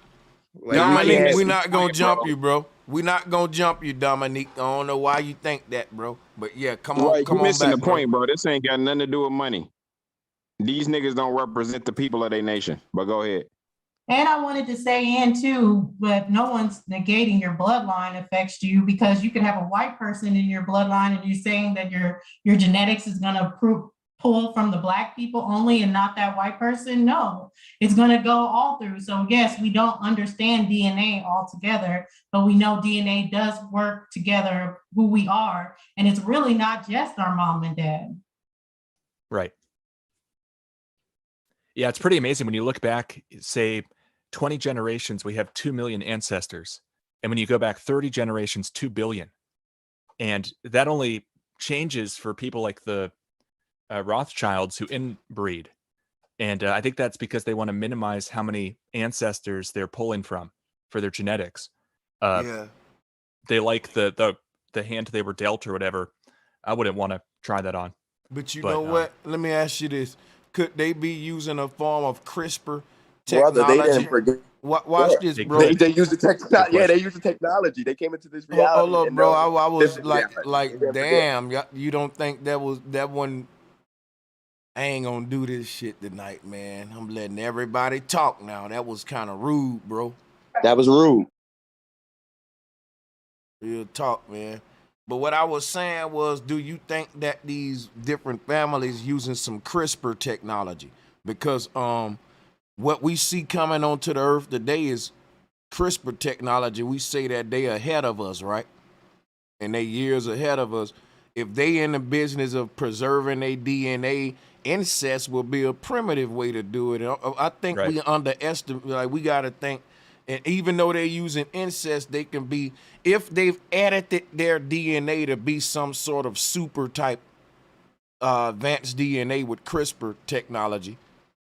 Like, Dominique, we're not bro. gonna jump you, bro. We're not gonna jump you, Dominique. I don't know why you think that, bro. But yeah, come on You're missing back, the point, bro. This ain't got nothing to do with money. These niggas don't represent the people of their nation. But go ahead. And I wanted to say in too, but no one's negating your bloodline affects you, because you could have a white person in your bloodline and you're saying that your genetics is gonna pull pull from the Black people only and not that white person? No, it's going to go all through. So yes, we don't understand DNA altogether, but we know DNA does work together who we are. And it's really not just our mom and dad. Right. Yeah, it's pretty amazing when you look back, say 20 generations, we have 2 million ancestors. And when you go back 30 generations, 2 billion. And that only changes for people like the Rothschilds who inbreed. And I think that's because they want to minimize how many ancestors they're pulling from for their genetics. Yeah. They like the hand they were dealt or whatever. I wouldn't want to try that on. But you know what? Let me ask you this. Could they be using a form of CRISPR technology? Brother, they didn't forget. Watch this, bro. They use the technology. Yeah, they use the technology. They came into this reality. Hold up, bro. I was this like, reality. damn, you don't think that one? I ain't gonna do this shit tonight, man. I'm letting everybody talk now. That was kind of rude, bro. That was rude. Real talk, man. But what I was saying was, do you think that these different families using some CRISPR technology? Because what we see coming onto the earth today is CRISPR technology. We say that they ahead of us, right? And they years ahead of us. If they in the business of preserving their DNA, incest will be a primitive way to do it. I think we underestimate, like we got to think, and even though they're using incest, they can be, if they've edited their DNA to be some sort of super type advanced DNA with CRISPR technology,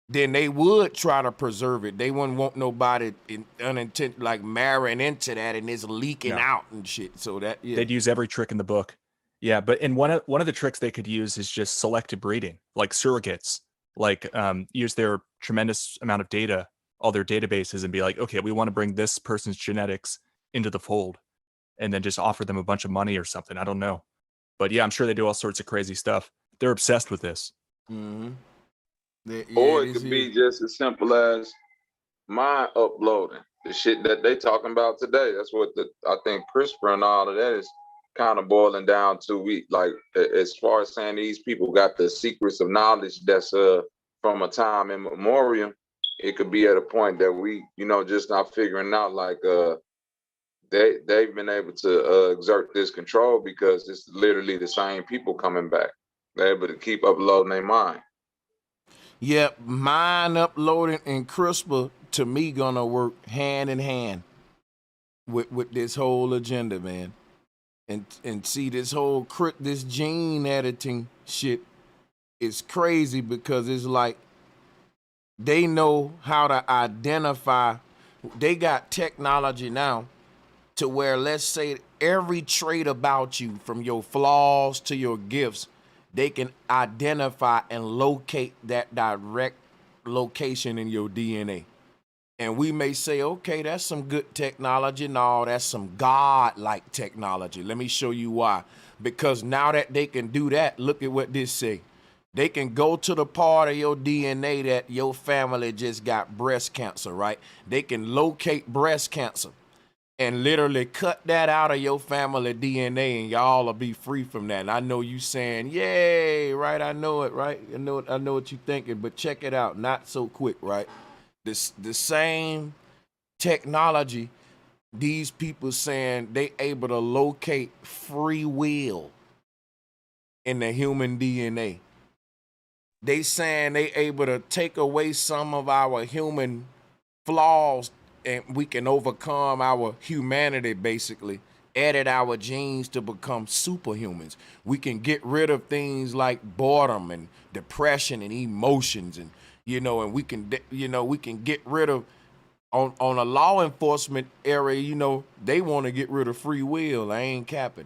then they would try to preserve it. They wouldn't want nobody unintended like marrying into that and it's leaking out and shit. So that they'd use every trick in the book. Yeah, but in one of the tricks they could use is just selective breeding, like surrogates, like use their tremendous amount of data, all their databases, and be like, okay, we want to bring this person's genetics into the fold, and then just offer them a bunch of money or something. I don't know, but yeah, I'm sure they do all sorts of crazy stuff. They're obsessed with this. Mm-hmm. Or it could be just as simple as my uploading the shit that they talking about today. That's what I think CRISPR and all of that is kind of boiling down to. We like, as far as saying these people got the secrets of knowledge that's from a time immemorial. It could be at a point that we, just not figuring out, like they've been able to exert this control because it's literally the same people coming back. They're able to keep uploading their mind. Yep, mind uploading and CRISPR to me gonna work hand in hand with this whole agenda, man. And see, this whole this gene editing shit is crazy because it's like they know how to identify. They got technology now to where, let's say, every trait about you, from your flaws to your gifts, they can identify and locate that direct location in your DNA. And we may say, okay, that's some good technology. No, that's some God-like technology. Let me show you why. Because now that they can do that, look at what this say. They can go to the part of your DNA that your family just got breast cancer, right? They can locate breast cancer and literally cut that out of your family DNA, and y'all will be free from that. And I know you saying, yay, right? I know it, right? I know what you're thinking, but check it out. Not so quick, right? The same technology, these people saying they able to locate free will in the human DNA. They saying they able to take away some of our human flaws and we can overcome our humanity, basically. Edit our genes to become superhumans. We can get rid of things like boredom and depression and emotions, and and we can get rid of on a law enforcement area. They want to get rid of free will. I ain't capping.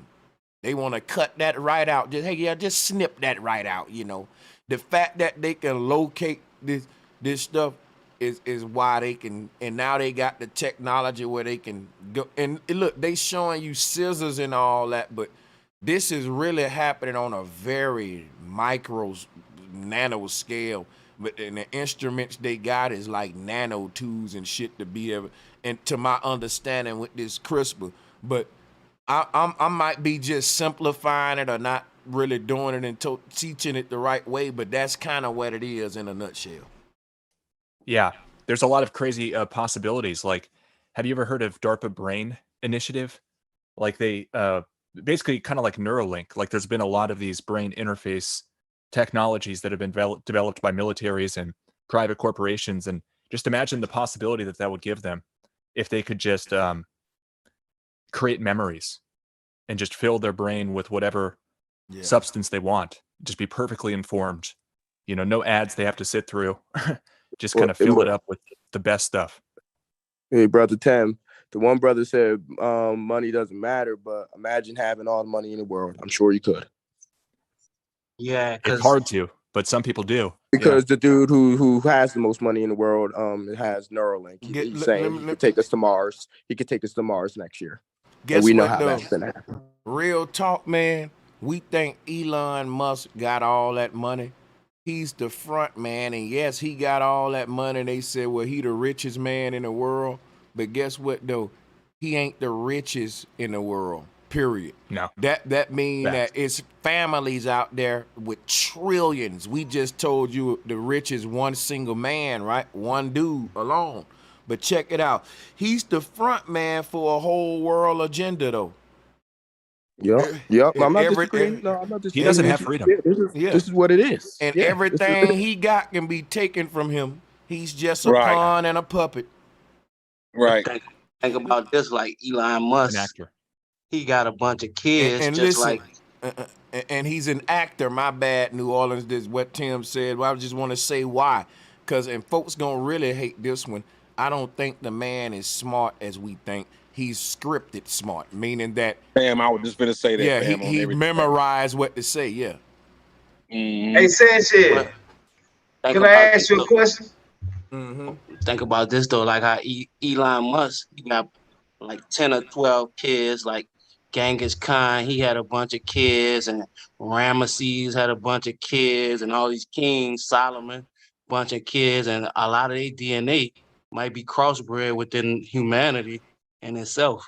They want to cut that right out. Just snip that right out. The fact that they can locate this stuff is why they can, and now they got the technology where they can go and look, they showing you scissors and all that, but this is really happening on a very nano scale. But and the instruments they got is like nano tools and shit to be able, and to my understanding with this CRISPR, but I might be just simplifying it or not really doing it and teaching it the right way, but that's kind of what it is in a nutshell. Yeah, there's a lot of crazy possibilities. Like, have you ever heard of DARPA Brain Initiative? Like they basically kind of like Neuralink. Like there's been a lot of these brain interface technologies that have been developed by militaries and private corporations, and just imagine the possibility that would give them if they could just create memories and just fill their brain with whatever substance they want. Just be perfectly informed. You know, no ads they have to sit through. Just kind of fill it up with the best stuff. Hey, brother Tim. The one brother said money doesn't matter, but imagine having all the money in the world. I'm sure you could. Yeah, it's hard to, but some people do. Because the dude who has the most money in the world has Neuralink. He's saying he could take us to Mars. He could take us to Mars next year. And we know how that's gonna happen. Real talk, man. We think Elon Musk got all that money. He's the front man, and yes, he got all that money. They said, well, he the richest man in the world. But guess what, though? He ain't the richest in the world, period. No. That means that it's families out there with trillions. We just told you the richest one single man, right? One dude alone. But check it out. He's the front man for a whole world agenda, though. Yep. I'm not disagreeing. No, I'm not disagreeing. He doesn't have freedom. This is what it is. And everything he got can be taken from him. He's just a pawn and a puppet. Right. Think about this, like Elon Musk. An actor. He got a bunch of kids, and just listen, like. And he's an actor. My bad, New Orleans. This is what Tim said. Well, I just want to say why, and folks gonna really hate this one. I don't think the man is smart as we think. He's scripted smart, meaning that. Damn, I was just gonna say that. Yeah, he memorized what to say. Yeah. Mm-hmm. Hey, Sanchez, can I ask you a question? Think about this though, like how Elon Musk, he got like 10 or 12 kids, like Genghis Khan, he had a bunch of kids, and Ramesses had a bunch of kids, and all these kings, Solomon, bunch of kids, and a lot of their DNA might be crossbred within humanity in itself.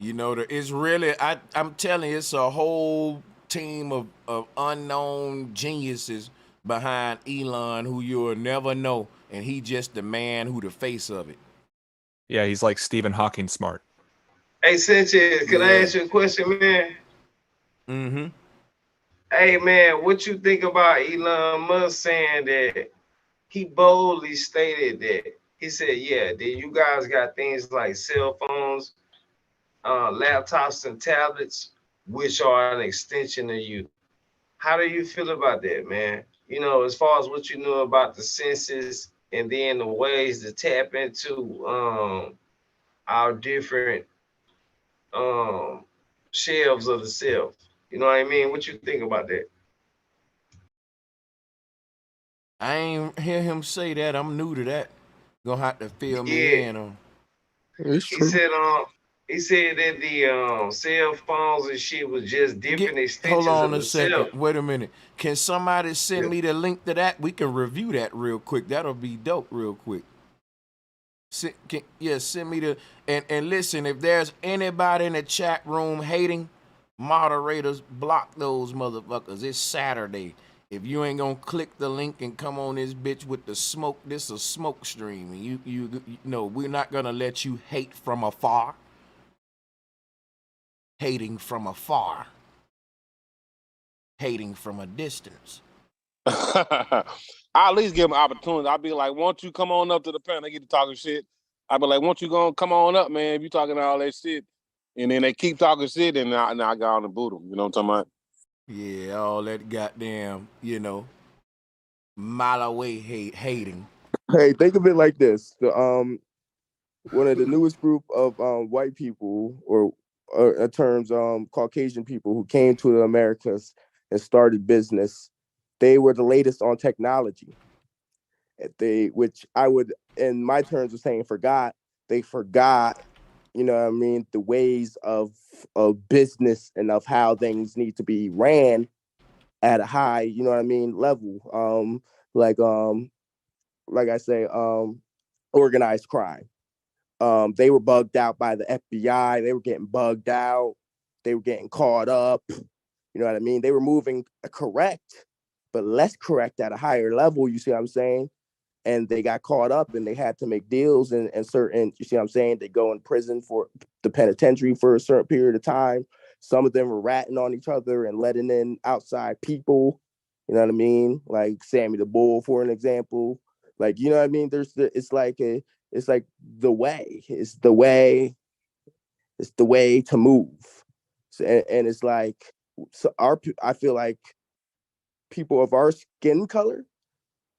You know, it's really, I'm telling you, it's a whole team of unknown geniuses behind Elon who you'll never know, and he just the man who the face of it. Yeah, he's like Stephen Hawking smart. Hey, Sanchez, can I ask you a question, man? Mm-hmm. Hey, man, what you think about Elon Musk saying that he boldly stated that he said, yeah, that you guys got things like cell phones, laptops, and tablets, which are an extension of you. How do you feel about that, man? You know, as far as what you know about the senses and then the ways to tap into our different shelves of the self. You know what I mean? What you think about that? I ain't hear him say that. I'm new to that. Gonna have to fill me in on. He said that the cell phones and shit was just different extensions Hold on of a the second. self. Wait a minute. Can somebody send me the link to that? We can review that real quick. That'll be dope real quick. Send me the and listen, if there's anybody in the chat room hating, moderators, block those motherfuckers. It's Saturday. If you ain't gonna click the link and come on this bitch with the smoke, this is a smoke stream. And you know, we're not gonna let you hate from afar. Hating from afar. Hating from a distance. I at least give them opportunity. I'll be like, won't you come on up to the panel? They get to talking shit. I'll be like, won't you go come on up, man, if you talking all that shit. And then they keep talking shit, and I got on and boot them. You know what I'm talking about? Yeah, all that goddamn, you know, mile away hating. Hey, think of it like this: the one of the newest group of white people, or in terms Caucasian people who came to the Americas and started business, they were the latest on technology. Which I would, in my terms of saying, they forgot, you know what I mean, the ways of business and of how things need to be ran at a high, you know what I mean, level. Like I say, organized crime. They were bugged out by the FBI. They were getting bugged out. they were getting caught up. You know what I mean? They were moving correct, but less correct at a higher level. You see what I'm saying? And they got caught up and they had to make deals and certain, you see what I'm saying? They go in prison for the penitentiary for a certain period of time. Some of them were ratting on each other and letting in outside people. You know what I mean? Like Sammy the Bull, for an example. Like, you know what I mean? It's like the way. It's the way to move. So, and it's like, so I feel like people of our skin color,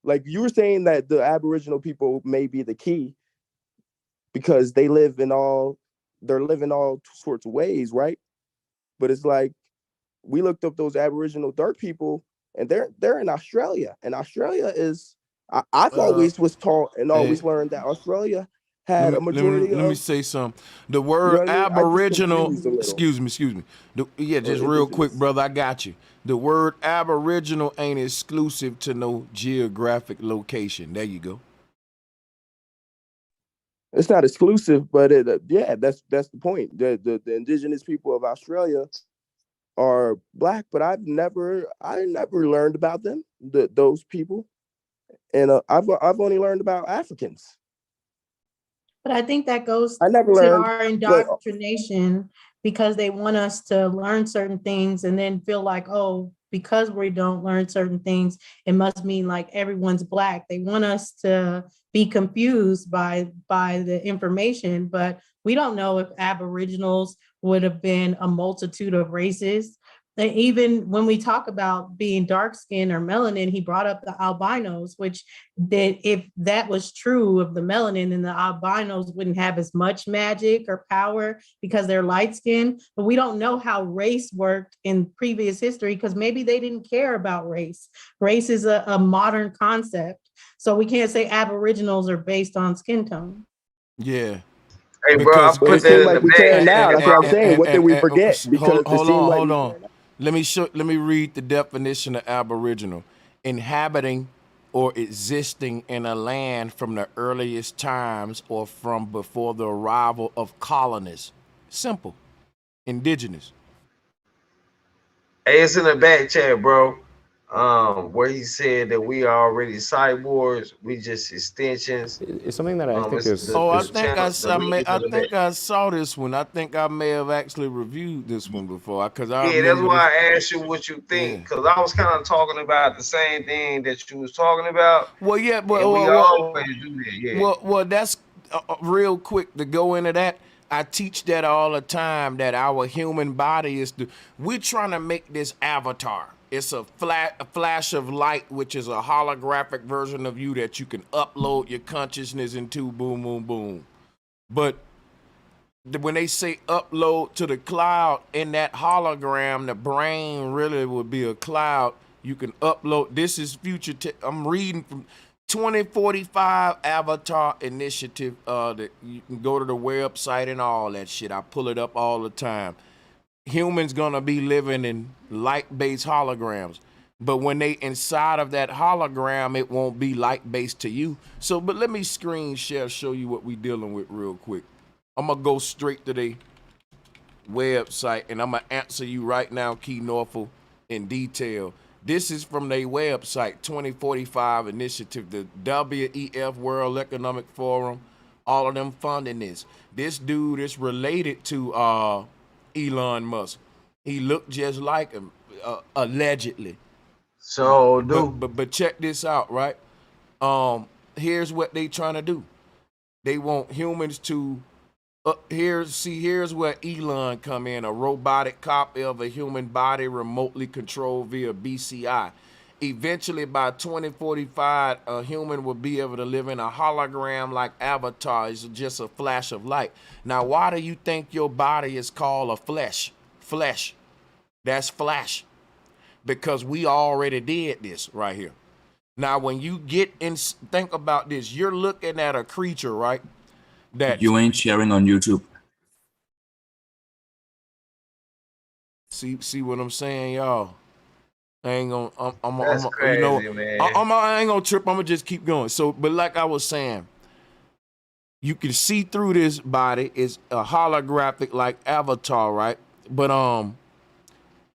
like you were saying that the Aboriginal people may be the key because they're living all sorts of ways, right? But it's like we looked up those Aboriginal dark people, and they're in Australia, and Australia is I've always was taught and always learned that Australia had a majority. Let me say something. The word Aboriginal, excuse me. Just real quick, brother, I got you. The word Aboriginal ain't exclusive to no geographic location. There you go. It's not exclusive, but that's the point. The indigenous people of Australia are black, but I never learned about them. Those people, and I've only learned about Africans. But I think that goes I never to learned, our indoctrination because they want us to learn certain things and then feel like, oh, because we don't learn certain things, it must mean like everyone's black. They want us to be confused by the information, but we don't know if Aboriginals would have been a multitude of races. And even when we talk about being dark skinned or melanin, he brought up the albinos, which that if that was true of the melanin, then the albinos wouldn't have as much magic or power because they're light skinned. But we don't know how race worked in previous history because maybe they didn't care about race. Race is a modern concept. So we can't say Aboriginals are based on skin tone. Yeah. Hey, bro, I put that in the we care now. That's what I'm saying. What did we forget? Because hold on. Let me read the definition of Aboriginal. Inhabiting or existing in a land from the earliest times or from before the arrival of colonists. Simple. Indigenous. Hey, it's in the back chat, bro. Where he said that we are already cyborgs, we just extensions. It's something that I think is. I think I saw this one. I think I may have actually reviewed this one before because that's why I asked you what you think because I was kind of talking about the same thing that you was talking about. Well, yeah, but we always do that. Yeah. Well, that's real quick to go into that. I teach that all the time that our human body we're trying to make this avatar. It's a flash of light, which is a holographic version of you that you can upload your consciousness into, boom, boom, boom. But when they say upload to the cloud, in that hologram, the brain really would be a cloud. You can upload. This is future. I'm reading from 2045 Avatar Initiative. That you can go to the website and all that shit. I pull it up all the time. Humans gonna be living in light-based holograms, but when they inside of that hologram, it won't be light-based to you. So, but let me screen share, show you what we dealing with real quick. I'm gonna go straight to the website and I'm gonna answer you right now, Key Norfolk, in detail. This is from their website, 2045 Initiative, the WEF, World Economic Forum, all of them funding this. This dude is related to Elon Musk. He looked just like him, allegedly. So, but check this out, right? Here's what they trying to do. They want humans to. Here's where Elon come in. A robotic copy of a human body remotely controlled via BCI. Eventually, by 2045, a human will be able to live in a hologram like avatar. It's just a flash of light. Now, why do you think your body is called a flesh? Flesh. That's flash. Because we already did this right here. Now, when you get in, think about this. You're looking at a creature, right? That you ain't sharing on YouTube. See what I'm saying, y'all? I ain't gonna. That's crazy, man. I ain't gonna trip. I'm gonna just keep going. So, but like I was saying, you can see through this body. It's a holographic like avatar, right? But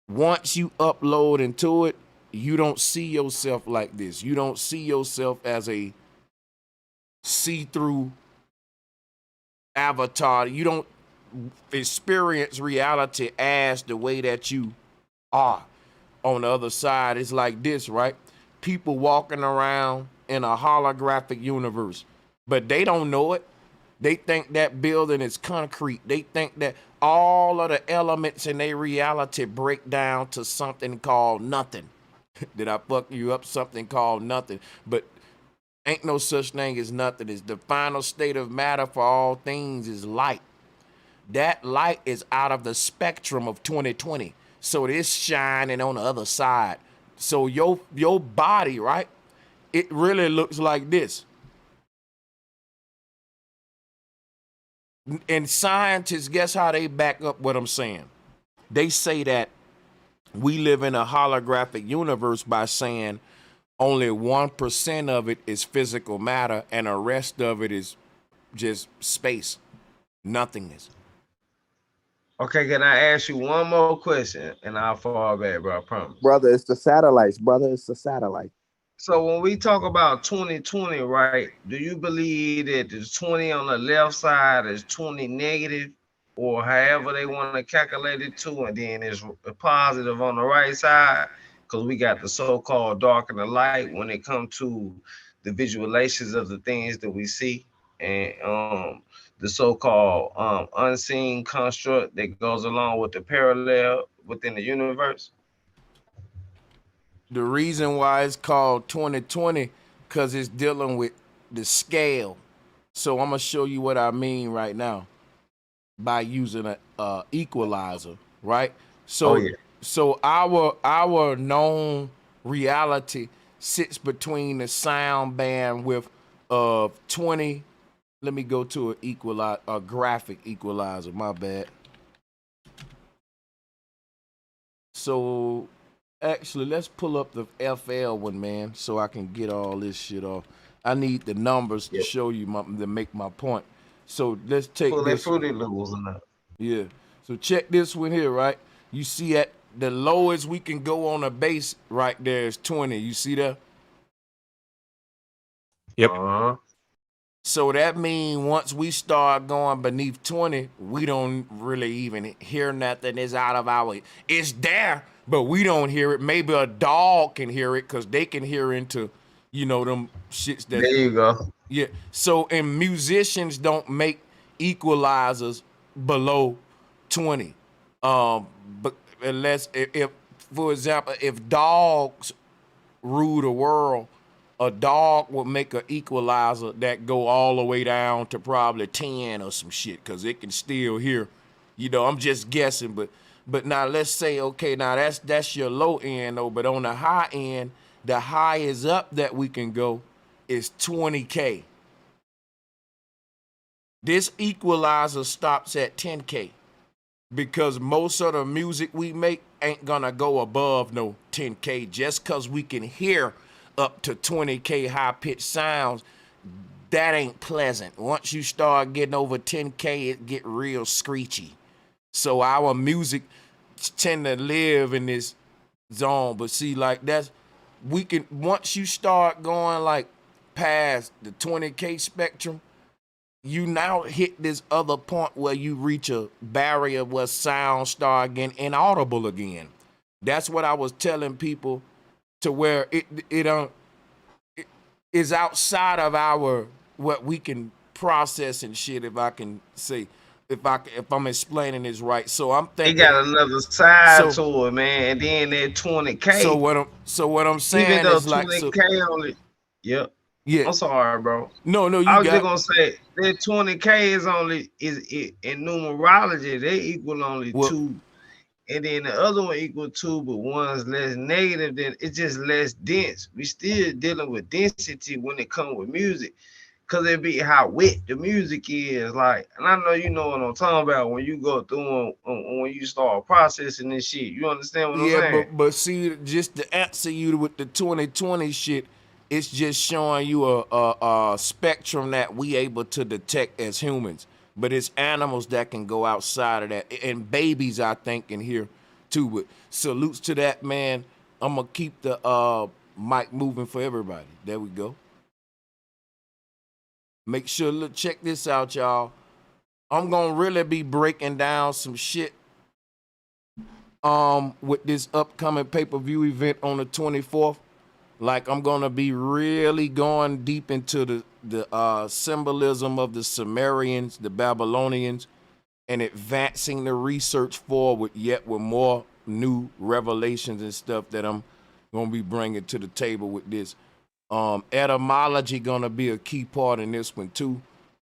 once you upload into it, you don't see yourself like this. You don't see yourself as a see-through avatar. You don't experience reality as the way that you are. On the other side, it's like this, right? People walking around in a holographic universe, but they don't know it. They think that building is concrete. They think that all of the elements in their reality break down to something called nothing. Did I fuck you up? Something called nothing. But ain't no such thing as nothing. It's the final state of matter for all things is light. That light is out of the spectrum of 2020. So it's shining on the other side. So your body, right? It really looks like this. And scientists, guess how they back up what I'm saying? They say that we live in a holographic universe by saying only 1% of it is physical matter and the rest of it is just space, nothingness. Okay, can I ask you one more question and I'll fall back, bro, I promise. Brother, it's the satellites, brother. It's the satellite. So when we talk about 2020, right, do you believe that the 20 on the left side is 20 negative or however they want to calculate it to, and then it's a positive on the right side? Because we got the so-called dark and the light when it comes to the visualizations of the things that we see, and the so-called unseen construct that goes along with the parallel within the universe. The reason why it's called 2020 because it's dealing with the scale. So I'm gonna show you what I mean right now by using a equalizer, right? So so our known reality sits between the sound bandwidth of 20. Let me go to a graphic equalizer, my bad. So actually, let's pull up the FL one, man, so I can get all this shit off. I need the numbers to show you to make my point. So let's take this. Yeah. So check this one here, right? You see at the lowest we can go on a base right there is 20. You see that? Yep. So that means once we start going beneath 20, we don't really even hear nothing. It's out of our, it's there, but we don't hear it. Maybe a dog can hear it because they can hear into, you know, them shits that. There you go. Yeah. So, and musicians don't make equalizers below 20. But unless, if for example, if dogs rule the world, a dog would make an equalizer that go all the way down to probably 10 or some shit, because it can still hear. You know, I'm just guessing, but now let's say, okay, now that's your low end though, but on the high end, the highest up that we can go is 20K. This equalizer stops at 10K because most of the music we make ain't gonna go above no 10K. Just because we can hear up to 20K high-pitched sounds, that ain't pleasant. Once you start getting over 10K, it get real screechy. So our music tend to live in this zone. But see, like that's, we can, once you start going like past the 20K spectrum, you now hit this other point where you reach a barrier where sound start getting inaudible again. That's what I was telling people, to where it is outside of our what we can process and shit. If I can say, if I'm explaining this right, so I'm thinking it got another side to it, man. And then that 20K. So what I'm saying, even though is like 20K only. Yep. Yeah. I'm sorry, bro. No, you I was got. just gonna say that 20K is only in numerology they equal only 2. And then the other one equal 2, but one's less negative, then it's just less dense. We still dealing with density when it comes with music, because it be how wet the music is. Like, and I know you know what I'm talking about when you go through when you start processing this shit. You understand what I'm saying? Yeah, but see, just to answer you with the 2020 shit, it's just showing you a spectrum that we able to detect as humans. but it's animals that can go outside of that, and babies, I think, in here too. But salutes to that, man. I'm gonna keep the mic moving for everybody. There we go. Make sure, look, check this out, y'all. I'm gonna really be breaking down some shit with this upcoming pay-per-view event on the 24th. Like, I'm gonna be really going deep into the symbolism of the Sumerians, the Babylonians, and advancing the research forward yet with more new revelations and stuff that I'm gonna be bringing to the table with this. Etymology gonna be a key part in this one too.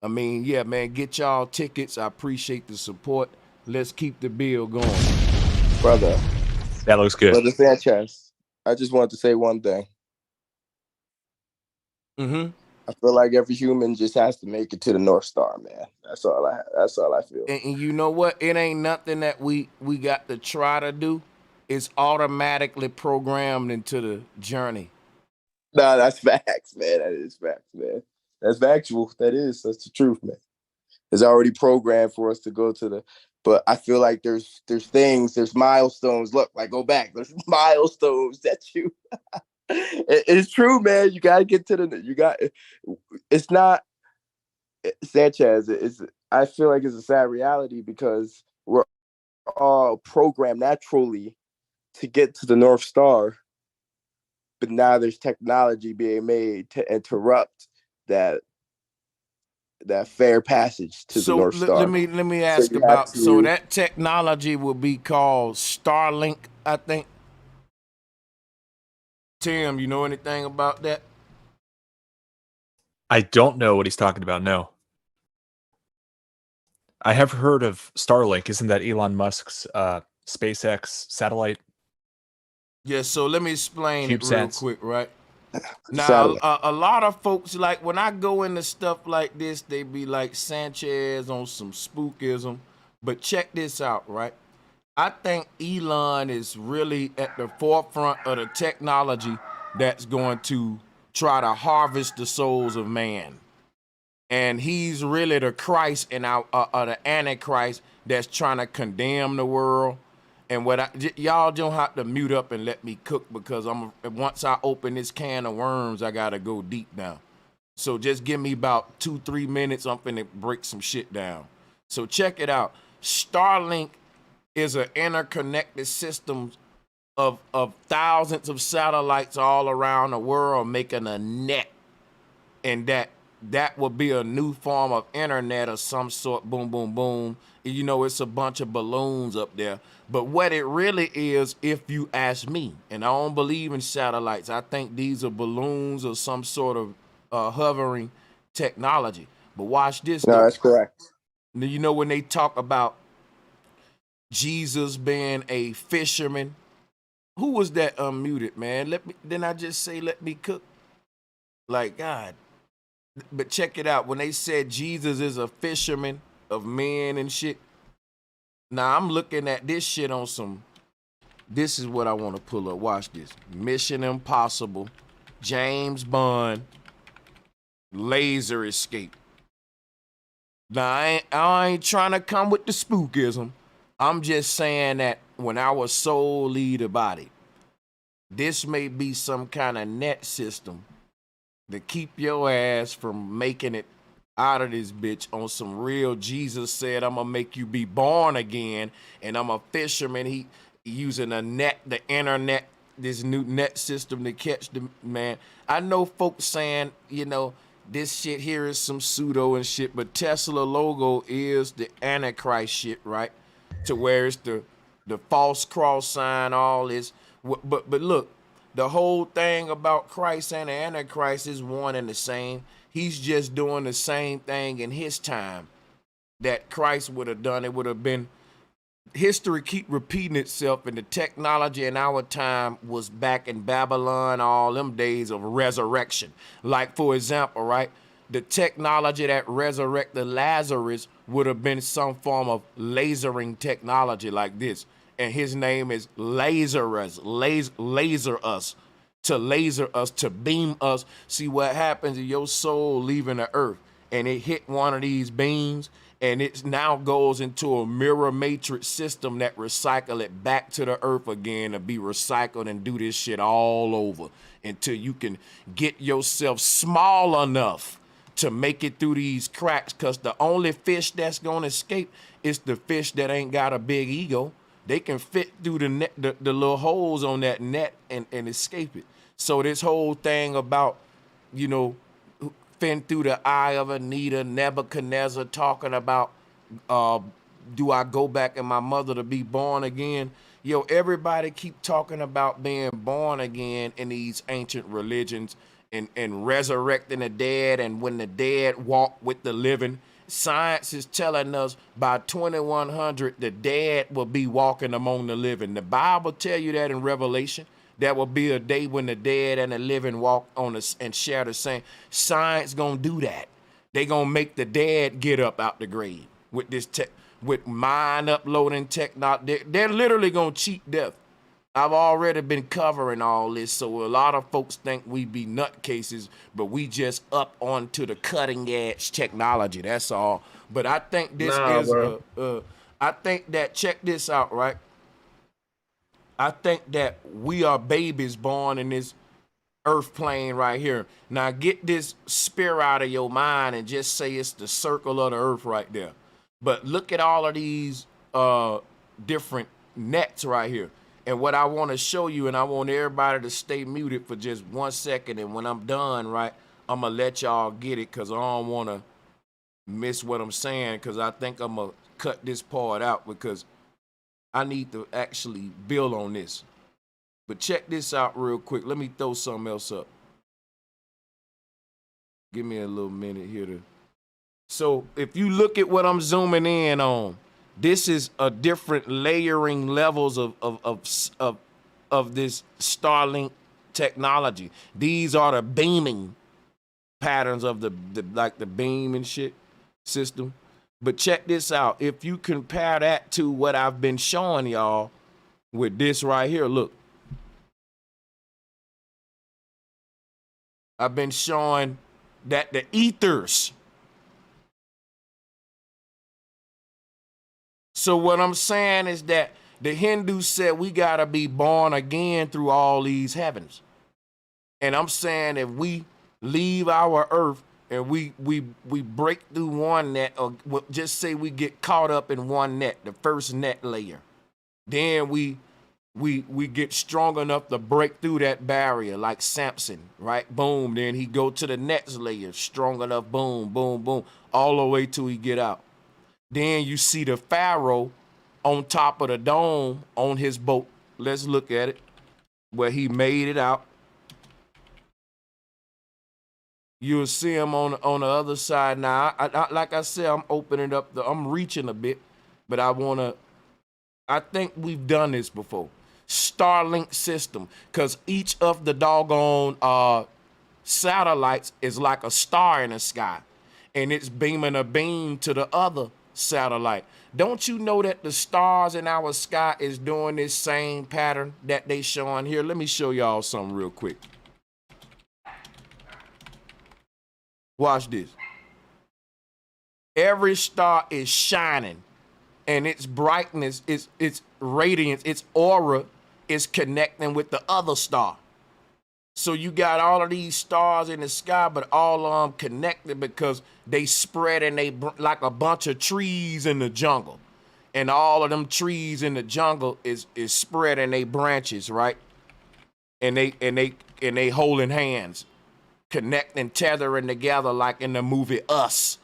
I mean, yeah, man, get y'all tickets. I appreciate the support. Let's keep the bill going. Brother. That looks good. Brother Sanchez, I just wanted to say one thing. Mm-hmm. I feel like every human just has to make it to the North Star, man. That's all I feel. And you know what? It ain't nothing that we got to try to do. It's automatically programmed into the journey. Nah, that's facts, man. That is facts, man. That's factual. That's the truth, man. It's already programmed for us to go to the. But I feel like there's things, there's milestones. Look, like go back. There's milestones that you. It's true, man. You gotta get to the. It's not Sanchez. I feel like it's a sad reality because we're all programmed naturally to get to the North Star, but now there's technology being made to interrupt that fair passage to the North Star. Let me ask about. So that technology will be called Starlink, I think. Tim, you know anything about that? I don't know what he's talking about. No. I have heard of Starlink. Isn't that Elon Musk's SpaceX satellite? Yeah, so let me explain it real quick, right? Now, Satellite. a lot of folks, like, when I go into stuff like this, they be like Sanchez on some spookism. But check this out, right? I think Elon is really at the forefront of the technology that's going to try to harvest the souls of man. And he's really the Christ and the Antichrist that's trying to condemn the world. And y'all don't have to mute up and let me cook, because once I open this can of worms, I gotta go deep now. So just give me about 2-3 minutes. I'm finna break some shit down. So check it out. Starlink is an interconnected system of thousands of satellites all around the world making a net, and that will be a new form of internet of some sort. Boom, boom, boom. You know, it's a bunch of balloons up there. But what it really is, if you ask me, and I don't believe in satellites, I think these are balloons or some sort of hovering technology. But watch this. No, that's correct. You know, when they talk about Jesus being a fisherman, who was that unmuted, man? Didn't I just say let me cook? Like, God. But check it out. When they said Jesus is a fisherman of men and shit. Now I'm looking at this shit on some. This is what I want to pull up. Watch this. Mission Impossible, James Bond, laser escape. Now I ain't trying to come with the spookism. I'm just saying that when our soul leave the body, this may be some kind of net system to keep your ass from making it out of this bitch on some real. Jesus said, I'm gonna make you be born again, and I'm a fisherman. He using a net, the internet, this new net system to catch the man. I know folks saying, you know, this shit here is some pseudo and shit, but Tesla logo is the Antichrist shit, right? To where it's the false cross sign, all this. But look, the whole thing about Christ and the Antichrist is one and the same. He's just doing the same thing in his time that Christ would have done. It would have been, history keep repeating itself, and the technology in our time was back in Babylon, all them days of resurrection. Like, for example, right, the technology that resurrected Lazarus would have been some form of lasering technology like this. And his name is laser us, to beam us. See what happens if your soul leaving the earth and it hit one of these beams and it now goes into a mirror matrix system that recycle it back to the earth again to be recycled and do this shit all over until you can get yourself small enough to make it through these cracks, because the only fish that's gonna escape is the fish that ain't got a big ego. They can fit through the net, the little holes on that net and escape it. So this whole thing about, you know, fin through the eye of Anita, Nebuchadnezzar talking about, do I go back in my mother to be born again? Yo, everybody keep talking about being born again in these ancient religions and resurrecting the dead, and when the dead walk with the living. Science is telling us by 2100 the dead will be walking among the living. The Bible tell you that in Revelation. There will be a day when the dead and the living walk on us and share the same. Science gonna do that. They gonna make the dead get up out the grave with this with mind uploading technology. They're literally gonna cheat death. I've already been covering all this, so a lot of folks think we be nutcases, but we just up onto the cutting edge technology. That's all. But I think this I think that, check this out, right? I think that we are babies born in this earth plane right here. Now get this spear out of your mind and just say it's the circle of the earth right there. But look at all of these different nets right here. And what I want to show you, and I want everybody to stay muted for just 1 second, and when I'm done, right, I'm going to let y'all get it, because I don't want to miss what I'm saying, because I think I'm going to cut this part out, because I need to actually build on this. But check this out real quick. Let me throw something else up. Give me a little minute here to... So if you look at what I'm zooming in on, this is a different layering levels of this Starlink technology. These are the beaming patterns of the like the beam and shit system. But check this out. If you compare that to what I've been showing y'all with this right here, look. I've been showing that the ethers. So what I'm saying is that the Hindus said we got to be born again through all these heavens. And I'm saying if we leave our earth and we break through one net, or just say we get caught up in one net, the first net layer, then we get strong enough to break through that barrier like Samson, right? Boom, then he go to the next layer, strong enough, boom, boom, boom, all the way till he get out. Then you see the Pharaoh on top of the dome on his boat. Let's look at it, where he made it out. You'll see him on the other side. Now, I like I said, I'm opening up I'm reaching a bit, but I think we've done this before. Starlink system, because each of the doggone satellites is like a star in the sky, and it's beaming a beam to the other satellite. Don't you know that the stars in our sky is doing this same pattern that they showing here? Let me show y'all something real quick. Watch this. Every star is shining, and its brightness, its radiance, its aura is connecting with the other star. So you got all of these stars in the sky, but all of them connected because they spread and they like a bunch of trees in the jungle. And all of them trees in the jungle is spreading their branches, right? And they holding hands, connecting, tethering together like in the movie Us,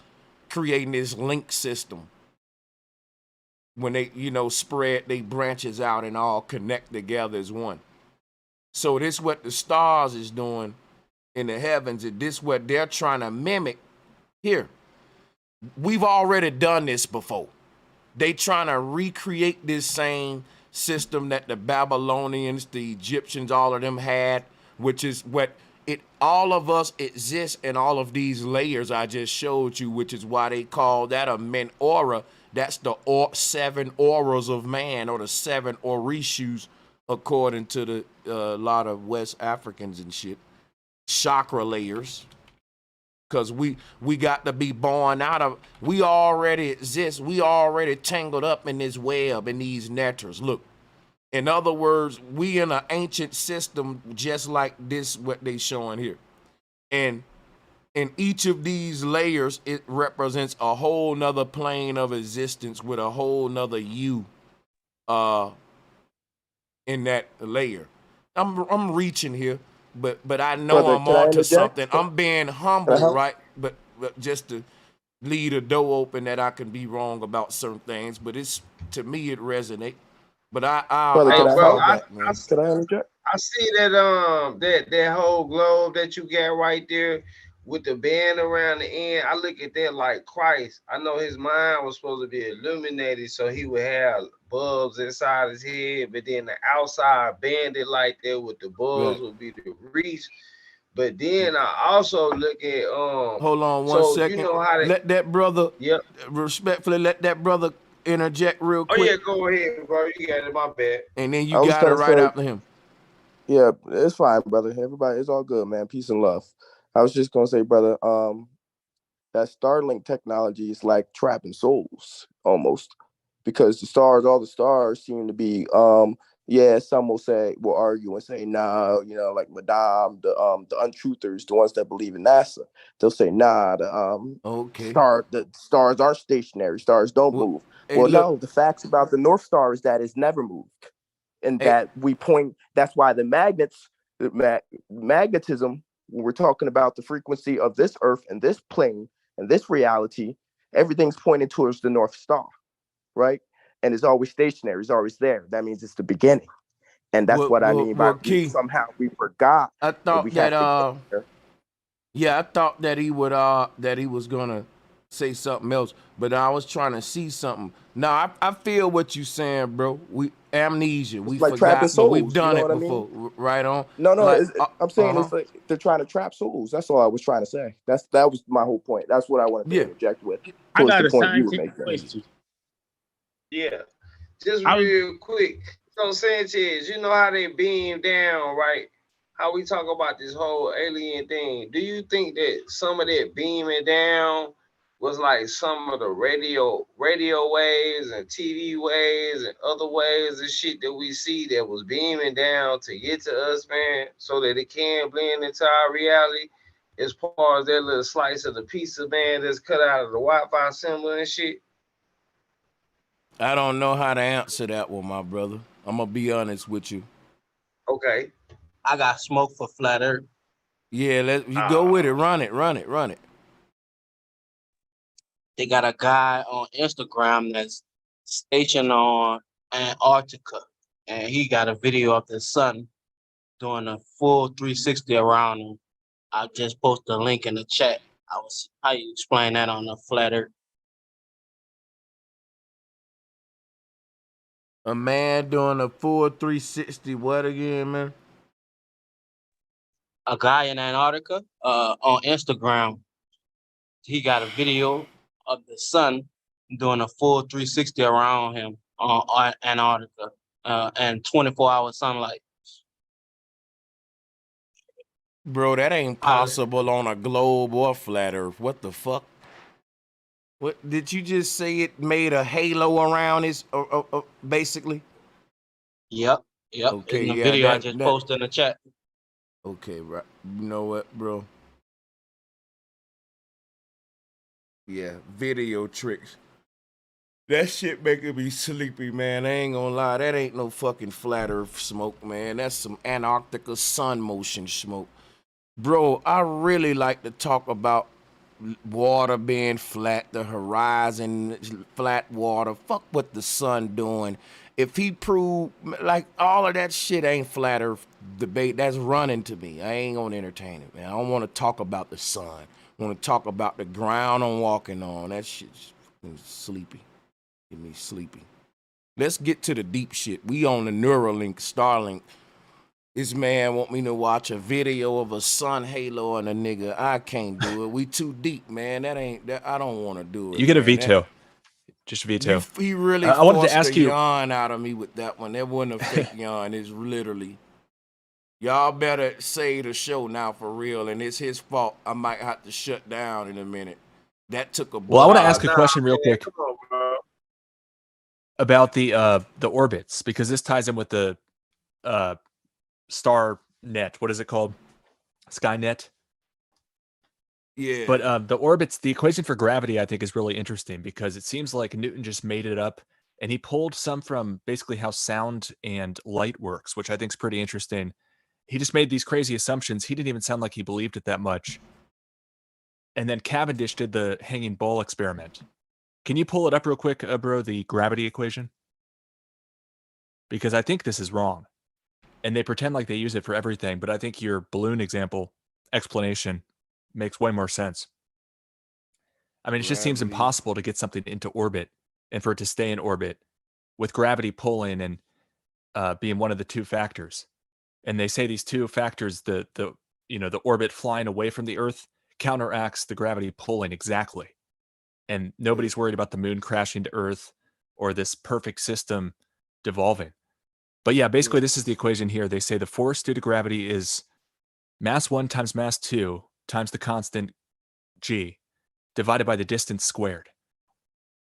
creating this link system. When they, spread their branches out and all connect together as one. So this what the stars is doing in the heavens, and this what they're trying to mimic here. We've already done this before. They trying to recreate this same system that the Babylonians, the Egyptians, all of them had, which is what all of us exist in all of these layers I just showed you, which is why they call that a menorah. That's the 7 auras of man, or the 7 orishus, according to the lot of West Africans and shit. Chakra layers, because we got to be born out of. We already exist. We already tangled up in this web in these nets. Look, in other words, we in an ancient system just like this. What they showing here, and in each of these layers, it represents a whole nother plane of existence with a whole nother you in that layer. I'm reaching here, but I know Brother, I'm can I on to interject? something. I'm being Can I humble, help? right? But just to leave a door open that I can be wrong about certain things, but it's to me it resonates. But Brother, can I'll I bro, help? fall back, man. Can I interject? I see that whole globe that you got right there with the band around the end. I look at that like Christ. I know his mind was supposed to be illuminated, so he would have bulbs inside his head, but then the outside banded like that with the bulbs Right. would be the reach. But then I also look at Hold on one so you second. know how to Let that brother respectfully let that brother interject real Oh yeah, quick, go ahead, bro. You got it, my bad. and then you I was got it gonna right say, after him. yeah, it's fine, brother. Everybody, it's all good, man. Peace and love. I was just gonna say, brother, that Starlink technology is like trapping souls almost, because all the stars seem to be, yeah, some will argue and say, nah, like Madame, the untruthers, the ones that believe in NASA, they'll say, nah, the stars are stationary, stars don't move. Hey, Well, look. no, the facts about the North Star is that it's never moved. And Hey. that's why the magnetism, when we're talking about the frequency of this earth and this plane and this reality, everything's pointing towards the North Star, right? And it's always stationary, it's always there. That means it's the beginning. And that's what I mean by Key. somehow we forgot. I thought we that have to yeah, I thought that he would that he was gonna say something else, but I was trying to see something. Now I feel what you saying, bro. We amnesia, we like trapping forgot, but we've souls, done it what I before. mean? Right on. No, Like I'm saying it's like they're trying to trap souls. That's all I was trying to say. That was my whole point. That's what I wanted to interject with I towards got the a point you were scientific making. question. Yeah, just real quick. So Sanchez, you know how they beam down, right? How we talk about this whole alien thing. Do you think that some of that beaming down was like some of the radio waves and TV waves and other waves and shit that we see that was beaming down to get to us, man, so that it can blend into our reality as far as that little slice of the pizza, man, that's cut out of the Wi-Fi symbol and shit? I don't know how to answer that one, my brother. I'm gonna be honest with you. Okay. I got smoke for flat earth. Yeah, you go with it. Run it. They got a guy on Instagram that's stationed on Antarctica, and he got a video of the sun doing a full 360 around him. I just posted a link in the chat. How you explain that on the flat earth? A man doing a full 360. What again, man? A guy in Antarctica on Instagram, he got a video of the sun doing a full 360 around him on Antarctica and 24-hour sunlight. Bro, that ain't possible on a globe or flat earth. What the fuck? What did you just say? It made a halo around his, basically. Yep. Okay, in the yeah, video I just posted in the chat. Okay, right. You know what, bro? Yeah, video tricks. That shit making me sleepy, man. I ain't gonna lie. That ain't no fucking flat earth smoke, man. That's some Antarctica sun motion smoke. Bro, I really like to talk about water being flat, the horizon, flat water. Fuck what the sun doing. If he proved, like, all of that shit ain't flat earth debate, that's running to me. I ain't gonna entertain it, man. I don't want to talk about the sun. I want to talk about the ground I'm walking on. That shit's sleepy. Get me sleepy. Let's get to the deep shit. We on the Neuralink, Starlink. This man want me to watch a video of a sun halo and a nigga. I can't do it. We too deep, man. I don't want to do it. You get a man. veto. Just veto. He really I wanted to forced ask a you. yawn out of me with that one. That wasn't a fake yawn. It's literally, Y'all better say the show now for real, and it's his fault. I might have to shut down in a minute. That took a Well, I want to bug. ask a question real quick Come on, bro. about the orbits, because this ties in with the star net. What is it called? Skynet. Yeah. But the orbits, the equation for gravity, I think is really interesting because it seems like Newton just made it up and he pulled some from basically how sound and light works, which I think is pretty interesting. He just made these crazy assumptions. He didn't even sound like he believed it that much. And then Cavendish did the hanging ball experiment. Can you pull it up real quick, bro, the gravity equation? Because I think this is wrong. And they pretend like they use it for everything, but I think your balloon example explanation makes way more sense. I mean, it just seems impossible to get something into orbit and for it to stay in orbit with gravity pulling and being one of the two factors. And they say these two factors, the orbit flying away from the Earth counteracts the gravity pulling exactly. And nobody's worried about the moon crashing to Earth or this perfect system devolving. But yeah, basically this is the equation here. They say the force due to gravity is mass 1 times mass 2 times the constant g divided by the distance squared.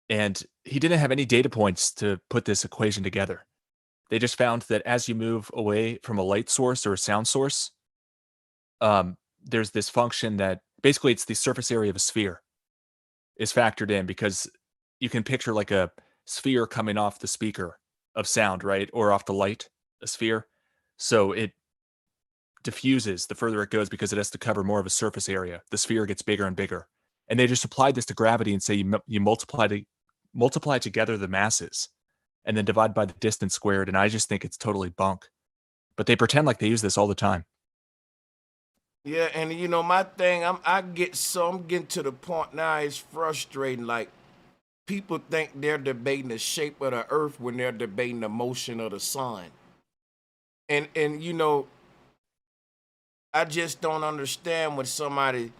And he didn't have any data points to put this equation together. They just found that as you move away from a light source or a sound source, there's this function that basically it's the surface area of a sphere is factored in, because you can picture like a sphere coming off the speaker of sound, right? Or off the light, a sphere. So it diffuses the further it goes because it has to cover more of a surface area. The sphere gets bigger and bigger. And they just applied this to gravity and say you multiply together the masses and then divide by the distance squared. And I just think it's totally bunk. But they pretend like they use this all the time. Yeah, and you know my thing, I'm getting to the point now. It's frustrating. Like people think they're debating the shape of the Earth when they're debating the motion of the sun. And you know, I just don't understand when somebody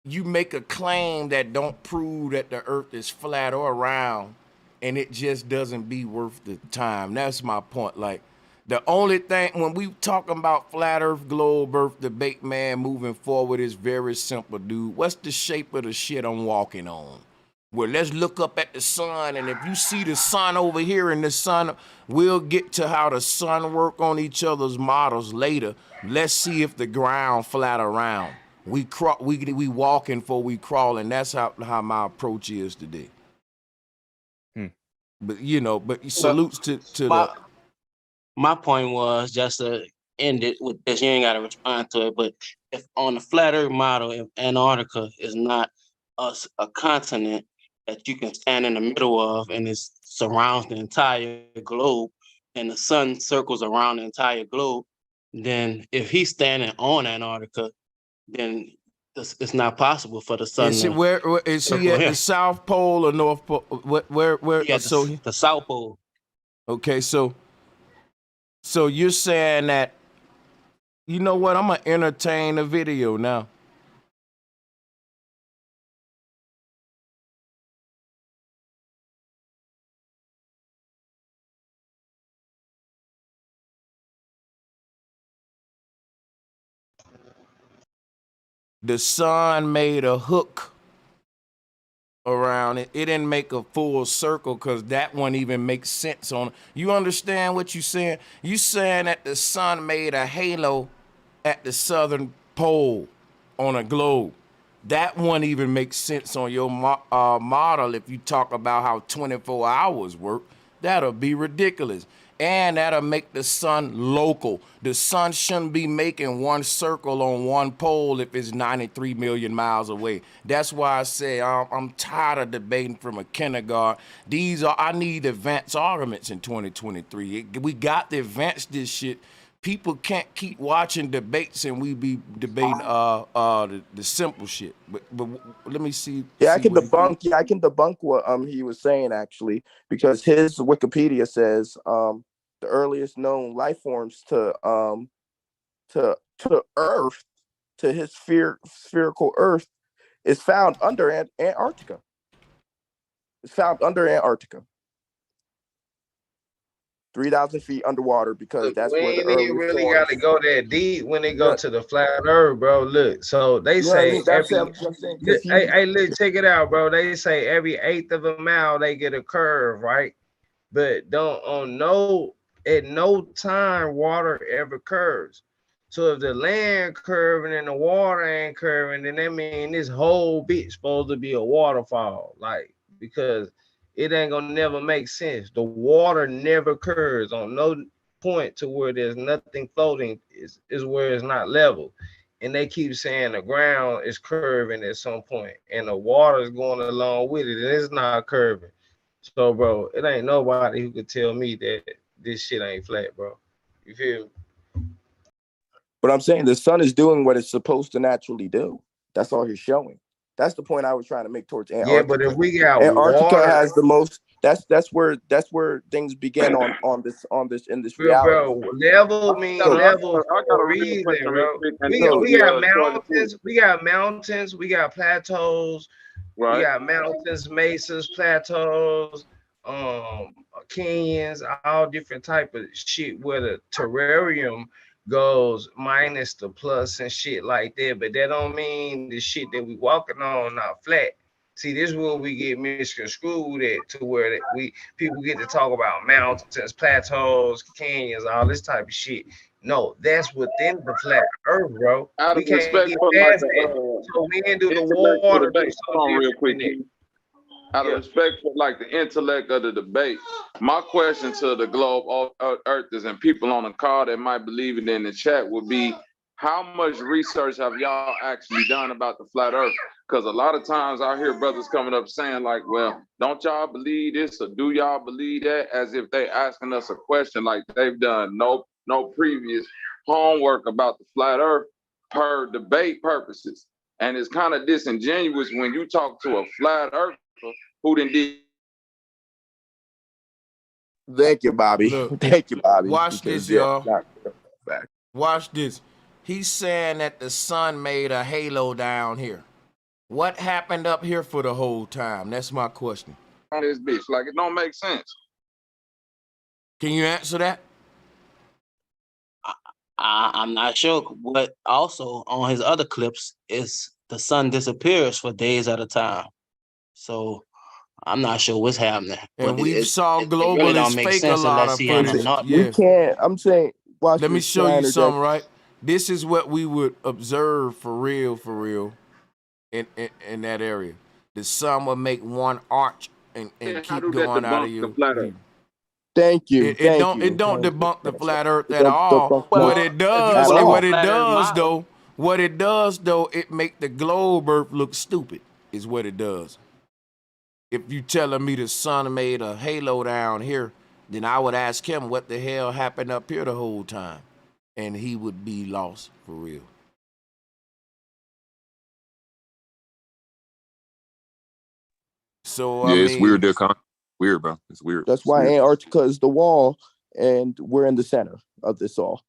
you make a claim that don't prove that the Earth is flat or round, and it just doesn't be worth the time. That's my point. Like the only thing when we talking about flat Earth, globe Earth debate, man, moving forward is very simple, dude. What's the shape of the shit I'm walking on? Well, let's look up at the sun, and if you see the sun over here and the sun, we'll get to how the sun work on each other's models later. Let's see if the ground flat or round. We walking before we crawling. That's how my approach is today. But you know, salutes to my point was just to end it with this. You ain't got to respond to it, but if on the flat Earth model, if Antarctica is not a continent that you can stand in the middle of and it surrounds the entire globe, and the sun circles around the entire globe, then if he's standing on Antarctica, then it's not possible for the sun. Where is he at? The South Pole or North Pole? Where? Yeah, the South Pole. Okay, so you're saying that, you know what? I'm gonna entertain a video now. The sun made a hook around it. It didn't make a full circle because that one even makes sense on it. You understand what you're saying? You saying that the sun made a halo at the southern pole on a globe. That one even makes sense on your model. If you talk about how 24 hours work, that'll be ridiculous. And that'll make the sun local. The sun shouldn't be making one circle on one pole if it's 93 million miles away. That's why I say I'm tired of debating from a kindergarten. I need advanced arguments in 2023. We got to advance this shit. People can't keep watching debates and we be debating the simple shit. But let me see. Yeah, I can debunk what he was saying actually, because his Wikipedia says the earliest known life forms to Earth, to his spherical Earth, is found under Antarctica. It's found under Antarctica. 3,000 feet underwater because Look, that's we where the ain't even earliest really forms. got to go that deep when they You go know, to the flat earth, bro. Look, so they you know what I say mean? That's every what I'm saying. Because hey, look, check it out, bro. They say every eighth of a mile they get a curve, right? But don't on no at no time water ever curves. So if the land curving and the water ain't curving, then that means this whole bitch supposed to be a waterfall, like because it ain't gonna never make sense. The water never curves on no point to where there's nothing floating is where it's not level. And they keep saying the ground is curving at some point and the water is going along with it and it's not curving. So bro, it ain't nobody who could tell me that this shit ain't flat, bro. You feel me? But I'm saying the sun is doing what it's supposed to naturally do. That's all he's showing. That's the point I was trying to make towards Antarctica. Yeah, but if we got Antarctica water, has the most. That's where things begin on this in this reality. bro, level mean level I got for a a real reason, question real bro. quick, and We got Jordan, too. mountains, we got plateaus, we Right. got mountains, mesas, plateaus, canyons, all different type of shit where the terrarium goes minus the plus and shit like that. But that don't mean the shit that we walking on not flat. See, this is where we get misconstrued at to where that people get to talk about mountains, plateaus, canyons, all this type of shit. No, that's within the flat earth, bro. Out We of can't respect get for like past the it. So we can do the intellectual water do debate. something Hold on real different quick, than that. King. Out of respect for like the intellect of the debate, my question to the globe earthers and people on the call that might believe it in the chat would be, how much research have y'all actually done about the flat earth? Because a lot of times I hear brothers coming up saying like, well, don't y'all believe this or do y'all believe that, as if they asking us a question like they've done no previous homework about the flat earth per debate purposes. And it's kind of disingenuous when you talk to a flat earther who done did. Thank you, Bobby. Look, Thank you, Bobby. watch this, y'all. Watch this. He's saying that the sun made a halo down here. What happened up here for the whole time? That's my question. On this bitch, like it don't make sense. Can you answer that? I'm not sure. But also on his other clips is the sun disappears for days at a time. So I'm not sure what's happening. And But we saw it really don't globalists make fake a sense lot unless of he had a footage. nut. Yeah. We can't. I'm saying. Watch Let me this, show can I you interject? something, right? This is what we would observe for real, in that area. The sun would make one arch and keep going out of you. Thank you. It Thank don't you. it don't Thank you. debunk the flat earth It at don't all. well, What it does, at all. what it does though, it make the globe earth look stupid, is what it does. If you telling me the sun made a halo down here, then I would ask him what the hell happened up here the whole time. And he would be lost for real. So Yeah, I it's weird. mean, Weird, bro. It's weird. That's why Antarctica is the wall, and we're in the center of this all.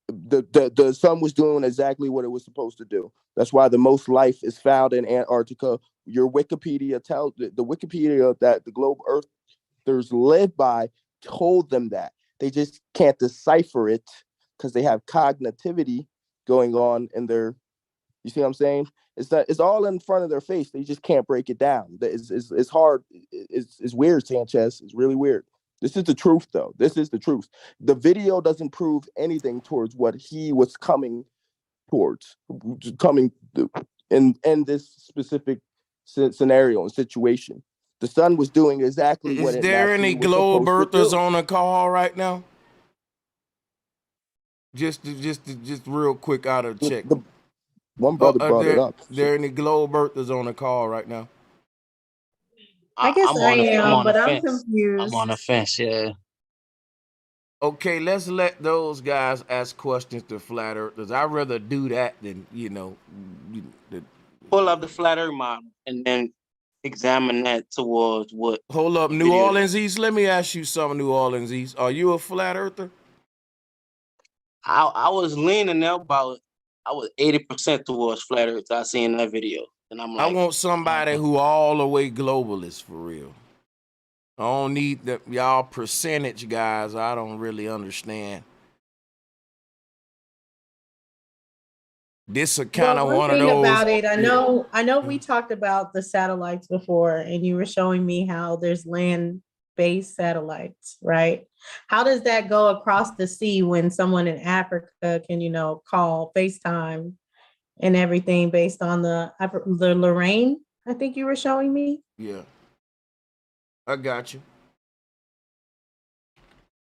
The sun was doing exactly what it was supposed to do. That's why the most life is found in Antarctica. Your Wikipedia tells the Wikipedia that the globe Earthers live by told them that. They just can't decipher it because they have cognitivity going on in their. You see what I'm saying? It's all in front of their face. They just can't break it down. It's hard. It's weird, Sanchez. It's really weird. This is the truth, though. This is the truth. The video doesn't prove anything towards what he was coming towards, in this specific scenario and situation. The sun was doing exactly what is it there naturally any was globe supposed to earthers do. on the call right now? Just real quick out of check. One brother brought it up. There any globe earthers on the call right now? I guess I am, but I'm fence. confused. I'm on the fence, yeah. Okay, let's let those guys ask questions to flat earthers. I'd rather do that than, Pull up the flat earth model and then examine that towards what. Hold up, New Orleans East. Let me ask you something, New Orleans East. Are you a flat earther? I was leaning about. I was 80% towards flat earth. I seen that video, and I'm like, I want somebody who all the way globalist for real. I don't need the y'all percentage guys. I don't really understand. This is kind Well, of one one of thing those. about it, I know we talked about the satellites before, and you were showing me how there's land-based satellites, right? How does that go across the sea when someone in Africa can, call FaceTime and everything based on the Lorraine, I think you were showing me? Yeah, I got you.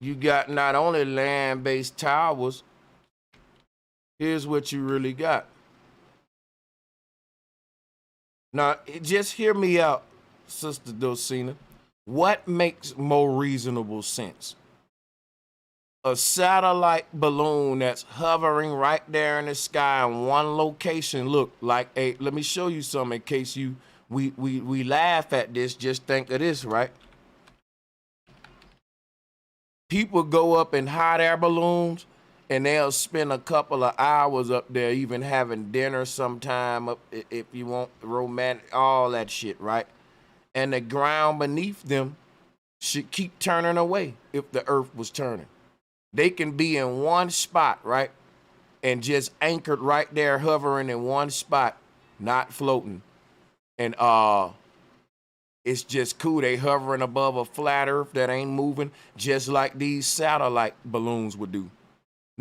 You got not only land-based towers, here's what you really got. Now, just hear me out, Sister Dulcina. What makes more reasonable sense? A satellite balloon that's hovering right there in the sky in one location. Look, like let me show you something in case we laugh at this. Just think of this, right? People go up in hot air balloons and they'll spend a couple of hours up there, even having dinner sometime up if you want romantic, all that shit, right? And the ground beneath them should keep turning away if the earth was turning. They can be in one spot, right? And just anchored right there, hovering in one spot, not floating. And it's just cool. They hovering above a flat earth that ain't moving, just like these satellite balloons would do.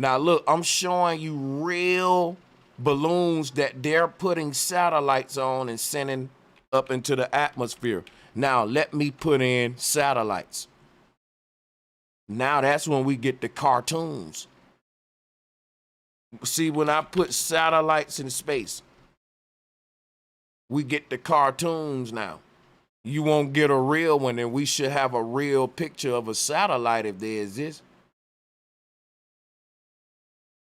Now look, I'm showing you real balloons that they're putting satellites on and sending up into the atmosphere. Now let me put in satellites. Now that's when we get the cartoons. See, when I put satellites in space, we get the cartoons now. You won't get a real one, and we should have a real picture of a satellite if there exists.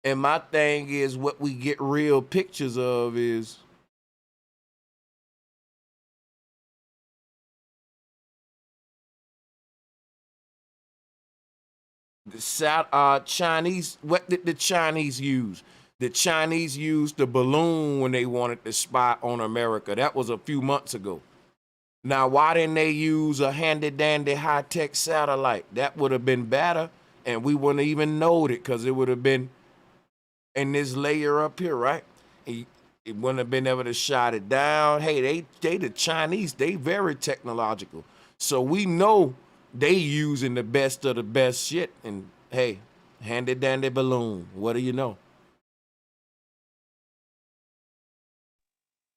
And my thing is, what we get real pictures of is the Chinese. What did the Chinese use? The Chinese used the balloon when they wanted to spy on America. That was a few months ago. Now, why didn't they use a handy-dandy high-tech satellite? That would have been better, and we wouldn't even know it because it would have been in this layer up here, right? It wouldn't have been able to shot it down. Hey, they the Chinese, they very technological. So we know they using the best of the best shit. And hey, handy-dandy balloon, what do you know?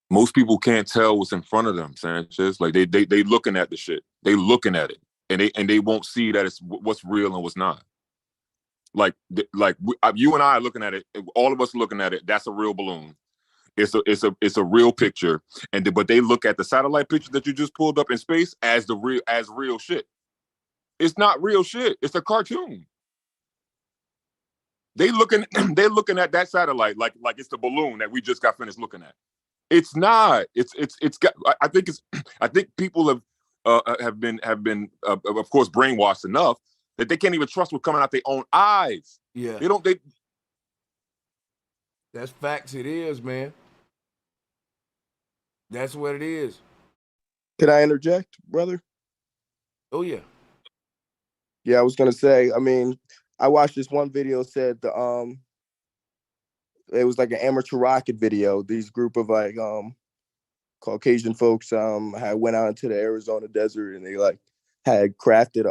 Most people can't tell what's in front of them, Sanchez. Like they looking at the shit. They looking at it, and they won't see that it's what's real and what's not. You and I are looking at it. All of us looking at it. That's a real balloon. It's a real picture. But they look at the satellite picture that you just pulled up in space as real shit. It's not real shit. It's a cartoon. They looking at that satellite like it's the balloon that we just got finished looking at. It's not. It's got. I think people have been of course brainwashed enough that they can't even trust what's coming out their own eyes. Yeah. They. That's facts. It is, man. That's what it is. Can I interject, brother? Oh yeah. Yeah, I was gonna say. I mean, I watched this one video said it was like an amateur rocket video. These group of like Caucasian folks had went out into the Arizona desert and they like had crafted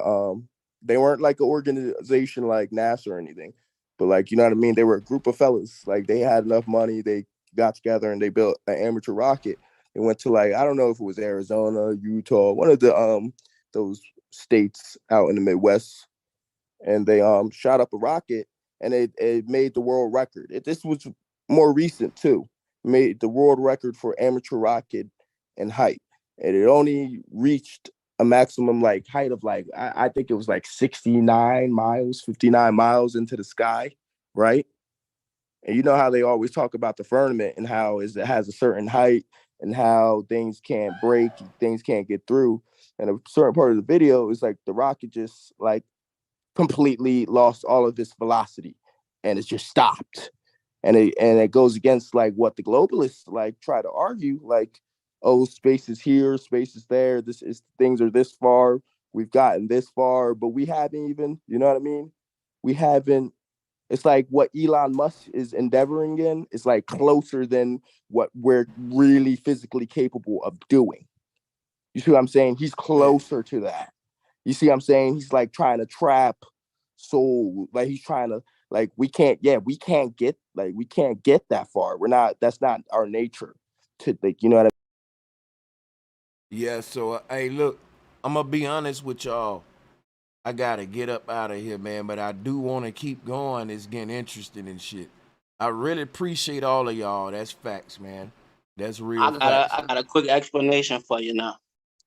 they weren't like an organization like NASA or anything, but like, you know what I mean, they were a group of fellas. Like they had enough money, they got together and they built an amateur rocket. They went to like, I don't know if it was Arizona, Utah, one of the those states out in the Midwest, and they shot up a rocket and it made the world record. This was more recent too. Made the world record for amateur rocket in height, and it only reached a maximum like height of like I think it was like 69 miles, 59 miles into the sky, right? And you know how they always talk about the firmament and how it has a certain height and how things can't break, things can't get through. And a certain part of the video is like the rocket just like completely lost all of this velocity and it just stopped. And it goes against like what the globalists like try to argue, like, oh, space is here, space is there, things are this far we've gotten this far, but we haven't even, you know what I mean? We haven't, it's like what Elon Musk is endeavoring in is like closer than what we're really physically capable of doing. You see what I'm saying? He's closer to that. You see what I'm saying? He's like trying to trap soul. Like he's trying to, like, we can't get that far. That's not our nature to, like, you know what I mean? Yeah, so hey, look, I'm gonna be honest with y'all. I gotta get up out of here, man, but I do want to keep going. It's getting interesting and shit. I really appreciate all of y'all. That's facts, man. That's real facts. I got a quick explanation for you now.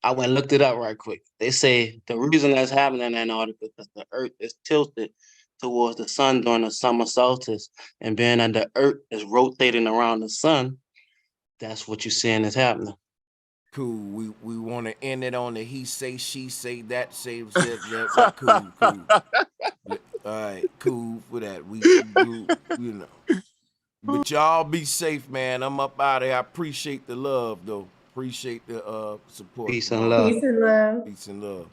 I went and looked it up right quick. They say the reason that's happening in Antarctica is because the Earth is tilted towards the sun during the summer solstice, and being that the Earth is rotating around the sun, that's what you're seeing is happening. Cool. We want to end it on the he say, she say, that say, that. Cool. All right, cool for that. We you know. But y'all be safe, man. I'm up out of here. I appreciate the love, though. Appreciate the support. Peace and love. Peace and love. Peace and love.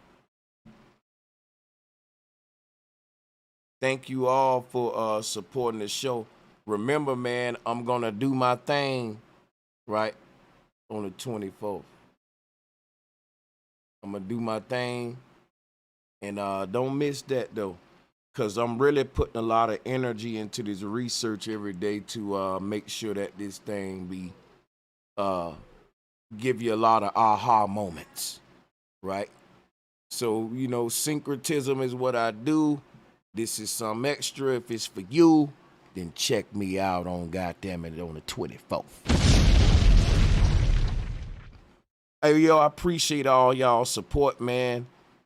Thank you all for supporting the show. Remember, man, I'm gonna do my thing, right, on the 24th. I'm gonna do my thing, and don't miss that though, because I'm really putting a lot of energy into this research every day to make sure that this thing be give you a lot of aha moments, right? So, you know, syncretism is what I do. This is some extra. If it's for you, then check me out on goddamn it on the 24th. Hey, yo, I appreciate all y'all support, man.